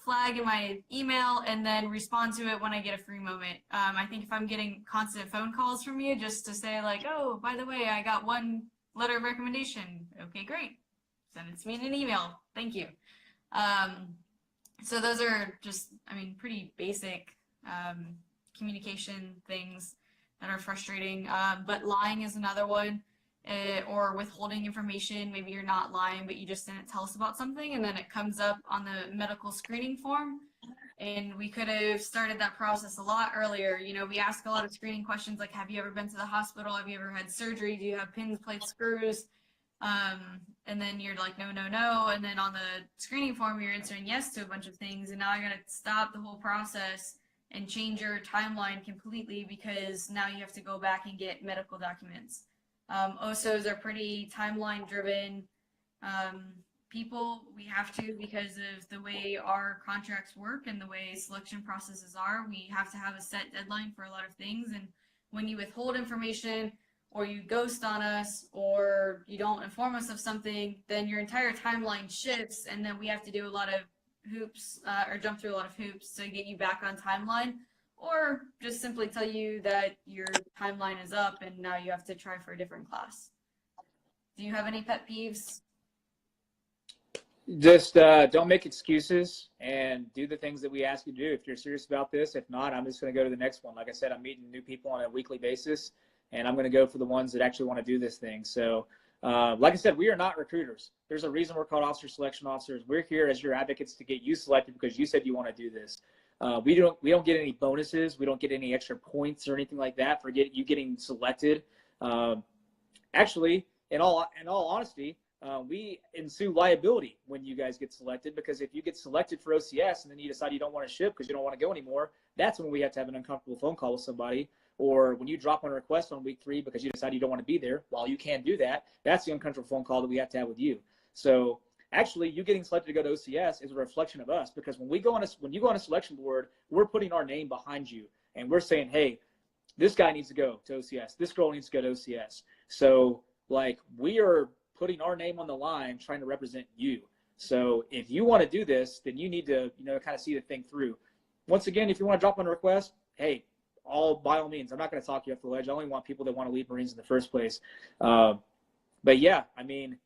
flag in my email, and then respond to it when I get a free moment. I think if I'm getting constant phone calls from you just to say like, oh, by the way, I got one letter of recommendation. Okay, great. Send it to me in an email. Thank you. So those are just, pretty basic communication things that are frustrating. But lying is another one. Or withholding information. Maybe you're not lying, but you just didn't tell us about something, and then it comes up on the medical screening form. And we could have started that process a lot earlier. We ask a lot of screening questions like, have you ever been to the hospital? Have you ever had surgery? Do you have pins, plates, screws? And then you're like, no, no, no. And then on the screening form, you're answering yes to a bunch of things. And now I got to stop the whole process and change your timeline completely because now you have to go back and get medical documents. OSOs are pretty timeline driven people. We have to, because of the way our contracts work and the way selection processes are. We have to have a set deadline for a lot of things. And when you withhold information or you ghost on us or you don't inform us of something, then your entire timeline shifts, and then we have to do a lot of hoops or jump through a lot of hoops to get you back on timeline. Or just simply tell you that your timeline is up and now you have to try for a different class. Do you have any pet peeves? Just don't make excuses and do the things that we ask you to do if you're serious about this. If not, I'm just going to go to the next one. Like I said, I'm meeting new people on a weekly basis, and I'm going to go for the ones that actually want to do this thing. So like I said, we are not recruiters. There's a reason we're called officer selection officers. We're here as your advocates to get you selected because you said you want to do this. We don't get any bonuses. We don't get any extra points or anything like that for you getting selected. Actually, in all honesty, we ensue liability when you guys get selected, because if you get selected for OCS and then you decide you don't want to ship because you don't want to go anymore, that's when we have to have an uncomfortable phone call with somebody. Or when you drop on a request on week 3 because you decide you don't want to be there, while you can do that, that's the uncomfortable phone call that we have to have with you. So actually, you getting selected to go to OCS is a reflection of us, because when you go on a selection board, we're putting our name behind you, and we're saying, hey, this guy needs to go to OCS. This girl needs to go to OCS. So like, we are putting our name on the line, trying to represent you. So if you want to do this, then you need to, kind of see the thing through. Once again, if you want to drop on a request, hey, by all means. I'm not going to talk you off the ledge. I only want people that want to leave Marines in the first place. But yeah, I mean,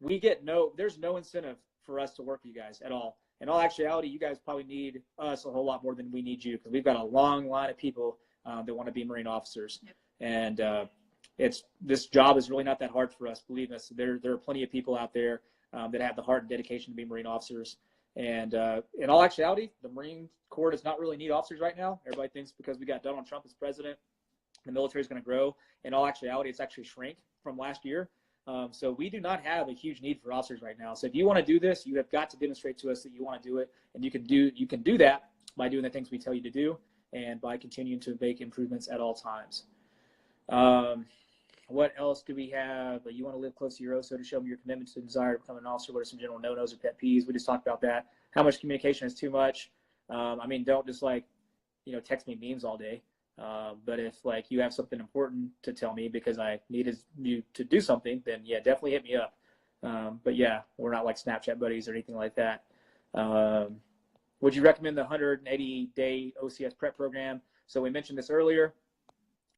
there's no incentive for us to work with you guys at all. In all actuality, you guys probably need us a whole lot more than we need you, because we've got a long line of people that want to be Marine officers. Yep. And this job is really not that hard for us. Believe us, there are plenty of people out there that have the heart and dedication to be Marine officers. And in all actuality, the Marine Corps does not really need officers right now. Everybody thinks because we got Donald Trump as president, the military is going to grow. In all actuality, it's actually shrank from last year. So we do not have a huge need for officers right now. So if you want to do this, you have got to demonstrate to us that you want to do it, and you can do that by doing the things we tell you to do, and by continuing to make improvements at all times. What else do we have? You want to live close to your OSO to show them your commitment to the desire to become an officer. What are some general no-nos or pet peeves? We just talked about that. How much communication is too much? I mean, don't just text me memes all day. But if you have something important to tell me because I needed you to do something, then yeah, definitely hit me up. But yeah, we're not like Snapchat buddies or anything like that. Would you recommend the 180-day OCS prep program? So we mentioned this earlier.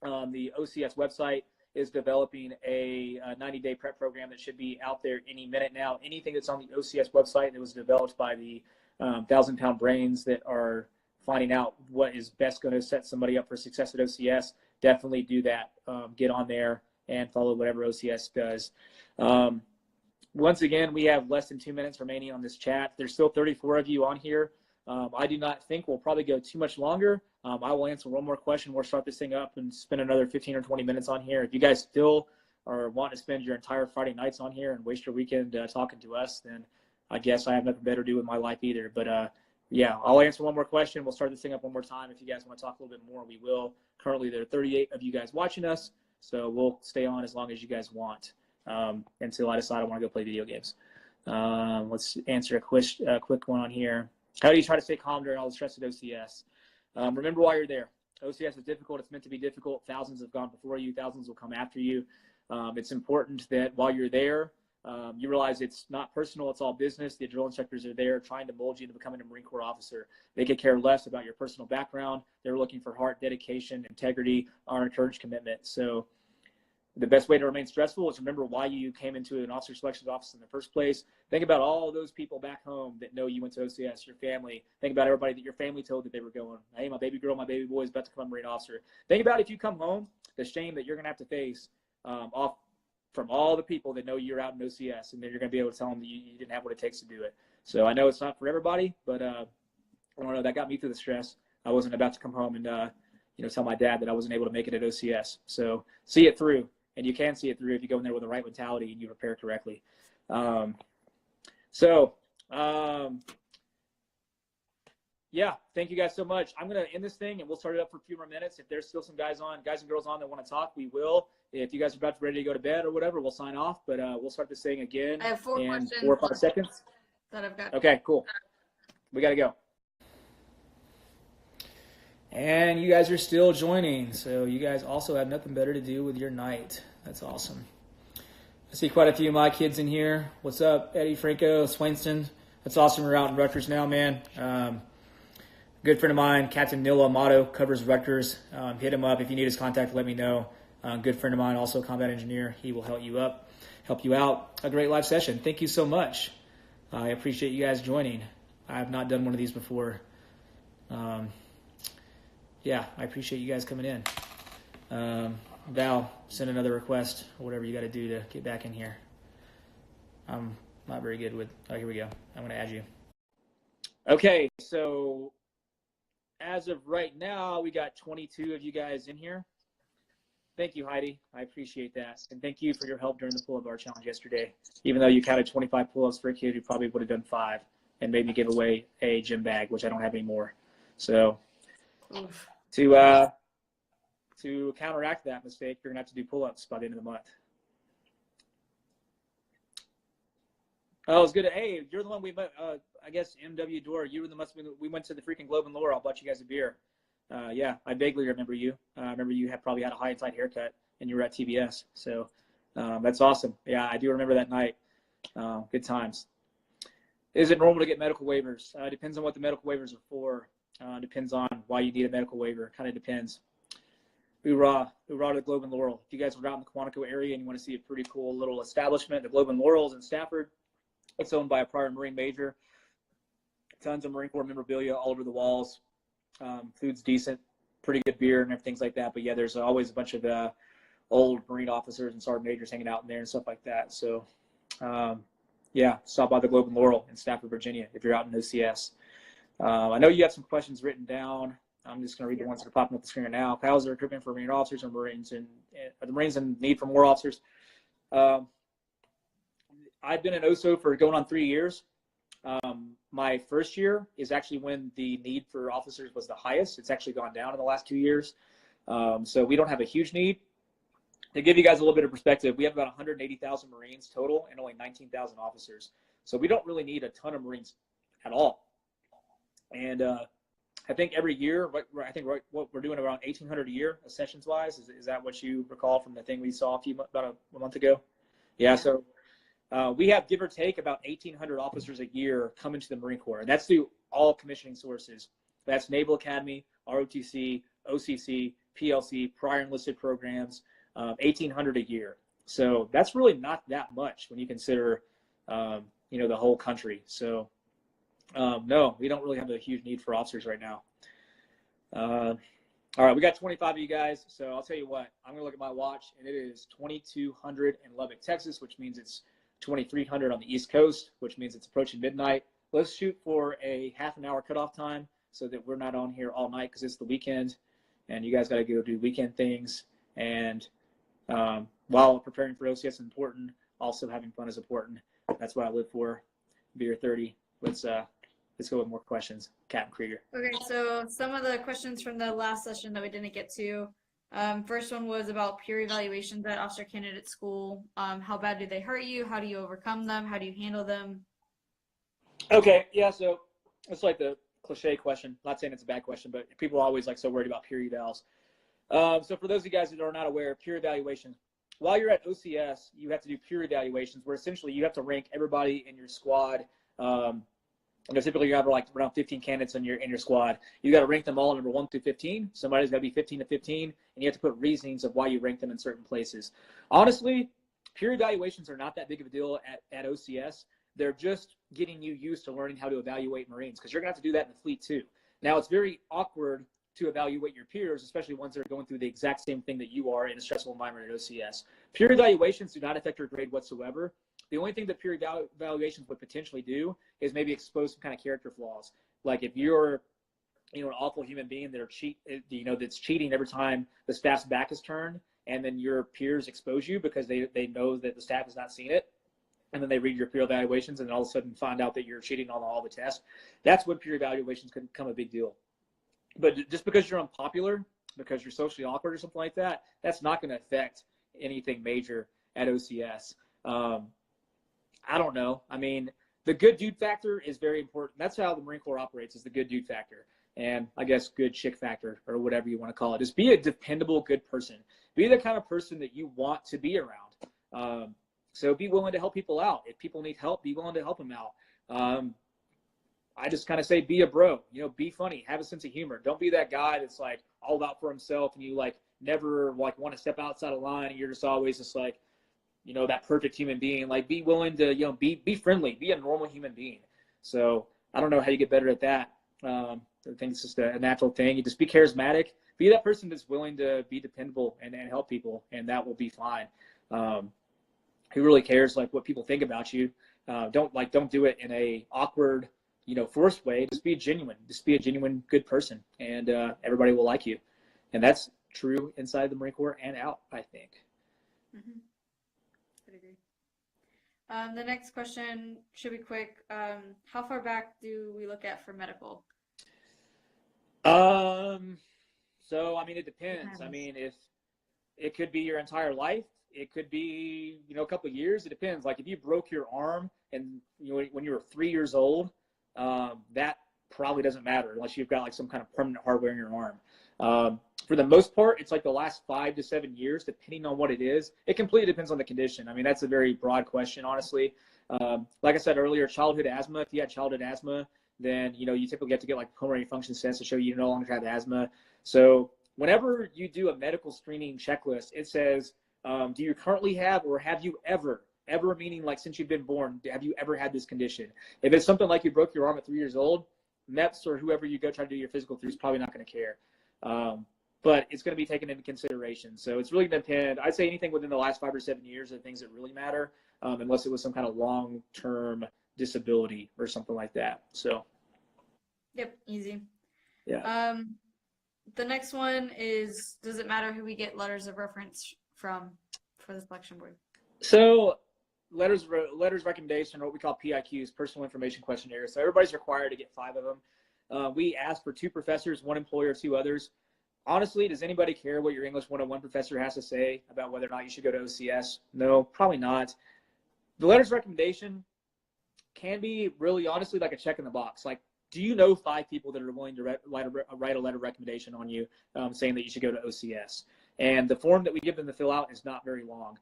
The OCS website is developing a 90-day prep program that should be out there any minute now. Anything that's on the OCS website that was developed by the 1,000-pound brains that are finding out what is best going to set somebody up for success at OCS, definitely do that. Get on there and follow whatever OCS does. Once again, we have less than 2 minutes remaining on this chat. There's still 34 of you on here. I do not think we'll probably go too much longer. I will answer one more question. We'll start this thing up and spend another 15 or 20 minutes on here. If you guys still are wanting to spend your entire Friday nights on here and waste your weekend talking to us, then I guess I have nothing better to do with my life either. But yeah, I'll answer one more question. We'll start this thing up one more time. If you guys want to talk a little bit more, we will. Currently, there are 38 of you guys watching us, so we'll stay on as long as you guys want until I decide I want to go play video games. Let's answer a quick one on here. How do you try to stay calm during all the stress at OCS? Remember why you're there. OCS is difficult. It's meant to be difficult. Thousands have gone before you. Thousands will come after you. It's important that while you're there, you realize it's not personal. It's all business. The drill instructors are there trying to mold you into becoming a Marine Corps officer. They could care less about your personal background. They're looking for heart, dedication, integrity, honor, courage, commitment. So the best way to remain stressful is remember why you came into an officer selections office in the first place. Think about all those people back home that know you went to OCS, your family. Think about everybody that your family told that they were going. Hey, my baby girl, my baby boy is about to become a Marine officer. Think about if you come home, the shame that you're going to have to face off from all the people that know you're out in OCS, and then you're going to be able to tell them that you didn't have what it takes to do it. So I know it's not for everybody, but I don't know, that got me through the stress. I wasn't about to come home and tell my dad that I wasn't able to make it at OCS. So see it through. And you can see it through if you go in there with the right mentality and you prepare correctly. Yeah, thank you guys so much. I'm going to end this thing and we'll start it up for a few more minutes. If there's still some guys and girls on that want to talk, we will. If you guys are ready to go to bed or whatever, we'll sign off. But we'll start this thing again. I have 4 questions. 4 or 5 seconds. That I've got. Okay, cool. We got to go. And you guys are still joining, so you guys also have nothing better to do with your night. That's awesome. I see quite a few of my kids in here. What's up, Eddie, Franco, Swainston? That's awesome. We're out in Rutgers now, man. Good friend of mine, Captain Neil Amato, covers Rutgers. Hit him up. If you need his contact, let me know. Good friend of mine, also a combat engineer. He will help you out. A great live session. Thank you so much. I appreciate you guys joining. I have not done one of these before. Yeah, I appreciate you guys coming in. Val, send another request or whatever you got to do to get back in here. I'm not very good with, here we go. I'm going to add you. Okay, so as of right now, we got 22 of you guys in here. Thank you, Heidi. I appreciate that. And thank you for your help during the pull-up bar challenge yesterday. Even though you counted 25 pull-ups for a kid who probably would have done 5 and made me give away a gym bag, which I don't have anymore. So to counteract that mistake, you're going to have to do pull-ups by the end of the month. Oh, it's good. Hey, you're the one we met. I guess MW Door. You were the must. We went to the freaking Globe and Laurel. I bought you guys a beer. Yeah, I vaguely remember you. I remember you had probably had a high and tight haircut, and you were at TBS. So that's awesome. Yeah, I do remember that night. Good times. Is it normal to get medical waivers? Depends on what the medical waivers are for. Depends on why you need a medical waiver. Kind of depends. Hoorah to the Globe and Laurel. If you guys are out in the Quantico area and you want to see a pretty cool little establishment, the Globe and Laurel's in Stafford. It's owned by a prior Marine major. Tons of Marine Corps memorabilia all over the walls. Food's decent, pretty good beer and everything like that. But yeah, there's always a bunch of old Marine officers and sergeant majors hanging out in there and stuff like that. So yeah, stop by the Globe and Laurel in Stafford, Virginia if you're out in OCS. I know you have some questions written down. I'm just going to read the ones that are popping up the screen right now. How's the recruitment for Marine officers and Marines, and are the Marines in need for more officers? I've been an OSO for going on 3 years. My first year is actually when the need for officers was the highest. It's actually gone down in the last 2 years. So we don't have a huge need. To give you guys a little bit of perspective, we have about 180,000 Marines total and only 19,000 officers. So we don't really need a ton of Marines at all. And I think every year, what we're doing around 1,800 a year, sessions-wise. Is that what you recall from the thing we saw about a month ago? Yeah, so we have, give or take, about 1,800 officers a year coming to the Marine Corps. And that's through all commissioning sources. That's Naval Academy, ROTC, OCC, PLC, prior enlisted programs, 1,800 a year. So that's really not that much when you consider, the whole country. So no, we don't really have a huge need for officers right now. All right, we got 25 of you guys. So I'll tell you what, I'm going to look at my watch, and it is 2,200 in Lubbock, Texas, which means it's 2,300 on the East Coast, which means it's approaching midnight. Let's shoot for a half an hour cutoff time so that we're not on here all night because it's the weekend, and you guys got to go do weekend things. And while preparing for OCS is important, also having fun is important. That's what I live for. Beer 30. Let's go with more questions. Captain Krygier. Okay, so some of the questions from the last session that we didn't get to. First one was about peer evaluations at officer candidate school. How bad do they hurt you? How do you overcome them? How do you handle them? Okay, yeah, so it's like the cliche question. Not saying it's a bad question, but people are always so worried about peer evals. So for those of you guys that are not aware, peer evaluations. While you're at OCS, you have to do peer evaluations where essentially you have to rank everybody in your squad. Typically you have around 15 candidates in your squad. You got to rank them all number 1 through 15. Somebody's got to be 15 to 15, and you have to put reasonings of why you rank them in certain places. Honestly, peer evaluations are not that big of a deal at OCS. They're just getting you used to learning how to evaluate Marines, because you're going to have to do that in the fleet too. Now, it's very awkward to evaluate your peers, especially ones that are going through the exact same thing that you are in a stressful environment at OCS. Peer evaluations do not affect your grade whatsoever. The only thing that peer evaluations would potentially do is maybe expose some kind of character flaws. Like if you're, an awful human being that's cheating every time the staff's back is turned, and then your peers expose you because they know that the staff has not seen it, and then they read your peer evaluations and all of a sudden find out that you're cheating on all the tests. That's when peer evaluations can become a big deal. But just because you're unpopular, because you're socially awkward or something like that, that's not going to affect anything major at OCS. I don't know. I mean, the good dude factor is very important. That's how the Marine Corps operates, is the good dude factor. And I guess good chick factor, or whatever you want to call it. Just be a dependable, good person. Be the kind of person that you want to be around. So be willing to help people out. If people need help, be willing to help them out. I just kind of say be a bro. Be funny. Have a sense of humor. Don't be that guy that's all about for himself and you never want to step outside of line. And you're just always just that perfect human being. Be willing to be friendly. Be a normal human being. So I don't know how you get better at that. I think it's just a natural thing. You just be charismatic. Be that person that's willing to be dependable and help people, and that will be fine. Who really cares what people think about you? Don't do it in a awkward, forced way. Just be genuine. Just be a genuine good person, and everybody will like you. And that's true inside the Marine Corps and out, I think. Mm-hmm. I'd agree. The next question should be quick. How far back do we look at for medical? So, I mean, it depends. I mean, if it could be your entire life, it could be, a couple of years. It depends. Like if you broke your arm and when you were 3 years old, that probably doesn't matter unless you've got like some kind of permanent hardware in your arm. For the most part, it's like the last 5 to 7 years, depending on what it is. It completely depends on the condition. I mean, that's a very broad question, honestly. Like I said earlier, childhood asthma, if you had childhood asthma, then, you typically have to get like pulmonary function tests to show you no longer have asthma. So whenever you do a medical screening checklist, it says, do you currently have, or have you ever, meaning like since you've been born, have you ever had this condition? If it's something like you broke your arm at 3 years old, MEPS or whoever you go try to do your physical through is probably not going to care. But it's going to be taken into consideration. So it's really going to depend. I'd say anything within the last 5 or 7 years are things that really matter, unless it was some kind of long-term disability or something like that. So. Yep, easy. Yeah. The next one is, does it matter who we get letters of reference from for the selection board? So letters of recommendation, or what we call PIQs, personal information questionnaires. So everybody's required to get 5 of them. We ask for 2 professors, 1 employer, 2 others. Honestly, does anybody care what your English 101 professor has to say about whether or not you should go to OCS? No, probably not. The letters of recommendation can be really honestly like a check in the box. Like, do you know 5 people that are willing to write a letter of recommendation on you saying that you should go to OCS? And the form that we give them to fill out is not very long.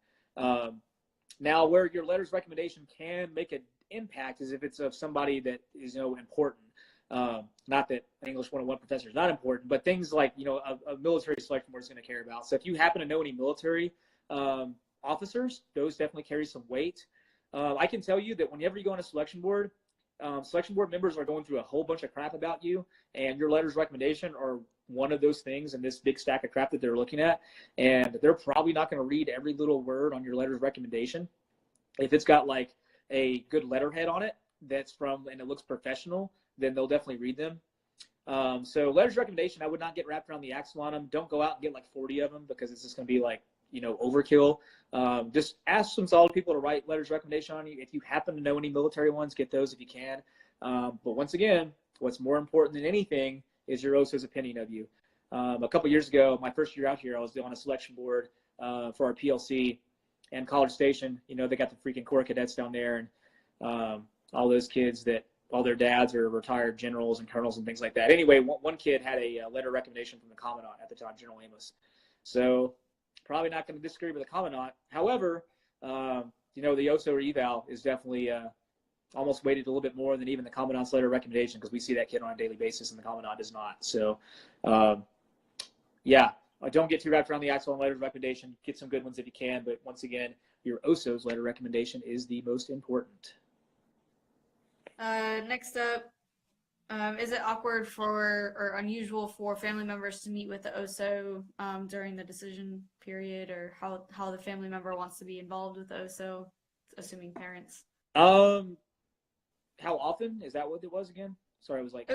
Now, where your letters of recommendation can make an impact is if it's of somebody that is important. Not that English 101 professor is not important, but things like a military selection board is going to care about. So if you happen to know any military officers, those definitely carry some weight. I can tell you that whenever you go on a selection board members are going through a whole bunch of crap about you, and your letters of recommendation are one of those things in this big stack of crap that they're looking at, and they're probably not going to read every little word on your letters of recommendation. If it's got like a good letterhead on it and it looks professional, then they'll definitely read them. So letters of recommendation, I would not get wrapped around the axle on them. Don't go out and get like 40 of them because it's just going to be like, overkill. Just ask some solid people to write letters of recommendation on you. If you happen to know any military ones, get those if you can. But once again, what's more important than anything is your OSO's opinion of you. A couple years ago, my first year out here, I was on a selection board for our PLC, and College Station, they got the freaking Corps cadets down there, and all those kids that all their dads are retired generals and colonels and things like that. Anyway, one kid had a letter of recommendation from the commandant at the time, General Amos. So probably not going to disagree with the commandant. However, the OSO or eval is definitely almost weighted a little bit more than even the commandant's letter of recommendation, because we see that kid on a daily basis and the commandant does not. So, yeah, don't get too wrapped around the axle on letters of recommendation. Get some good ones if you can. But once again, your OSO's letter of recommendation is the most important. Next up, is it awkward or unusual for family members to meet with the OSO during the decision period, or how the family member wants to be involved with the OSO, assuming parents? How often? Is that what it was again? Sorry, it was like,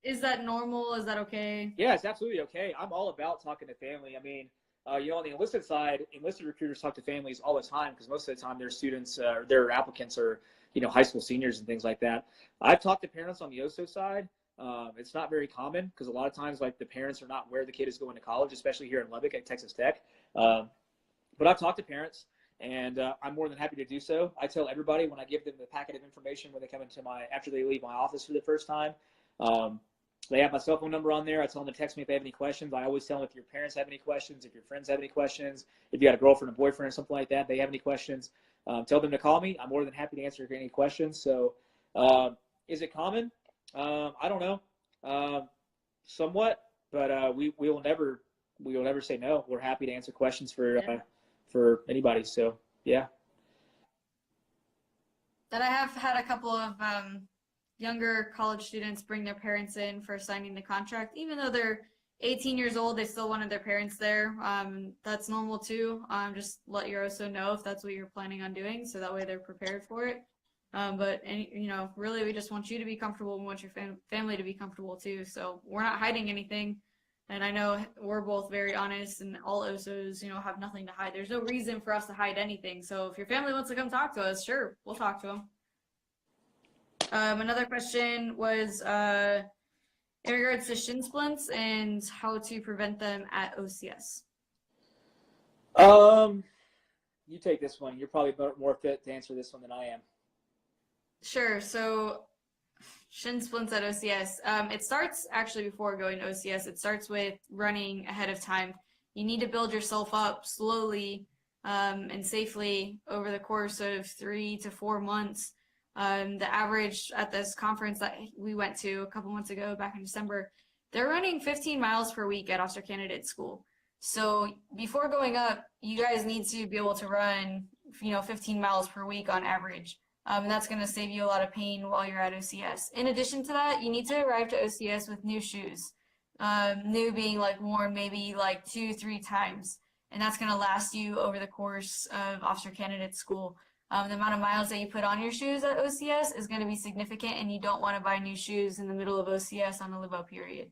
is that normal? Is that okay? Yeah, it's absolutely okay. I'm all about talking to family. I mean, on the enlisted side, enlisted recruiters talk to families all the time because most of the time their students, their applicants are, high school seniors and things like that. I've talked to parents on the OSO side. It's not very common because a lot of times, like, the parents are not where the kid is going to college, especially here in Lubbock at Texas Tech. But I've talked to parents, and I'm more than happy to do so. I tell everybody when I give them the packet of information when they come into after they leave my office for the first time. They have my cell phone number on there. I tell them to text me if they have any questions. I always tell them if your parents have any questions, if your friends have any questions, if you got a girlfriend or boyfriend or something like that, they have any questions, tell them to call me. I'm more than happy to answer any questions. So is it common? I don't know. Somewhat, but we will never say no. We're happy to answer questions for anybody. So yeah. That I have had a couple of younger college students bring their parents in for signing the contract. Even though they're 18 years old, they still wanted their parents there. That's normal too. Just let your OSO know if that's what you're planning on doing, so that way they're prepared for it. But really, we just want you to be comfortable. We want your family to be comfortable too. So we're not hiding anything. And I know we're both very honest, and all OSOs, have nothing to hide. There's no reason for us to hide anything. So if your family wants to come talk to us, sure, we'll talk to them. Another question was in regards to shin splints and how to prevent them at OCS. You take this one. You're probably more fit to answer this one than I am. Sure. So shin splints at OCS. It starts actually before going to OCS. It starts with running ahead of time. You need to build yourself up slowly and safely over the course of 3 to 4 months. The average at this conference that we went to a couple months ago back in December, they're running 15 miles per week at officer candidate school. So before going up, you guys need to be able to run, 15 miles per week on average. And that's going to save you a lot of pain while you're at OCS. In addition to that, you need to arrive to OCS with new shoes. New being like worn maybe like 2-3 times. And that's going to last you over the course of officer candidate school. The amount of miles that you put on your shoes at OCS is going to be significant, and you don't want to buy new shoes in the middle of OCS on a live-out period.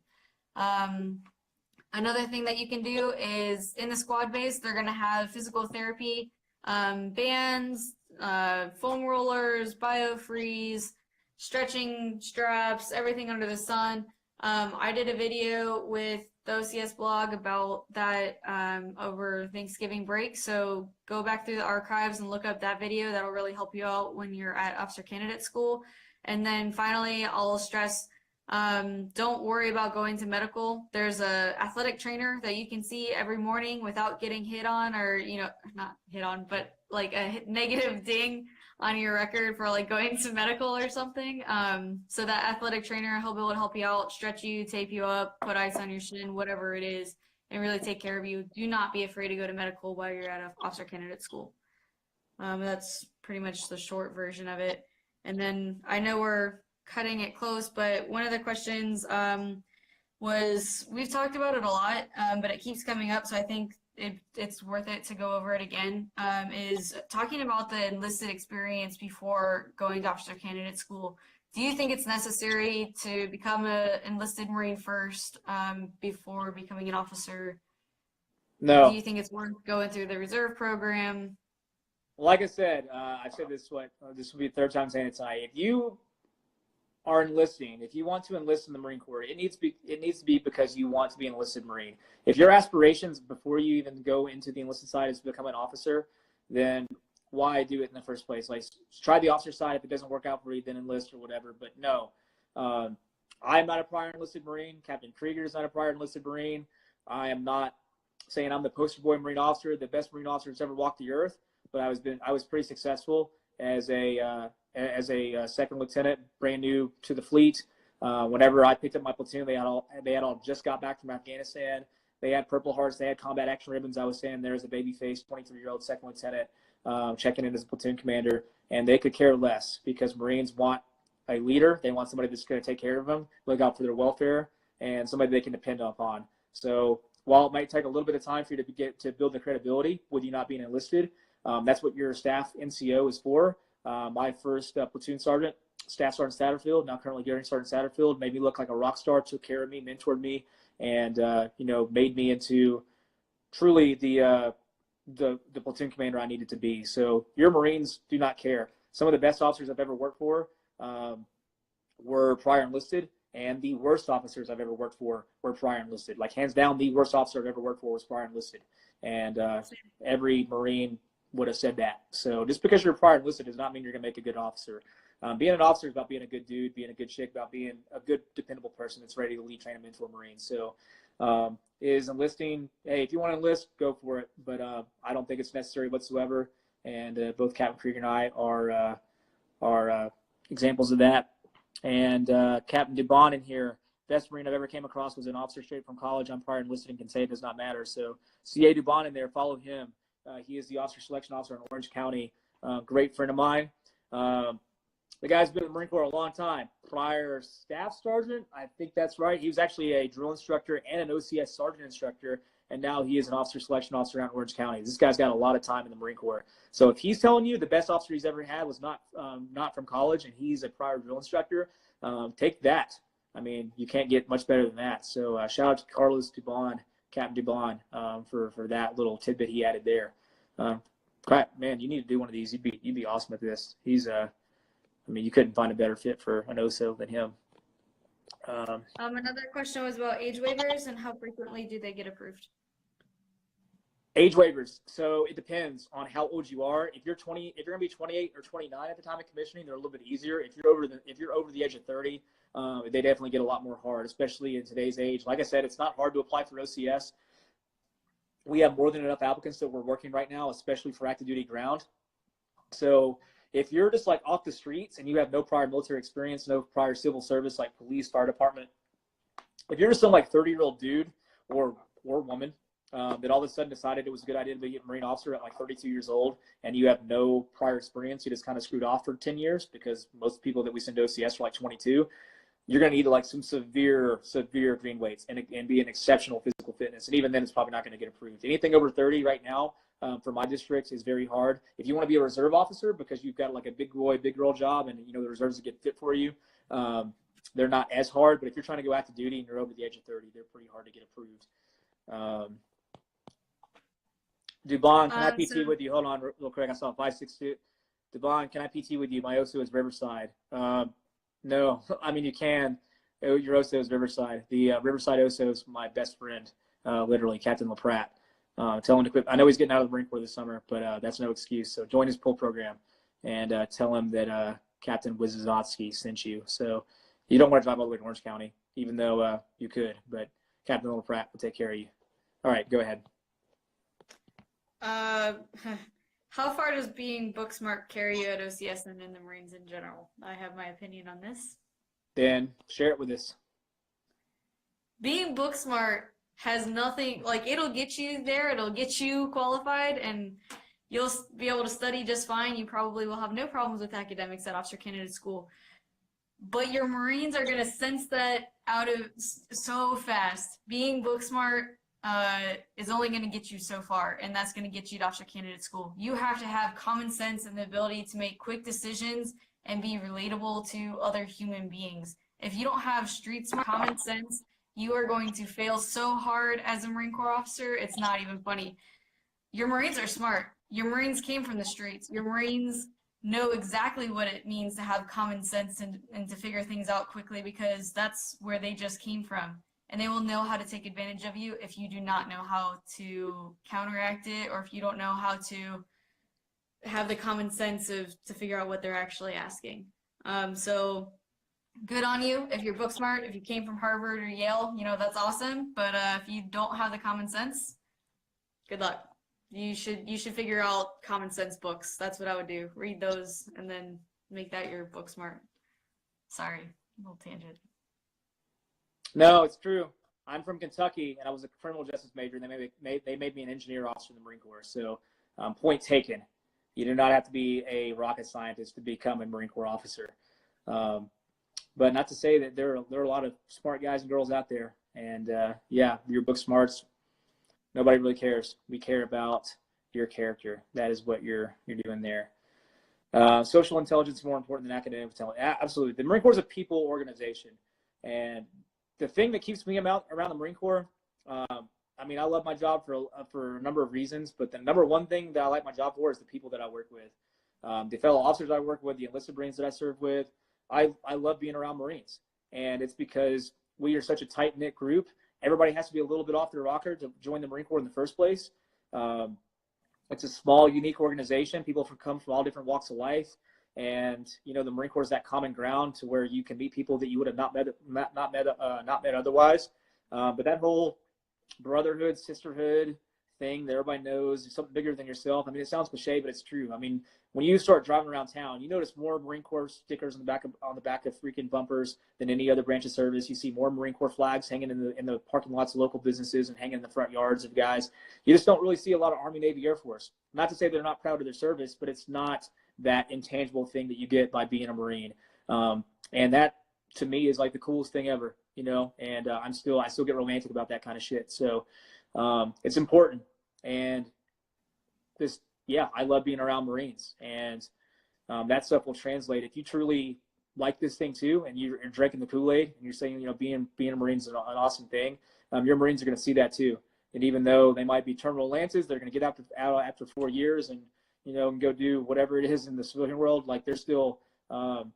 Another thing that you can do is in the squad base, they're going to have physical therapy, bands, foam rollers, biofreeze, stretching straps, everything under the sun. I did a video with the OCS blog about that over Thanksgiving break. So go back through the archives and look up that video. That'll really help you out when you're at officer candidate school. And then finally, I'll stress, don't worry about going to medical. There's a athletic trainer that you can see every morning without getting hit on, or, not hit on, but like a negative ding on your record for like going to medical or something. So that athletic trainer, he'll be able to help you out, stretch you, tape you up, put ice on your shin, whatever it is, and really take care of you. Do not be afraid to go to medical while you're at officer candidate school. That's pretty much the short version of it. And then I know we're cutting it close, but one of the questions was, we've talked about it a lot, but it keeps coming up, so I think it's worth it to go over it again, is talking about the enlisted experience before going to officer candidate school. Do you think it's necessary to become an enlisted Marine first before becoming an officer? No. Do you think it's worth going through the reserve program? Like I said, I've said this will be the third time saying it tonight. If you are enlisting, if you want to enlist in the Marine Corps, it needs to be because you want to be an enlisted Marine. If your aspirations before you even go into the enlisted side is to become an officer, then why do it in the first place? Like, try the officer side. If it doesn't work out for you, then enlist or whatever. But no, I'm not a prior enlisted Marine. Captain Krygier is not a prior enlisted Marine. I am not saying I'm the poster boy Marine officer, the best Marine officer that's ever walked the earth. But I was pretty successful as a second lieutenant, brand new to the fleet. Whenever I picked up my platoon, they had all just got back from Afghanistan. They had Purple Hearts. They had combat action ribbons. I was standing there as a baby-faced 23-year-old second lieutenant, checking in as a platoon commander, and they could care less because Marines want a leader. They want somebody that's going to take care of them, look out for their welfare, and somebody they can depend upon. So while it might take a little bit of time for you to build the credibility with you not being enlisted, that's what your staff NCO is for. My first platoon sergeant, Staff Sergeant Satterfield, now currently Garrison Sergeant Satterfield, made me look like a rock star, took care of me, mentored me, and made me into truly the platoon commander I needed to be. So your Marines do not care. Some of the best officers I've ever worked for were prior enlisted, and the worst officers I've ever worked for were prior enlisted. Like, hands down, the worst officer I've ever worked for was prior enlisted. And every Marine would have said that. So just because you're prior enlisted does not mean you're going to make a good officer. Being an officer is about being a good dude, being a good chick, about being a good, dependable person that's ready to lead, train, and mentor Marines. So is enlisting, hey, if you want to enlist, go for it. But I don't think it's necessary whatsoever. And both Captain Krygier and I are examples of that. And Captain Dubon in here, best Marine I've ever came across was an officer straight from college. I'm prior enlisted and can say it does not matter. So C.A. Dubon in there, follow him. He is the officer selection officer in Orange County. Great friend of mine. The guy's been in the Marine Corps a long time. Prior staff sergeant, I think that's right. He was actually a drill instructor and an OCS sergeant instructor, and now he is an officer selection officer out in Orange County. This guy's got a lot of time in the Marine Corps. So if he's telling you the best officer he's ever had was not from college and he's a prior drill instructor, take that. I mean, you can't get much better than that. So shout out to Carlos Dubon, Captain Dubon, for that little tidbit he added there. Man, you need to do one of these. You'd be awesome at this. He's I mean, you couldn't find a better fit for an OSO than him. Another question was about age waivers and how frequently do they get approved? Age waivers. So it depends on how old you are. If you're going to be 28 or 29 at the time of commissioning, they're a little bit easier. If you're over the age of 30, they definitely get a lot more hard, especially in today's age. Like I said, it's not hard to apply for OCS. We have more than enough applicants that we're working right now, especially for active duty ground. So if you're just like off the streets and you have no prior military experience, no prior civil service like police, fire department, if you're just some like 30-year-old dude or woman that all of a sudden decided it was a good idea to be a Marine officer at like 32 years old and you have no prior experience, you just kind of screwed off for 10 years because most people that we send to OCS are like 22, you're going to need like some severe green weights and be an exceptional physical fitness. And even then, it's probably not going to get approved. Anything over 30 right now for my district is very hard. If you want to be a reserve officer because you've got like a big boy, big girl job and the reserves that get fit for you, they're not as hard. But if you're trying to go active duty and you're over the age of 30, they're pretty hard to get approved. Dubon, can I PT with you? Hold on real quick. I saw 562. Dubon, can I PT with you? My OSO is Riverside. No, I mean, you can. Your OSO is Riverside. The Riverside OSO is my best friend, literally, Captain LaPratt. Tell him to quit. I know he's getting out of the Marine Corps this summer, but that's no excuse. So join his pull program and tell him that Captain Wisotzkey sent you. So you don't want to drive all the way to Orange County, even though you could, but Captain LaPratt will take care of you. All right, go ahead. How far does being book smart carry you at OCS and in the Marines in general? I have my opinion on this. Dan, share it with us. Being book smart has nothing, like it'll get you there, it'll get you qualified, and you'll be able to study just fine. You probably will have no problems with academics at Officer Candidate School. But your Marines are going to sense that out of so fast. Being book smart is only going to get you so far, and that's going to get you to Officer Candidate School. You have to have common sense and the ability to make quick decisions and be relatable to other human beings. If you don't have street smart common sense, you are going to fail so hard as a Marine Corps officer, it's not even funny. Your Marines are smart. Your Marines came from the streets. Your Marines know exactly what it means to have common sense and to figure things out quickly because that's where they just came from. And they will know how to take advantage of you if you do not know how to counteract it or if you don't know how to have the common sense to figure out what they're actually asking. So good on you if you're book smart, if you came from Harvard or Yale, that's awesome. But if you don't have the common sense, good luck. You should figure out common sense books. That's what I would do. Read those and then make that your book smart. Sorry, a little tangent. No, it's true. I'm from Kentucky, and I was a criminal justice major, and they made me an engineer officer in the Marine Corps. So, point taken. You do not have to be a rocket scientist to become a Marine Corps officer. But not to say that there are a lot of smart guys and girls out there. And yeah, your book smarts, nobody really cares. We care about your character. That is what you're doing there. Social intelligence is more important than academic intelligence. Absolutely. The Marine Corps is a people organization, and the thing that keeps me around the Marine Corps, I mean, I love my job for a number of reasons, but the number one thing that I like my job for is the people that I work with. The fellow officers I work with, the enlisted Marines that I serve with. I love being around Marines, and it's because we are such a tight-knit group. Everybody has to be a little bit off their rocker to join the Marine Corps in the first place. It's a small, unique organization. People come from all different walks of life. And, the Marine Corps is that common ground to where you can meet people that you would have not met otherwise. But that whole brotherhood, sisterhood thing that everybody knows is something bigger than yourself. I mean, it sounds cliche, but it's true. I mean, when you start driving around town, you notice more Marine Corps stickers on the back of freaking bumpers than any other branch of service. You see more Marine Corps flags hanging in the parking lots of local businesses and hanging in the front yards of guys. You just don't really see a lot of Army, Navy, Air Force. Not to say they're not proud of their service, but it's not that intangible thing that you get by being a Marine. And that to me is like the coolest thing ever, and I still get romantic about that kind of shit. So it's important. And I love being around Marines, and that stuff will translate. If you truly like this thing too, and you're drinking the Kool-Aid, and you're saying, being a Marine is an awesome thing, your Marines are going to see that too. And even though they might be terminal lances, they're going to get out after 4 years and, and go do whatever it is in the civilian world. Like they're still proud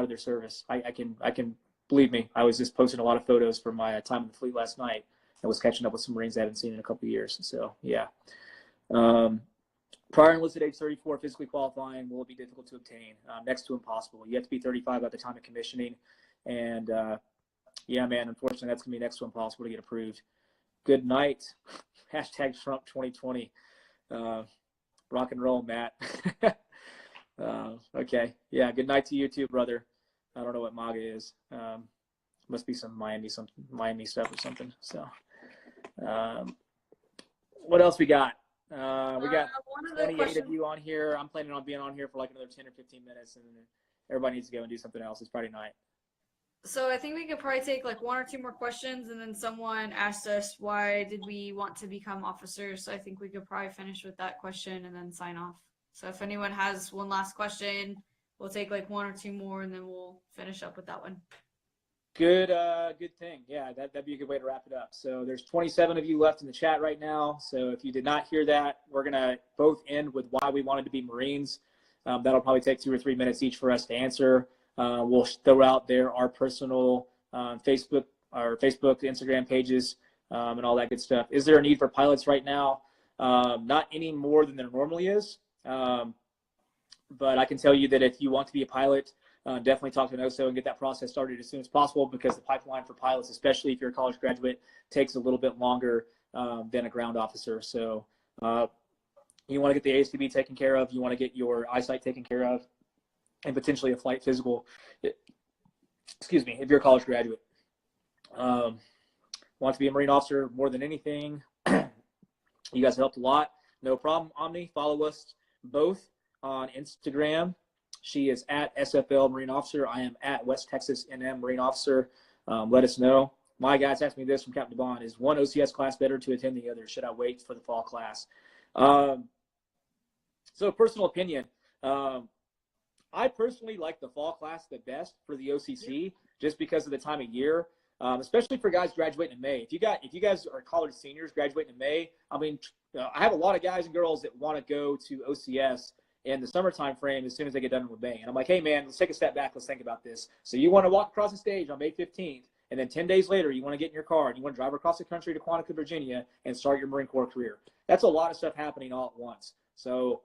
of their service. I can believe me. I was just posting a lot of photos from my time in the fleet last night and was catching up with some Marines I haven't seen in a couple of years. So yeah. Prior enlisted age 34, physically qualifying, will it be difficult to obtain? Next to impossible. You have to be 35 at the time of commissioning. And yeah, man, unfortunately, that's going to be next to impossible to get approved. Good night. Hashtag Trump 2020. Rock and roll, Matt. Okay. Yeah, good night to you too, brother. I don't know what MAGA is. Must be some Miami stuff or something. So what else we got? We got 28 of you on here. I'm planning on being on here for like another 10 or 15 minutes, and everybody needs to go and do something else. It's Friday night. So I think we could probably take like 1 or 2 more questions, and then someone asked us, why did we want to become officers? So I think we could probably finish with that question and then sign off. So if anyone has one last question, we'll take like 1 or 2 more, and then we'll finish up with that one. Good thing. Yeah, that'd be a good way to wrap it up. So there's 27 of you left in the chat right now. So if you did not hear that, we're going to both end with why we wanted to be Marines. That'll probably take 2 or 3 minutes each for us to answer. We'll throw out there our personal Facebook, Instagram pages, and all that good stuff. Is there a need for pilots right now? Not any more than there normally is. But I can tell you that if you want to be a pilot, definitely talk to an OSO and get that process started as soon as possible, because the pipeline for pilots, especially if you're a college graduate, takes a little bit longer than a ground officer. So you want to get the ASTB taken care of. You want to get your eyesight taken care of, and potentially a flight physical. Excuse me, if you're a college graduate. Want to be a Marine officer more than anything. You guys helped a lot. No problem, Omni. Follow us both on Instagram. She is at SFL Marine Officer. I am at West Texas NM Marine Officer. Let us know. My guys asked me this from Captain Devon: is one OCS class better to attend the other? Should I wait for the fall class? So personal opinion. I personally like the fall class the best for the OCC, just because of the time of year, especially for guys graduating in May. If you guys are college seniors graduating in May, I mean, I have a lot of guys and girls that want to go to OCS in the summertime frame as soon as they get done with May. And I'm like, hey, man, let's take a step back. Let's think about this. So you want to walk across the stage on May 15th, and then 10 days later, you want to get in your car and you want to drive across the country to Quantico, Virginia, and start your Marine Corps career. That's a lot of stuff happening all at once. So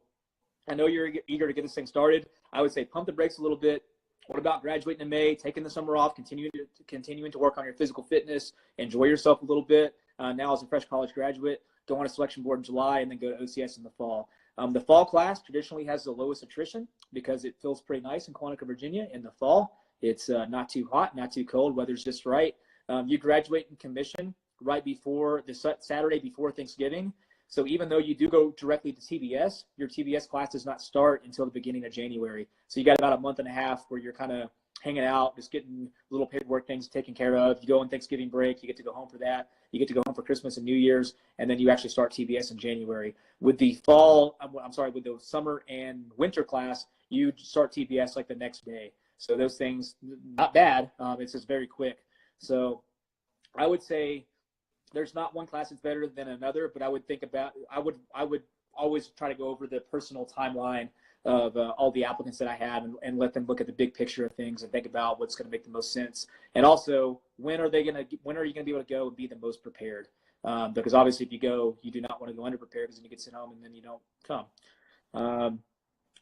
I know you're eager to get this thing started. I would say pump the brakes a little bit. What about graduating in May, taking the summer off, continuing to work on your physical fitness, enjoy yourself a little bit now as a fresh college graduate, go on a selection board in July, and then go to OCS in the fall. The fall class traditionally has the lowest attrition because it feels pretty nice in Quantico, Virginia in the fall. It's not too hot, not too cold. Weather's just right. You graduate and commission right before the Saturday before Thanksgiving. So even though you do go directly to TBS, your TBS class does not start until the beginning of January. So you got about a month and a half where you're kind of hanging out, just getting little paperwork things taken care of. You go on Thanksgiving break, you get to go home for that. You get to go home for Christmas and New Year's, and then you actually start TBS in January. With the with the summer and winter class, you start TBS like the next day. So those things, not bad. It's just very quick. So I would say there's not one class that's better than another, but I would always try to go over the personal timeline of all the applicants that I have and let them look at the big picture of things and think about what's going to make the most sense. And also, when are you going to be able to go and be the most prepared? Because obviously if you go, you do not want to go underprepared, because then you get sent home and then you don't come.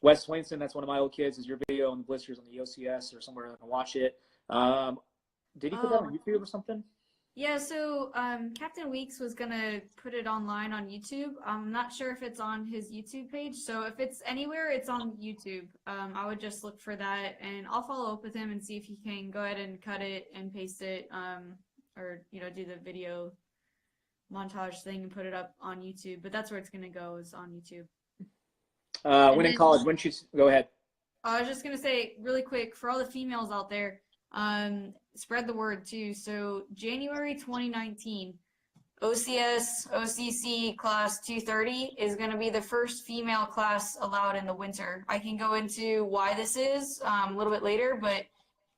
Wes Swainson, that's one of my old kids, is your video on the blisters on the OCS or somewhere I can watch it. Did he put that on YouTube or something? Yeah, so Captain Weeks was going to put it online on YouTube. I'm not sure if it's on his YouTube page. So if it's anywhere, it's on YouTube. I would just look for that, and I'll follow up with him and see if he can go ahead and cut it and paste it, or, do the video montage thing and put it up on YouTube. But that's where it's going to go, is on YouTube. When in college, when she's, go ahead. I was just going to say really quick, for all the females out there, spread the word too. So January 2019, OCS OCC class 230 is going to be the first female class allowed in the winter. I can go into why this is a little bit later, but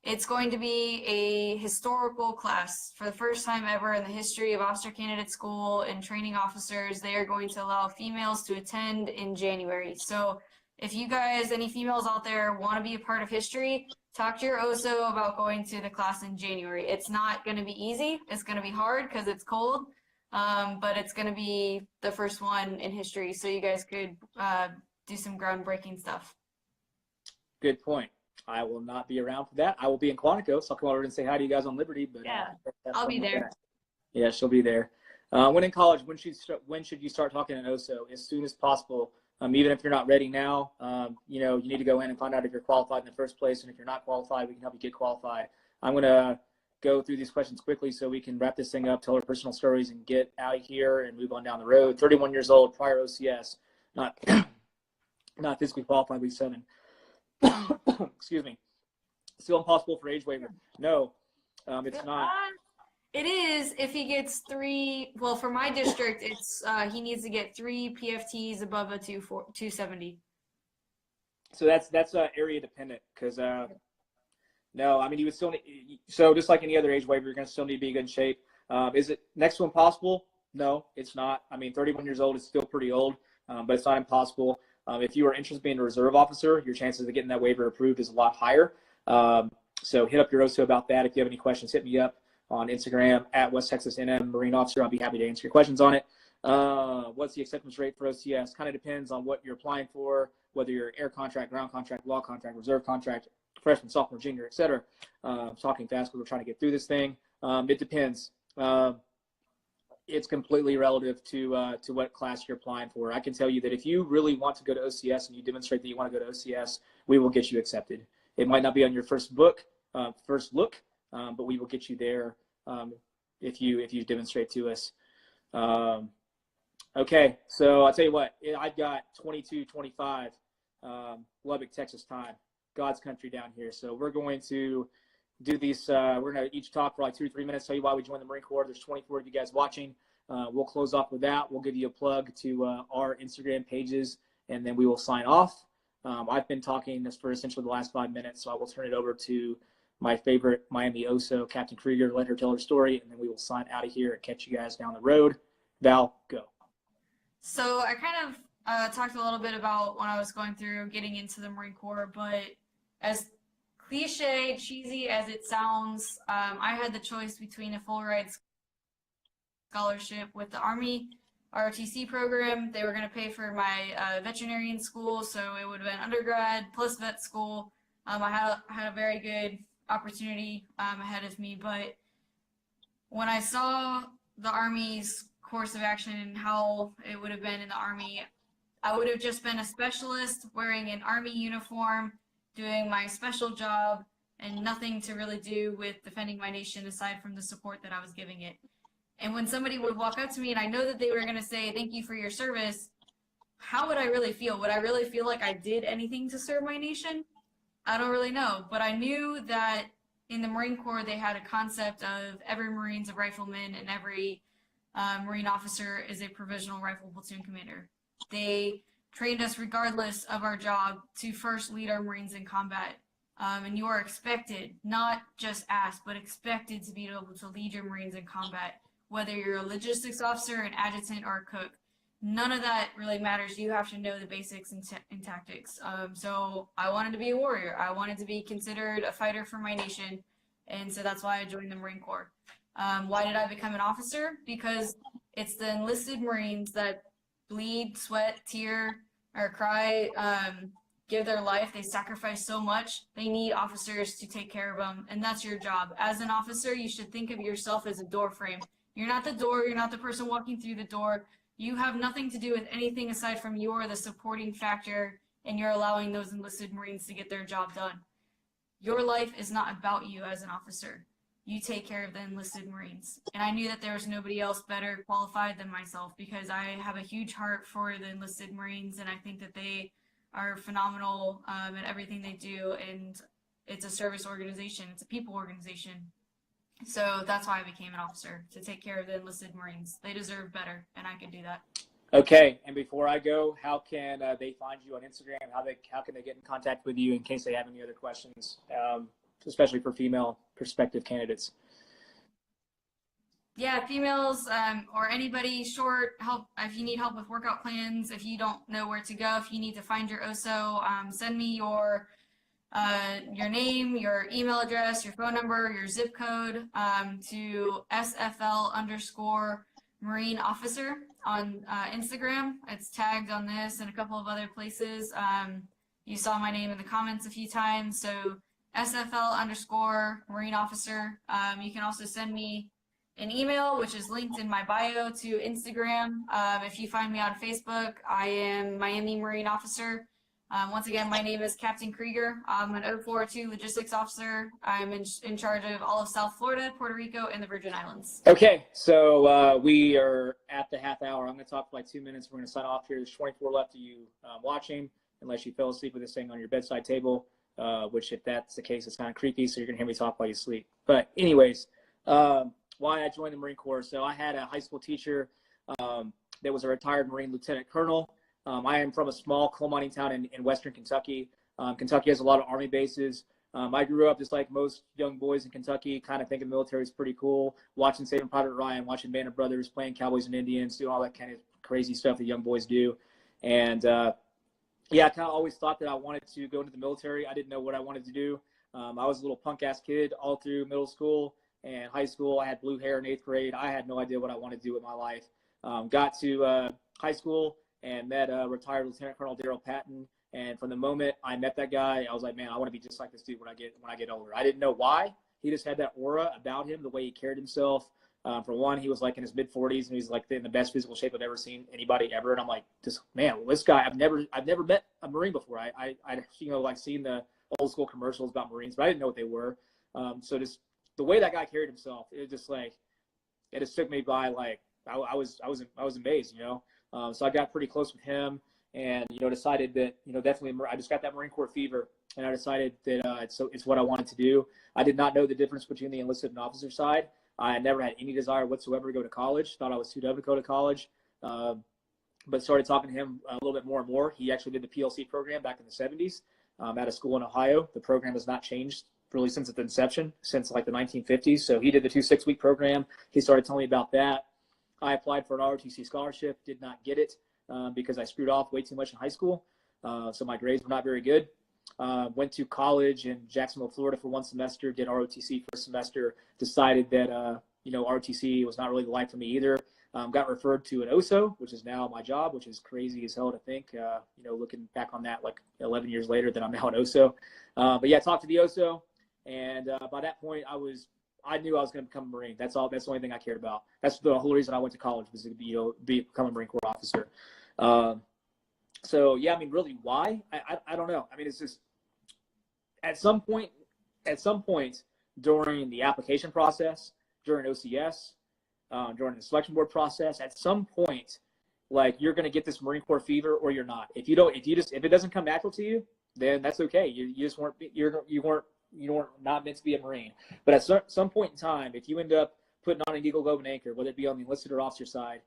it's going to be a historical class. For the first time ever in the history of officer candidate school and training officers, they are going to allow females to attend in January. So if you guys, any females out there, want to be a part of history, talk to your OSO about going to the class in January. It's not going to be easy. It's going to be hard because it's cold, but it's going to be the first one in history. So you guys could do some groundbreaking stuff. Good point. I will not be around for that. I will be in Quantico, so I'll come over and say hi to you guys on Liberty. But yeah, I'll be there. Yeah, she'll be there. When in college, when should you start talking an OSO? As soon as possible. Even if you're not ready now, you know, you need to go in and find out if you're qualified in the first place. And if you're not qualified, we can help you get qualified. I'm going to go through these questions quickly so we can wrap this thing up, tell our personal stories, and get out of here and move on down the road. 31 years old, prior OCS, not physically qualified, week 7. Excuse me. Still impossible for age waiver? No, it's not. It is if he gets 3. Well, for my district, it's he needs to get 3 PFTs above a 270. So that's area dependent because no, I mean you would still need, so just like any other age waiver, you're going to still need to be in good shape. Is it next to impossible? No, it's not. I mean, 31 years old is still pretty old, but it's not impossible. If you are interested in being a reserve officer, your chances of getting that waiver approved is a lot higher. So hit up your OSO about that. If you have any questions, hit me up on Instagram at West Texas NM Marine Officer. I'll be happy to answer your questions on it. What's the acceptance rate for OCS? Kind of depends on what you're applying for, whether you're air contract, ground contract, law contract, reserve contract, freshman, sophomore, junior, etc. I'm talking fast because we're trying to get through this thing. It depends. It's completely relative to what class you're applying for. I can tell you that if you really want to go to OCS and you demonstrate that you want to go to OCS, we will get you accepted. It might not be on your first look, but we will get you there if you demonstrate to us. Okay, so I'll tell you what, I've got 22:25 Lubbock, Texas time, God's country down here. So we're going to do these. We're going to each talk for like 2 or 3 minutes, tell you why we joined the Marine Corps. There's 24 of you guys watching. We'll close off with that. We'll give you a plug to our Instagram pages, and then we will sign off. I've been talking this for essentially the last 5 minutes, so I will turn it over to my favorite Miami OSO, Captain Krygier, let her tell her story, and then we will sign out of here and catch you guys down the road. Val, go. So I kind of talked a little bit about when I was going through getting into the Marine Corps, but as cliche, cheesy as it sounds, I had the choice between a full ride scholarship with the Army ROTC program. They were going to pay for my veterinarian school, so it would have been undergrad plus vet school. I had a very good opportunity ahead of me, but when I saw the Army's course of action and how it would have been in the Army, I would have just been a specialist wearing an Army uniform, doing my special job, and nothing to really do with defending my nation aside from the support that I was giving it. And when somebody would walk up to me and I know that they were going to say, "Thank you for your service," how would I really feel? Would I really feel like I did anything to serve my nation? I don't really know, but I knew that in the Marine Corps they had a concept of every Marine's a rifleman and every Marine officer is a provisional rifle platoon commander. They trained us regardless of our job to first lead our Marines in combat. And you are expected, not just asked, but expected to be able to lead your Marines in combat, whether you're a logistics officer, an adjutant, or a cook. None of that really matters. You have to know the basics and tactics. So I wanted to be a warrior. I wanted to be considered a fighter for my nation. And so that's why I joined the Marine Corps. Why did I become an officer? Because it's the enlisted Marines that bleed, sweat, tear, or cry, give their life. They sacrifice so much. They need officers to take care of them, and that's your job. As an officer, you should think of yourself as a door frame. You're not the door. You're not the person walking through the door. You have nothing to do with anything aside from you are the supporting factor, and you're allowing those enlisted Marines to get their job done. Your life is not about you as an officer. You take care of the enlisted Marines. And I knew that there was nobody else better qualified than myself because I have a huge heart for the enlisted Marines, and I think that they are phenomenal at everything they do, and it's a service organization. It's a people organization. So that's why I became an officer, to take care of the enlisted Marines. They deserve better, and I could do that. Okay, and before I go, how can they find you on Instagram? How can they get in contact with you in case they have any other questions, especially for female prospective candidates? Yeah, females or anybody short help if you need help with workout plans, if you don't know where to go, if you need to find your OSO, send me your name, your email address, your phone number, your zip code to SFL_Marine Officer on Instagram. It's tagged on this and a couple of other places. You saw my name in the comments a few times, so SFL_Marine Officer. You can also send me an email, which is linked in my bio, to Instagram. If you find me on Facebook, I am Miami Marine Officer. Once again, my name is Captain Krygier. I'm an 042 logistics officer. I'm in charge of all of South Florida, Puerto Rico, and the Virgin Islands. Okay, so we are at the half hour. I'm going to talk for like 2 minutes. We're going to sign off here. There's 24 left of you watching, unless you fell asleep with this thing on your bedside table, which if that's the case, it's kind of creepy, so you're going to hear me talk while you sleep. But anyways, why I joined the Marine Corps. So I had a high school teacher that was a retired Marine lieutenant colonel. I am from a small coal mining town in western Kentucky. Kentucky has a lot of Army bases. I grew up just like most young boys in Kentucky, kind of thinking the military is pretty cool, watching Saving Private Ryan, watching Band of Brothers, playing Cowboys and Indians, doing all that kind of crazy stuff that young boys do. And yeah, I kind of always thought that I wanted to go into the military. I didn't know what I wanted to do. I was a little punk-ass kid all through middle school and high school. I had blue hair in 8th grade. I had no idea what I wanted to do with my life. Got to high school and met retired Lieutenant Colonel Daryl Patton. And from the moment I met that guy, I was like, man, I want to be just like this dude when I get older. I didn't know why. He just had that aura about him, the way he carried himself. For one, he was like in his mid-40s, and he's like in the best physical shape I've ever seen anybody ever. And I'm like, just man, this guy, I've never met a Marine before. I like seen the old school commercials about Marines, but I didn't know what they were. So just the way that guy carried himself, it just took me by like I was amazed, So I got pretty close with him, and decided that definitely I just got that Marine Corps fever, and I decided that it's what I wanted to do. I did not know the difference between the enlisted and officer side. I never had any desire whatsoever to go to college. Thought I was too dumb to go to college, but started talking to him a little bit more and more. He actually did the PLC program back in the 70s at a school in Ohio. The program has not changed really since its inception, since like the 1950s. So he did the 2 6-week program. He started telling me about that. I applied for an ROTC scholarship, did not get it because I screwed off way too much in high school. So my grades were not very good. Went to college in Jacksonville, Florida for 1 semester, did ROTC for a semester, decided that, ROTC was not really the life for me either. Got referred to an OSO, which is now my job, which is crazy as hell to think, looking back on that like 11 years later that I'm now an OSO. But yeah, I talked to the OSO, and by that point I knew I was going to become a Marine. That's all. That's the only thing I cared about. That's the whole reason I went to college, was to become a Marine Corps officer. So yeah, I mean, really, why? I don't know. I mean, it's just at some point during the application process, during OCS, during the selection board process, at some point, like, you're going to get this Marine Corps fever, or you're not. If it doesn't come natural to you, then that's okay. You just weren't not meant to be a Marine. But at some point in time, if you end up putting on an Eagle, Globe, and Anchor, whether it be on the enlisted or officer side,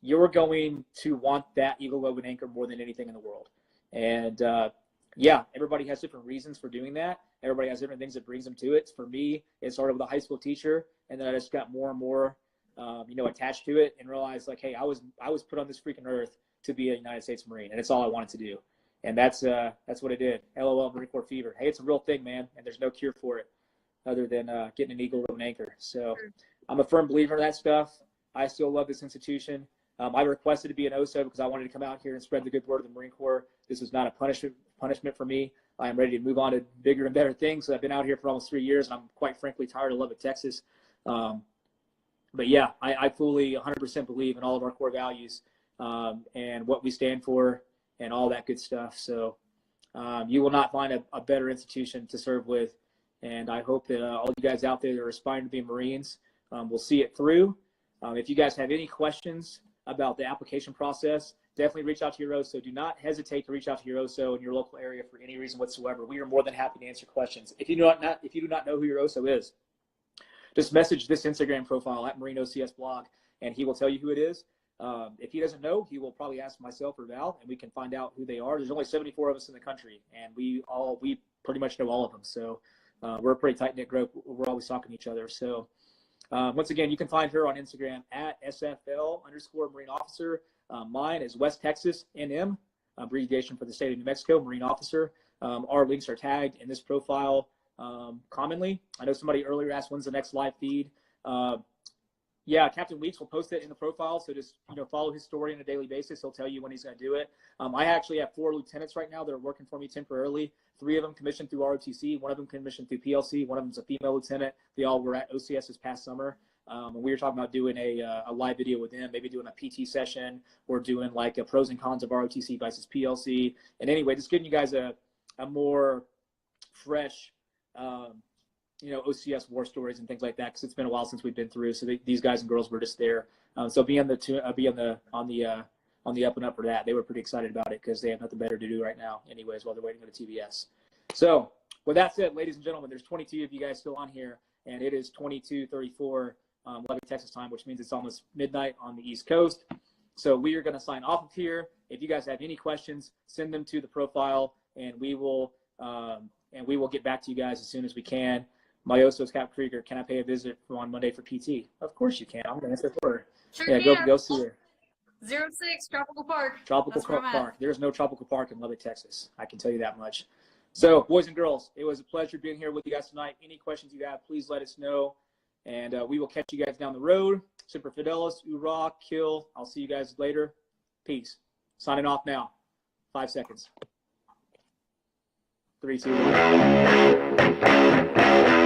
you're going to want that Eagle, Globe, and Anchor more than anything in the world. And yeah, everybody has different reasons for doing that. Everybody has different things that brings them to it. For me, it started with a high school teacher, and then I just got more and more, attached to it, and realized, like, hey, I was put on this freaking earth to be a United States Marine, and it's all I wanted to do. And that's what I did. LOL, Marine Corps fever. Hey, it's a real thing, man, and there's no cure for it other than getting an Eagle, Globe, and Anchor. So I'm a firm believer in that stuff. I still love this institution. I requested to be an OSO because I wanted to come out here and spread the good word of the Marine Corps. This was not a punishment for me. I am ready to move on to bigger and better things. So I've been out here for almost 3 years, and I'm quite frankly tired of Lubbock, Texas. But yeah, I fully 100% believe in all of our core values and what we stand for and all that good stuff. So you will not find a better institution to serve with. And I hope that all you guys out there that are aspiring to be Marines will see it through. If you guys have any questions about the application process, definitely reach out to your OSO. Do not hesitate to reach out to your OSO in your local area for any reason whatsoever. We are more than happy to answer questions. If you do not know who your OSO is, just message this Instagram profile at Marine OCS Blog, and he will tell you who it is. If he doesn't know, he will probably ask myself or Val, and we can find out who they are. There's only 74 of us in the country, and we pretty much know all of them. So we're a pretty tight-knit group. We're always talking to each other. So once again, you can find her on Instagram at SFL_Marine Officer. Mine is West Texas NM, abbreviation for the state of New Mexico, Marine Officer. Our links are tagged in this profile commonly. I know somebody earlier asked when's the next live feed. Yeah, Captain Weeks will post it in the profile, so just follow his story on a daily basis. He'll tell you when he's going to do it. I actually have 4 lieutenants right now that are working for me temporarily. 3 of them commissioned through ROTC, 1 of them commissioned through PLC, 1 of them's a female lieutenant. They all were at OCS this past summer. And we were talking about doing a live video with them, maybe doing a PT session or doing like a pros and cons of ROTC versus PLC. And anyway, just giving you guys a more fresh OCS war stories and things like that, because it's been a while since we've been through. So these guys and girls were just there. So be on the up and up for that. They were pretty excited about it because they have nothing better to do right now, anyways, while they're waiting for the TBS. So with that said, ladies and gentlemen, there's 22 of you guys still on here, and it is 22:34 Lubbock, Texas time, which means it's almost midnight on the East Coast. So we are going to sign off of here. If you guys have any questions, send them to the profile, and we will get back to you guys as soon as we can. My OSOs Captains Krygier, can I pay a visit on Monday for PT? Of course you can. I'm going to answer for her. Sure Yeah, can. go see her. 06 Tropical Park. Tropical That's where I'm at. Park. There's no Tropical Park in Lubbock, Texas. I can tell you that much. So, boys and girls, it was a pleasure being here with you guys tonight. Any questions you have, please let us know. And we will catch you guys down the road. Semper Fidelis, Ura, Kill. I'll see you guys later. Peace. Signing off now. 5 seconds. 3, 2, 1.